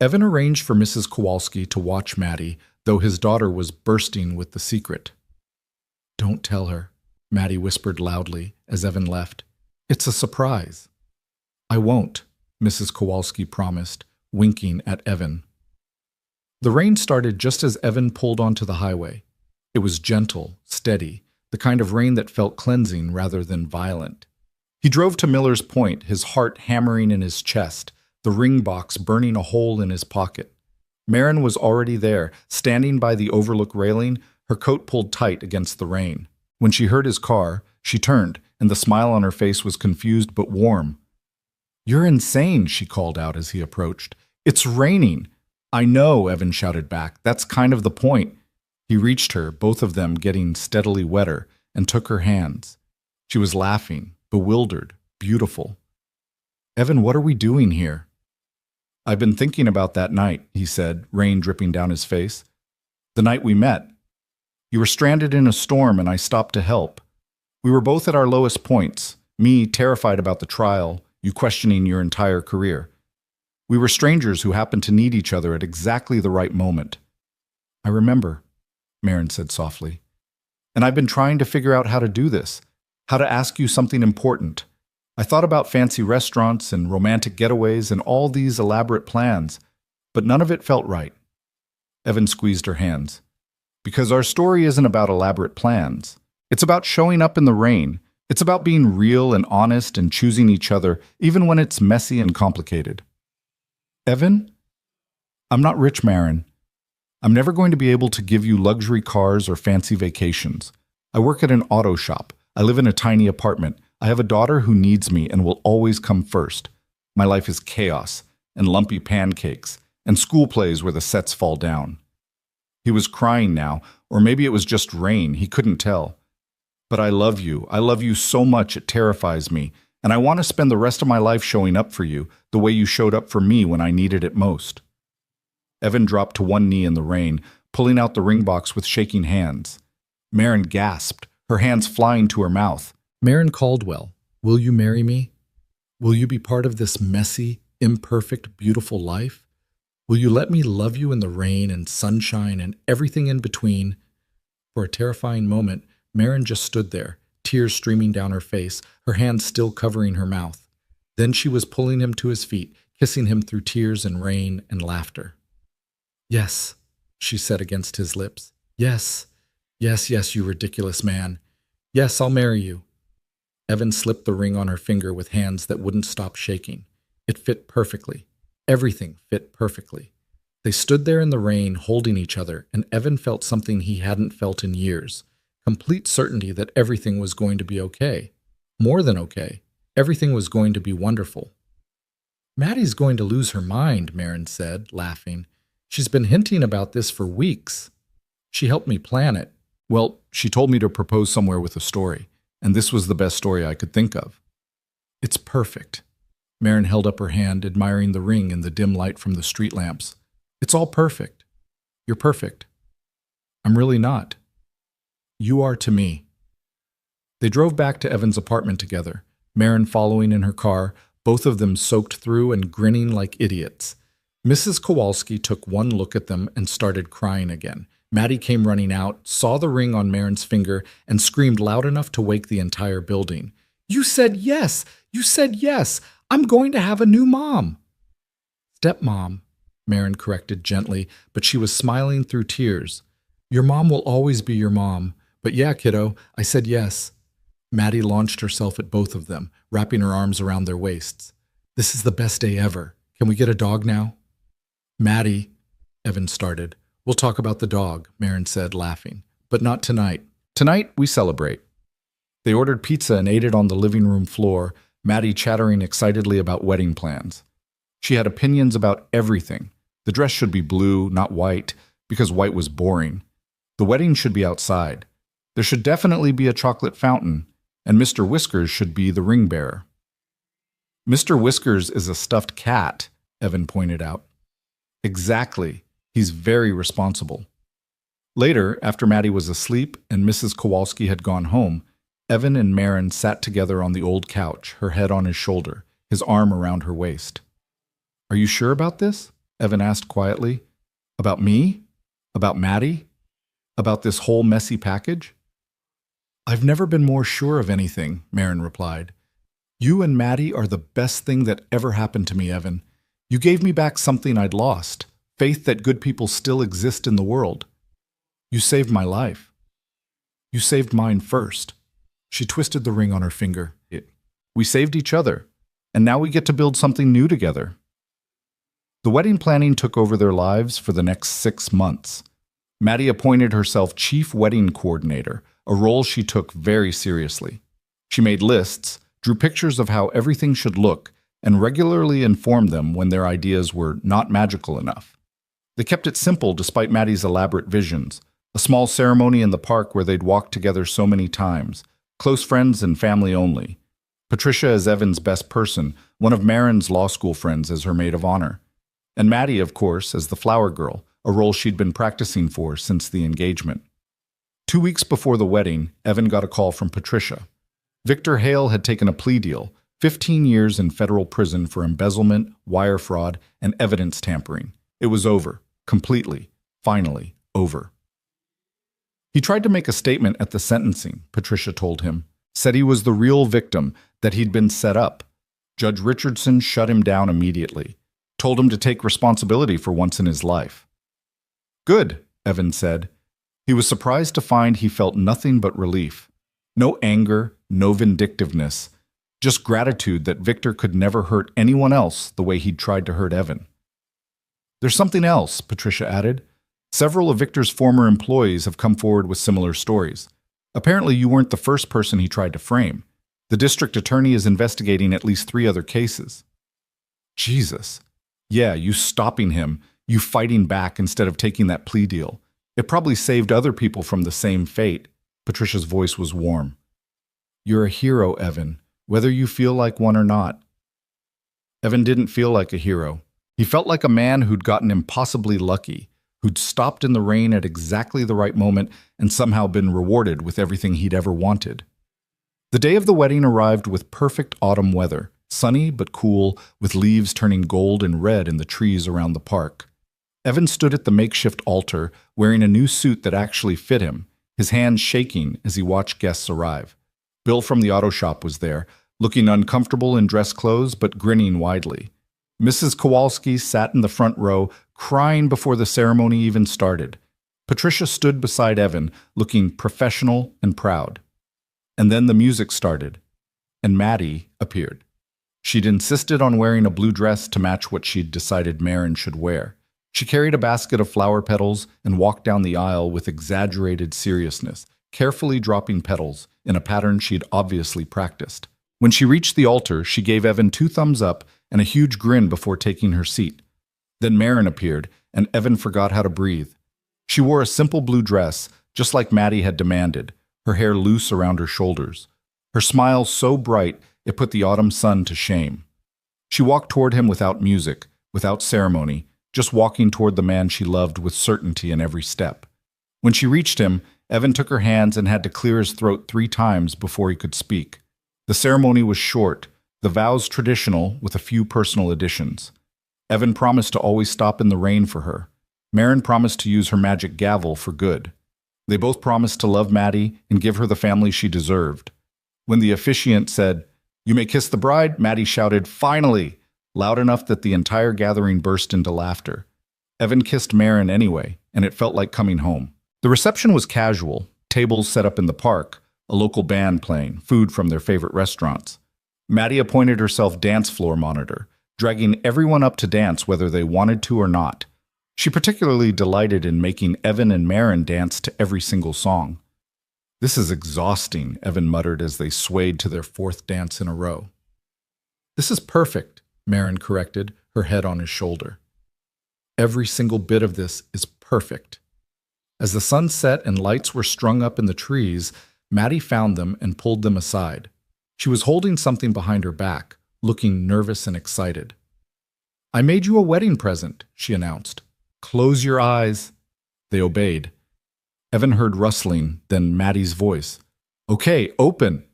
A: Evan arranged for Mrs. Kowalski to watch Maddie, though his daughter was bursting with the secret. Don't tell her, Maddie whispered loudly as Evan left. It's a surprise. I won't, Mrs. Kowalski promised, winking at Evan. The rain started just as Evan pulled onto the highway. It was gentle, steady, the kind of rain that felt cleansing rather than violent. He drove to Miller's Point, his heart hammering in his chest, the ring box burning a hole in his pocket. Marin was already there, standing by the overlook railing, Her coat pulled tight against the rain. When she heard his car, she turned, and the smile on her face was confused but warm. "You're insane," she called out as he approached. "It's raining." "I know," Evan shouted back. "That's kind of the point." He reached her, both of them getting steadily wetter, and took her hands. She was laughing, bewildered, beautiful. "Evan, what are we doing here?" "I've been thinking about that night," he said, rain dripping down his face. "The night we met. You were stranded in a storm and I stopped to help. We were both at our lowest points, me terrified about the trial, you questioning your entire career. We were strangers who happened to need each other at exactly the right moment." "I remember," Maren said softly. "And I've been trying to figure out how to do this, how to ask you something important. I thought about fancy restaurants and romantic getaways and all these elaborate plans, but none of it felt right." Evan squeezed her hands. "Because our story isn't about elaborate plans. It's about showing up in the rain. It's about being real and honest and choosing each other, even when it's messy and complicated." "Evan, I'm not rich, Maren. I'm never going to be able to give you luxury cars or fancy vacations. I work at an auto shop. I live in a tiny apartment. I have a daughter who needs me and will always come first. My life is chaos and lumpy pancakes and school plays where the sets fall down." He was crying now, or maybe it was just rain, he couldn't tell. "But I love you. I love you so much it terrifies me, and I want to spend the rest of my life showing up for you, the way you showed up for me when I needed it most." Evan dropped to one knee in the rain, pulling out the ring box with shaking hands. Maren gasped, her hands flying to her mouth. "Maren Caldwell, will you marry me? Will you be part of this messy, imperfect, beautiful life? Will you let me love you in the rain and sunshine and everything in between?" For a terrifying moment, Maren just stood there, tears streaming down her face, her hands still covering her mouth. Then she was pulling him to his feet, kissing him through tears and rain and laughter. "Yes," she said against his lips. "Yes, yes, yes, you ridiculous man. Yes, I'll marry you." Evan slipped the ring on her finger with hands that wouldn't stop shaking. It fit perfectly. Everything fit perfectly. They stood there in the rain, holding each other, and Evan felt something he hadn't felt in years. Complete certainty that everything was going to be okay. More than okay. Everything was going to be wonderful. "Maddie's going to lose her mind," Maren said, laughing. "She's been hinting about this for weeks. She helped me plan it. Well, she told me to propose somewhere with a story, and this was the best story I could think of." "It's perfect." Maren held up her hand, admiring the ring in the dim light from the street lamps. "It's all perfect. You're perfect." "I'm really not." "You are to me." They drove back to Evan's apartment together, Maren following in her car, both of them soaked through and grinning like idiots. Mrs. Kowalski took one look at them and started crying again. Maddie came running out, saw the ring on Maren's finger, and screamed loud enough to wake the entire building. "You said yes! You said yes! I'm going to have a new mom!" "Stepmom," Maren corrected gently, but she was smiling through tears. "Your mom will always be your mom. But yeah, kiddo, I said yes." Maddie launched herself at both of them, wrapping her arms around their waists. "This is the best day ever. Can we get a dog now?" "Maddie," Evan started. "We'll talk about the dog," Maren said, laughing. "But not tonight. Tonight, we celebrate." They ordered pizza and ate it on the living room floor, Maddie chattering excitedly about wedding plans. She had opinions about everything. The dress should be blue, not white, because white was boring. The wedding should be outside. There should definitely be a chocolate fountain, and Mr. Whiskers should be the ring bearer. "Mr. Whiskers is a stuffed cat," Evan pointed out. "Exactly. He's very responsible." Later, after Maddie was asleep and Mrs. Kowalski had gone home, Evan and Maren sat together on the old couch, her head on his shoulder, his arm around her waist. "Are you sure about this?" Evan asked quietly. "About me? About Maddie? About this whole messy package?" "I've never been more sure of anything," Maren replied. "You and Maddie are the best thing that ever happened to me, Evan. You gave me back something I'd lost, faith that good people still exist in the world. You saved my life. You saved mine first." She twisted the ring on her finger. "We saved each other, and now we get to build something new together." The wedding planning took over their lives for the next 6 months. Maddie appointed herself chief wedding coordinator, a role she took very seriously. She made lists, drew pictures of how everything should look, and regularly informed them when their ideas were not magical enough. They kept it simple despite Maddie's elaborate visions. A small ceremony in the park where they'd walked together so many times. Close friends and family only. Patricia as Evan's best person, one of Marin's law school friends as her maid of honor. And Maddie, of course, as the flower girl, a role she'd been practicing for since the engagement. 2 weeks before the wedding, Evan got a call from Patricia. Victor Hale had taken a plea deal, 15 years in federal prison for embezzlement, wire fraud, and evidence tampering. It was over. Completely. Finally. Over. He tried to make a statement at the sentencing, Patricia told him. Said he was the real victim, that he'd been set up. Judge Richardson shut him down immediately. Told him to take responsibility for once in his life. Good, Evan said. He was surprised to find he felt nothing but relief. No anger, no vindictiveness. Just gratitude that Victor could never hurt anyone else the way he'd tried to hurt Evan. There's something else, Patricia added. Several of Victor's former employees have come forward with similar stories. Apparently you weren't the first person he tried to frame. The district attorney is investigating at least 3 other cases. Jesus. Yeah, you stopping him, you fighting back instead of taking that plea deal. It probably saved other people from the same fate. Patricia's voice was warm. You're a hero, Evan, whether you feel like one or not. Evan didn't feel like a hero. He felt like a man who'd gotten impossibly lucky, who'd stopped in the rain at exactly the right moment and somehow been rewarded with everything he'd ever wanted. The day of the wedding arrived with perfect autumn weather, sunny but cool, with leaves turning gold and red in the trees around the park. Evan stood at the makeshift altar, wearing a new suit that actually fit him, his hands shaking as he watched guests arrive. Bill from the auto shop was there, looking uncomfortable in dress clothes but grinning widely. Mrs. Kowalski sat in the front row, crying before the ceremony even started. Patricia stood beside Evan, looking professional and proud. And then the music started, and Maddie appeared. She'd insisted on wearing a blue dress to match what she'd decided Marin should wear. She carried a basket of flower petals and walked down the aisle with exaggerated seriousness, carefully dropping petals in a pattern she'd obviously practiced. When she reached the altar, she gave Evan 2 thumbs up and a huge grin before taking her seat. Then Marin appeared, and Evan forgot how to breathe. She wore a simple blue dress, just like Maddie had demanded, her hair loose around her shoulders. Her smile so bright it put the autumn sun to shame. She walked toward him without music, without ceremony, just walking toward the man she loved with certainty in every step. When she reached him, Evan took her hands and had to clear his throat 3 times before he could speak. The ceremony was short, the vows traditional with a few personal additions. Evan promised to always stop in the rain for her. Marin promised to use her magic gavel for good. They both promised to love Maddie and give her the family she deserved. When the officiant said, "You may kiss the bride," Maddie shouted, "Finally!" loud enough that the entire gathering burst into laughter. Evan kissed Marin anyway, and it felt like coming home. The reception was casual, tables set up in the park, a local band playing, food from their favorite restaurants. Maddie appointed herself dance floor monitor, dragging everyone up to dance whether they wanted to or not. She particularly delighted in making Evan and Marin dance to every single song. "This is exhausting," Evan muttered as they swayed to their 4th dance in a row. "This is perfect," Marin corrected, her head on his shoulder. "Every single bit of this is perfect." As the sun set and lights were strung up in the trees, Maddie found them and pulled them aside. She was holding something behind her back, looking nervous and excited. "I made you a wedding present," she announced. "Close your eyes." They obeyed. Evan heard rustling, then Maddie's voice. "Okay, open."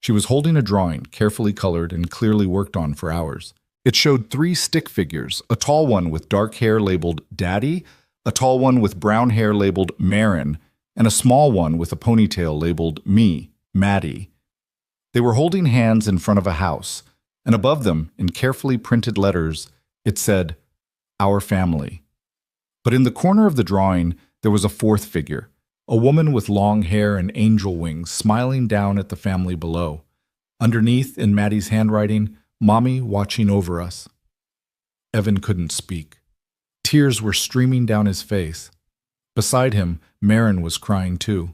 A: She was holding a drawing, carefully colored and clearly worked on for hours. It showed 3 stick figures, a tall one with dark hair labeled Daddy, a tall one with brown hair labeled Marin, and a small one with a ponytail labeled Me, Maddie. They were holding hands in front of a house, and above them, in carefully printed letters, it said, "Our family." But in the corner of the drawing, there was a 4th figure, a woman with long hair and angel wings smiling down at the family below. Underneath, in Maddie's handwriting, "Mommy watching over us." Evan couldn't speak. Tears were streaming down his face. Beside him, Marin was crying too.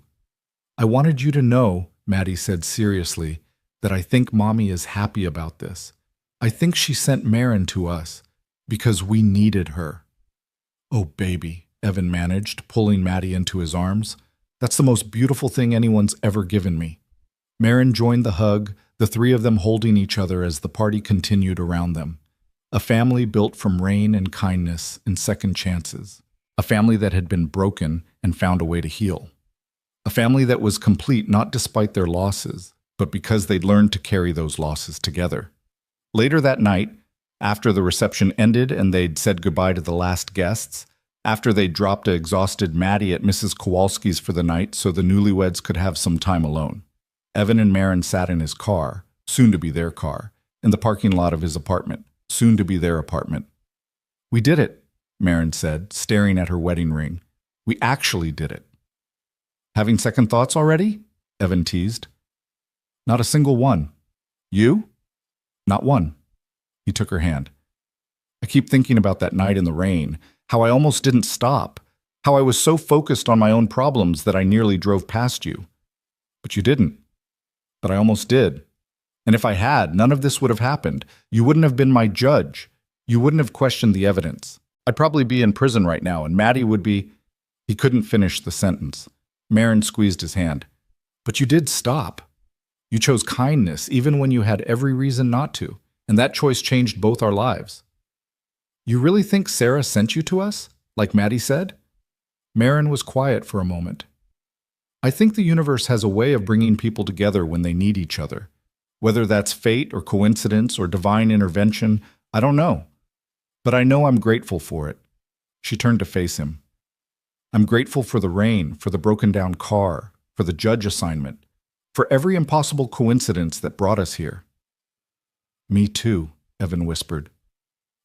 A: I wanted you to know, Maddie said seriously, that I think Mommy is happy about this. I think she sent Marin to us because we needed her. Oh, baby, Evan managed, pulling Maddie into his arms. That's the most beautiful thing anyone's ever given me. Marin joined the hug, the three of them holding each other as the party continued around them. A family built from rain and kindness and second chances. A family that had been broken and found a way to heal. A family that was complete not despite their losses, but because they'd learned to carry those losses together. Later that night, after the reception ended and they'd said goodbye to the last guests, after they'd dropped an exhausted Maddie at Mrs. Kowalski's for the night so the newlyweds could have some time alone, Evan and Marin sat in his car, soon to be their car, in the parking lot of his apartment, soon to be their apartment. We did it, Marin said, staring at her wedding ring. We actually did it. Having second thoughts already? Evan teased. Not a single one. You? Not one. He took her hand. I keep thinking about that night in the rain, how I almost didn't stop, how I was so focused on my own problems that I nearly drove past you. But you didn't. But I almost did. And if I had, none of this would have happened. You wouldn't have been my judge. You wouldn't have questioned the evidence. I'd probably be in prison right now, and Maddie would be... He couldn't finish the sentence. Marin squeezed his hand. But you did stop. You chose kindness, even when you had every reason not to, and that choice changed both our lives. You really think Sarah sent you to us, like Maddie said? Marin was quiet for a moment. I think the universe has a way of bringing people together when they need each other. Whether that's fate or coincidence or divine intervention, I don't know. But I know I'm grateful for it. She turned to face him. I'm grateful for the rain, for the broken-down car, for the judge assignment, for every impossible coincidence that brought us here. Me too, Evan whispered.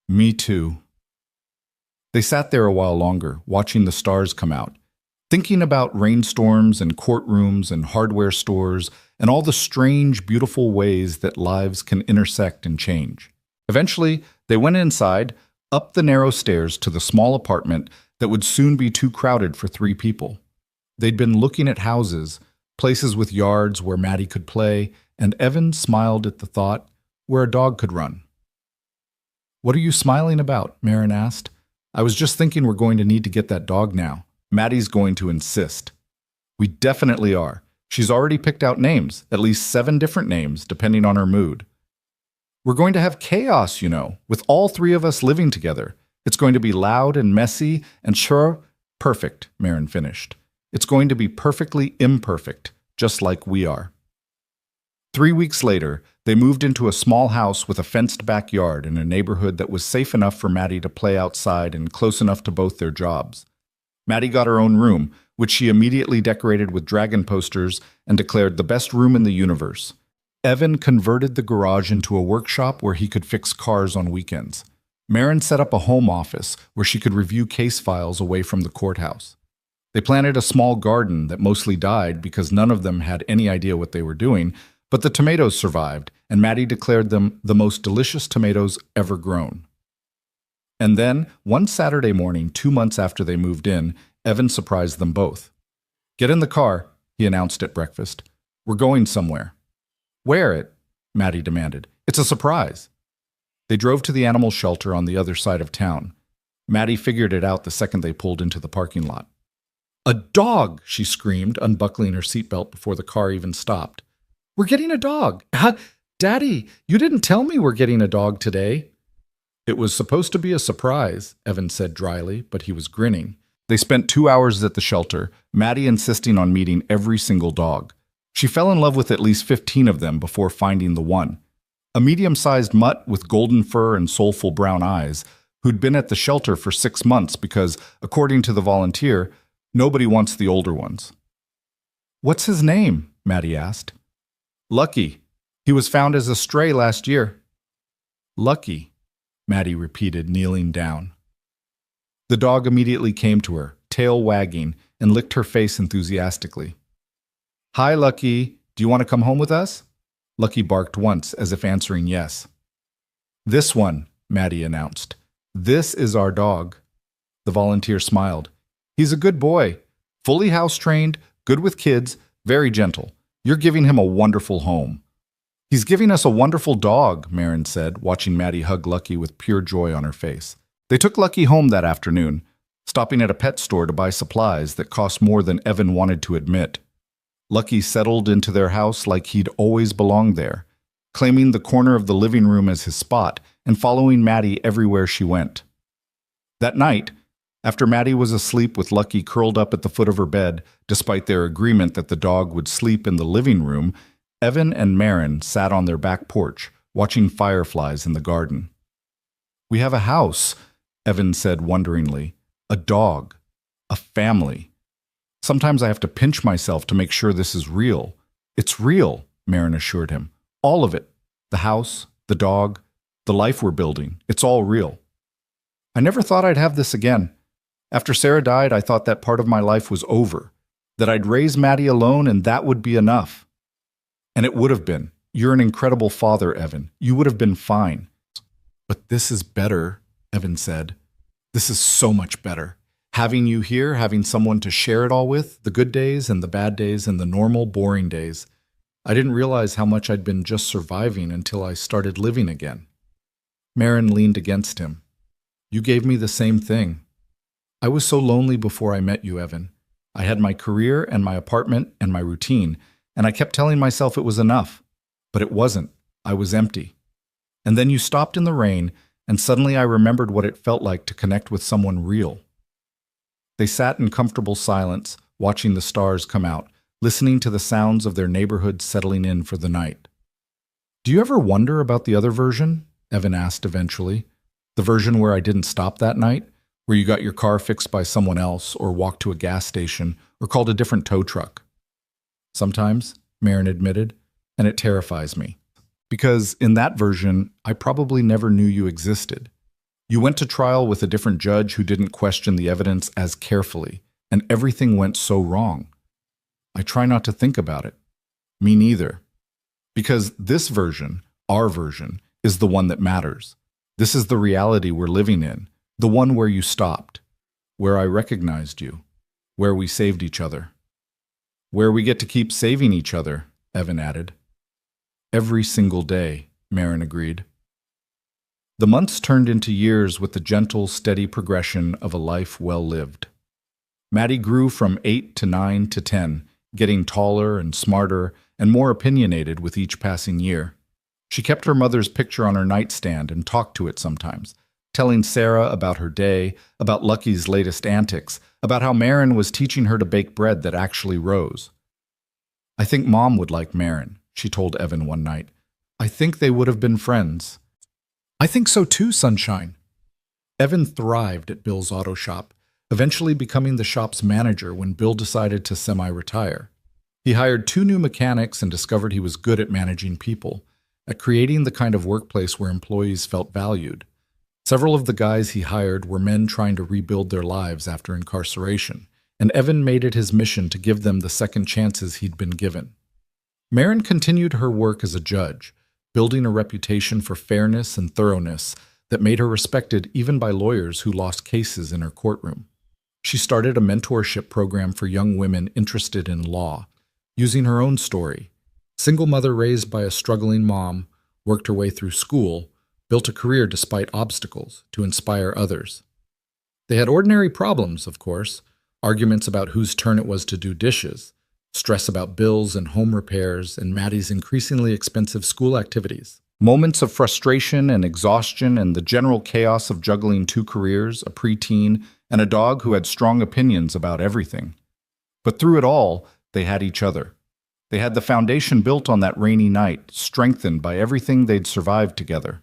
A: Me too. They sat there a while longer, watching the stars come out, thinking about rainstorms and courtrooms and hardware stores and all the strange, beautiful ways that lives can intersect and change. Eventually, they went inside, up the narrow stairs to the small apartment that would soon be too crowded for 3 people. They'd been looking at houses, places with yards where Maddie could play, and Evan smiled at the thought where a dog could run. What are you smiling about? Marin asked. I was just thinking we're going to need to get that dog now. Maddie's going to insist. We definitely are. She's already picked out names, at least 7 different names, depending on her mood. We're going to have chaos, with all 3 of us living together. It's going to be loud and messy and sure, perfect, Marin finished. It's going to be perfectly imperfect, just like we are. 3 weeks later, they moved into a small house with a fenced backyard in a neighborhood that was safe enough for Maddie to play outside and close enough to both their jobs. Maddie got her own room, which she immediately decorated with dragon posters and declared the best room in the universe. Evan converted the garage into a workshop where he could fix cars on weekends. Marin set up a home office where she could review case files away from the courthouse. They planted a small garden that mostly died because none of them had any idea what they were doing, but the tomatoes survived, and Maddie declared them the most delicious tomatoes ever grown. And then, one Saturday morning, 2 months after they moved in, Evan surprised them both. Get in the car, he announced at breakfast. We're going somewhere. Where it? Maddie demanded. It's a surprise. They drove to the animal shelter on the other side of town. Maddie figured it out the second they pulled into the parking lot. A dog, she screamed, unbuckling her seatbelt before the car even stopped. We're getting a dog. Daddy, you didn't tell me we're getting a dog today. It was supposed to be a surprise, Evan said dryly, but he was grinning. They spent 2 hours at the shelter, Maddie insisting on meeting every single dog. She fell in love with at least 15 of them before finding the one. A medium-sized mutt with golden fur and soulful brown eyes, who'd been at the shelter for 6 months because, according to the volunteer, nobody wants the older ones. What's his name? Maddie asked. Lucky. He was found as a stray last year. Lucky, Maddie repeated, kneeling down. The dog immediately came to her, tail wagging, and licked her face enthusiastically. Hi, Lucky. Do you want to come home with us? Lucky barked once, as if answering yes. This one, Maddie announced. This is our dog. The volunteer smiled. He's a good boy, fully house-trained, good with kids, very gentle. You're giving him a wonderful home." "He's giving us a wonderful dog," Marin said, watching Maddie hug Lucky with pure joy on her face. They took Lucky home that afternoon, stopping at a pet store to buy supplies that cost more than Evan wanted to admit. Lucky settled into their house like he'd always belonged there, claiming the corner of the living room as his spot and following Maddie everywhere she went. That night, after Maddie was asleep with Lucky curled up at the foot of her bed, despite their agreement that the dog would sleep in the living room, Evan and Marin sat on their back porch, watching fireflies in the garden. "We have a house," Evan said wonderingly. "A dog. A family. Sometimes I have to pinch myself to make sure this is real." "It's real," Marin assured him. "All of it. The house, the dog, the life we're building. It's all real. I never thought I'd have this again. After Sarah died, I thought that part of my life was over, that I'd raise Maddie alone and that would be enough. And it would have been. You're an incredible father, Evan. You would have been fine. But this is better," Evan said. "This is so much better. Having you here, having someone to share it all with, the good days and the bad days and the normal, boring days. I didn't realize how much I'd been just surviving until I started living again." Marin leaned against him. "You gave me the same thing. I was so lonely before I met you, Evan. I had my career and my apartment and my routine, and I kept telling myself it was enough. But it wasn't. I was empty. And then you stopped in the rain, and suddenly I remembered what it felt like to connect with someone real." They sat in comfortable silence, watching the stars come out, listening to the sounds of their neighborhood settling in for the night. "Do you ever wonder about the other version?" Evan asked eventually. "The version where I didn't stop that night? Where you got your car fixed by someone else, or walked to a gas station, or called a different tow truck?" "Sometimes," Marin admitted, "and it terrifies me. Because in that version, I probably never knew you existed. You went to trial with a different judge who didn't question the evidence as carefully, and everything went so wrong. I try not to think about it. Me neither. Because this version, our version, is the one that matters. This is the reality we're living in, the one where you stopped, where I recognized you, where we saved each other. Where we get to keep saving each other," Evan added. "Every single day," Marin agreed. The months turned into years with the gentle, steady progression of a life well lived. Maddie grew from 8 to 9 to 10, getting taller and smarter and more opinionated with each passing year. She kept her mother's picture on her nightstand and talked to it sometimes, telling Sarah about her day, about Lucky's latest antics, about how Marin was teaching her to bake bread that actually rose. "I think Mom would like Marin," she told Evan one night. "I think they would have been friends." "I think so too, Sunshine." Evan thrived at Bill's auto shop, eventually becoming the shop's manager when Bill decided to semi-retire. He hired 2 new mechanics and discovered he was good at managing people, at creating the kind of workplace where employees felt valued. Several of the guys he hired were men trying to rebuild their lives after incarceration, and Evan made it his mission to give them the second chances he'd been given. Marin continued her work as a judge, building a reputation for fairness and thoroughness that made her respected even by lawyers who lost cases in her courtroom. She started a mentorship program for young women interested in law, using her own story. Single mother raised by a struggling mom, worked her way through school, built a career despite obstacles to inspire others. They had ordinary problems, of course, arguments about whose turn it was to do dishes, stress about bills and home repairs, and Maddie's increasingly expensive school activities. Moments of frustration and exhaustion and the general chaos of juggling 2 careers, a preteen, and a dog who had strong opinions about everything. But through it all, they had each other. They had the foundation built on that rainy night, strengthened by everything they'd survived together.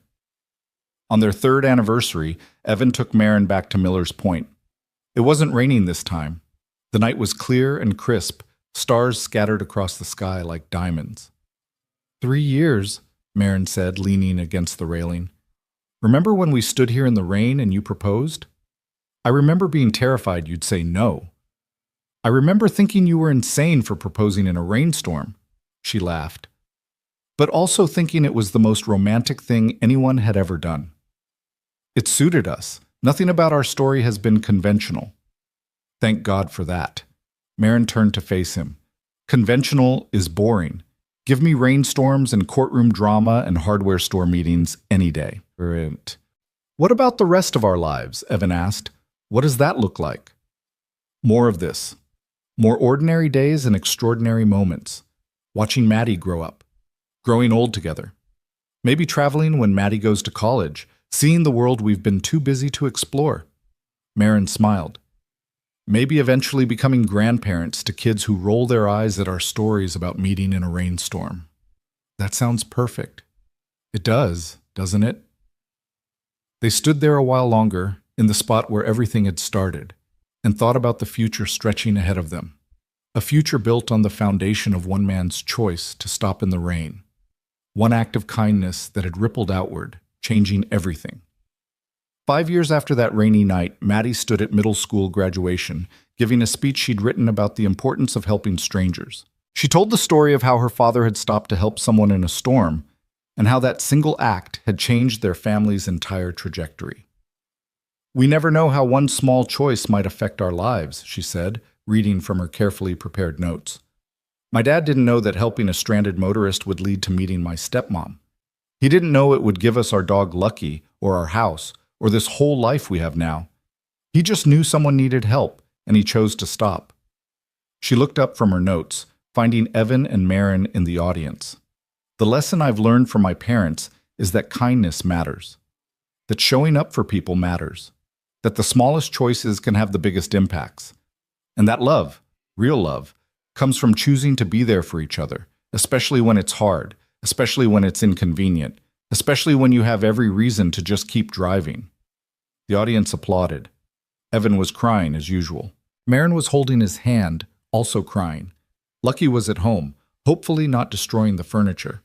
A: On their 3rd anniversary, Evan took Marin back to Miller's Point. It wasn't raining this time. The night was clear and crisp, stars scattered across the sky like diamonds. 3 years, Marin said, leaning against the railing. "Remember when we stood here in the rain and you proposed? I remember being terrified you'd say no. I remember thinking you were insane for proposing in a rainstorm," she laughed, "but also thinking it was the most romantic thing anyone had ever done. It suited us. Nothing about our story has been conventional. Thank God for that. Marin turned to face him. Conventional is boring. Give me rainstorms and courtroom drama and hardware store meetings any day. Brilliant. What about the rest of our lives? Evan asked. What does that look like? More of this. More ordinary days and extraordinary moments. Watching Maddie grow up. Growing old together. Maybe traveling when Maddie goes to college. Seeing the world we've been too busy to explore. Marin smiled. Maybe eventually becoming grandparents to kids who roll their eyes at our stories about meeting in a rainstorm. That sounds perfect. It does, doesn't it? They stood there a while longer, in the spot where everything had started, and thought about the future stretching ahead of them. A future built on the foundation of one man's choice to stop in the rain. One act of kindness that had rippled outward, changing everything. 5 years after that rainy night, Maddie stood at middle school graduation, giving a speech she'd written about the importance of helping strangers. She told the story of how her father had stopped to help someone in a storm, and how that single act had changed their family's entire trajectory. We never know how one small choice might affect our lives, she said, reading from her carefully prepared notes. My dad didn't know that helping a stranded motorist would lead to meeting my stepmom. He didn't know it would give us our dog Lucky, or our house, or this whole life we have now. He just knew someone needed help, and he chose to stop. She looked up from her notes, finding Evan and Marin in the audience. The lesson I've learned from my parents is that kindness matters. That showing up for people matters. That the smallest choices can have the biggest impacts. And that love, real love, comes from choosing to be there for each other, especially when it's hard, especially when it's inconvenient, especially when you have every reason to just keep driving. The audience applauded. Evan was crying as usual. Marin was holding his hand, also crying. Lucky was at home, hopefully not destroying the furniture.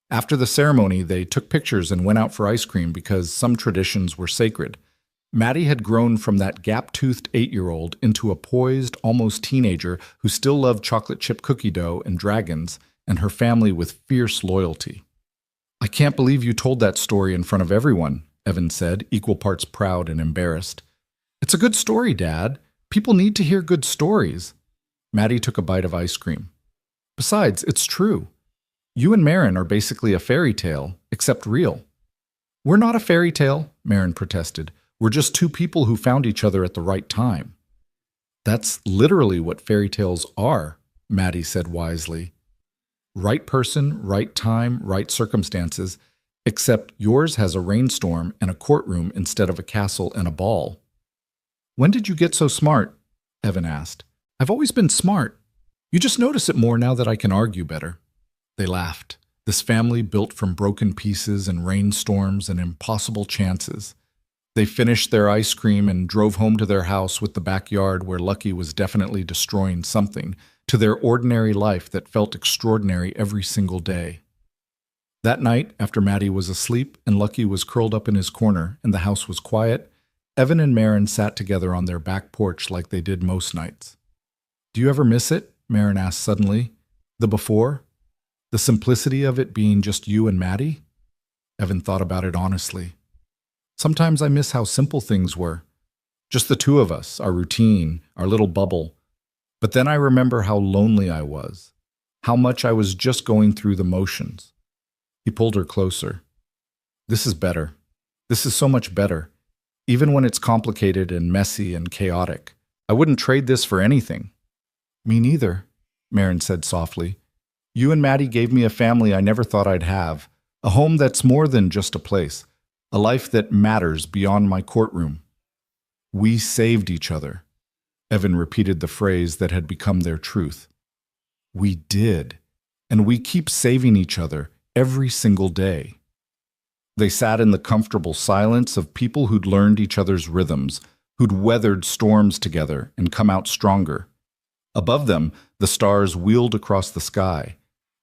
A: After the ceremony, they took pictures and went out for ice cream because some traditions were sacred. Maddie had grown from that gap-toothed 8-year-old into a poised, almost teenager who still loved chocolate chip cookie dough and dragons, and her family with fierce loyalty. I can't believe you told that story in front of everyone, Evan said, equal parts proud and embarrassed. It's a good story, Dad. People need to hear good stories. Maddie took a bite of ice cream. Besides, it's true. You and Marin are basically a fairy tale, except real. We're not a fairy tale, Marin protested. We're just two people who found each other at the right time. That's literally what fairy tales are, Maddie said wisely. Right person, right time, right circumstances, except yours has a rainstorm and a courtroom instead of a castle and a ball. When did you get so smart? Evan asked. I've always been smart. You just notice it more now that I can argue better. They laughed. This family built from broken pieces and rainstorms and impossible chances. They finished their ice cream and drove home to their house with the backyard where Lucky was definitely destroying something, to their ordinary life that felt extraordinary every single day. That night, after Maddie was asleep and Lucky was curled up in his corner and the house was quiet, Evan and Marin sat together on their back porch like they did most nights. Do you ever miss it? Marin asked suddenly. The before? The simplicity of it being just you and Maddie? Evan thought about it honestly. Sometimes I miss how simple things were. Just the two of us, our routine, our little bubble. But then I remember how lonely I was, how much I was just going through the motions. He pulled her closer. This is better. This is so much better. Even when it's complicated and messy and chaotic. I wouldn't trade this for anything. Me neither, Marin said softly. You and Maddie gave me a family I never thought I'd have, a home that's more than just a place. A life that matters beyond my courtroom. We saved each other. Evan repeated the phrase that had become their truth. We did. And we keep saving each other every single day. They sat in the comfortable silence of people who'd learned each other's rhythms, who'd weathered storms together and come out stronger. Above them, the stars wheeled across the sky.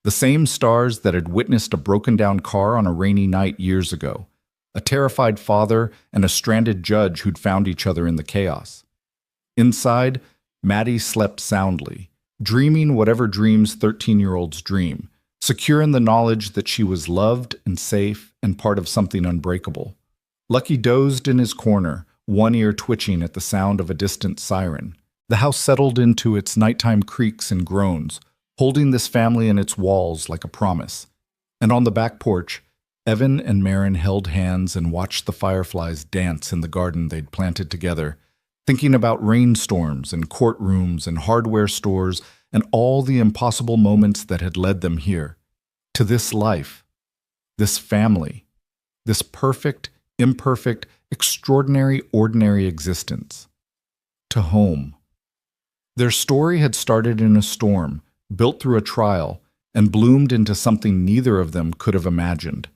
A: The same stars that had witnessed a broken-down car on a rainy night years ago. A terrified father and a stranded judge who'd found each other in the chaos. Inside, Maddie slept soundly, dreaming whatever dreams 13-year-olds dream, secure in the knowledge that she was loved and safe and part of something unbreakable. Lucky dozed in his corner, one ear twitching at the sound of a distant siren. The house settled into its nighttime creaks and groans, holding this family in its walls like a promise. And on the back porch, Evan and Marin held hands and watched the fireflies dance in the garden they'd planted together, thinking about rainstorms and courtrooms and hardware stores and all the impossible moments that had led them here, to this life, this family, this perfect, imperfect, extraordinary, ordinary existence. To home. Their story had started in a storm, built through a trial, and bloomed into something neither of them could have imagined.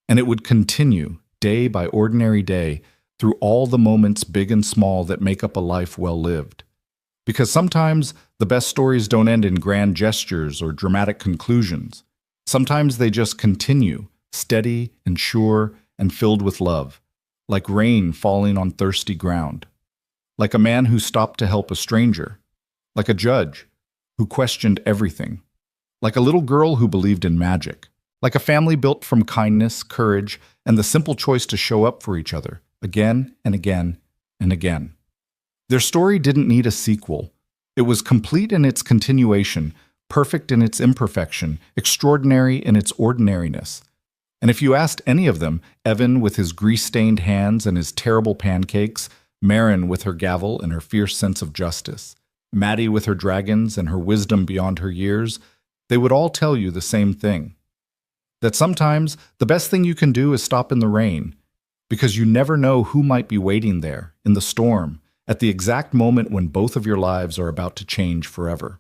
A: And it would continue, day by ordinary day, through all the moments big and small that make up a life well lived. Because sometimes the best stories don't end in grand gestures or dramatic conclusions. Sometimes they just continue, steady and sure and filled with love, like rain falling on thirsty ground. Like a man who stopped to help a stranger. Like a judge who questioned everything. Like a little girl who believed in magic. Like a family built from kindness, courage, and the simple choice to show up for each other, again and again and again. Their story didn't need a sequel. It was complete in its continuation, perfect in its imperfection, extraordinary in its ordinariness. And if you asked any of them, Evan with his grease-stained hands and his terrible pancakes, Marin with her gavel and her fierce sense of justice, Maddie with her dragons and her wisdom beyond her years, they would all tell you the same thing. That sometimes the best thing you can do is stop in the rain, because you never know who might be waiting there, in the storm, at the exact moment when both of your lives are about to change forever.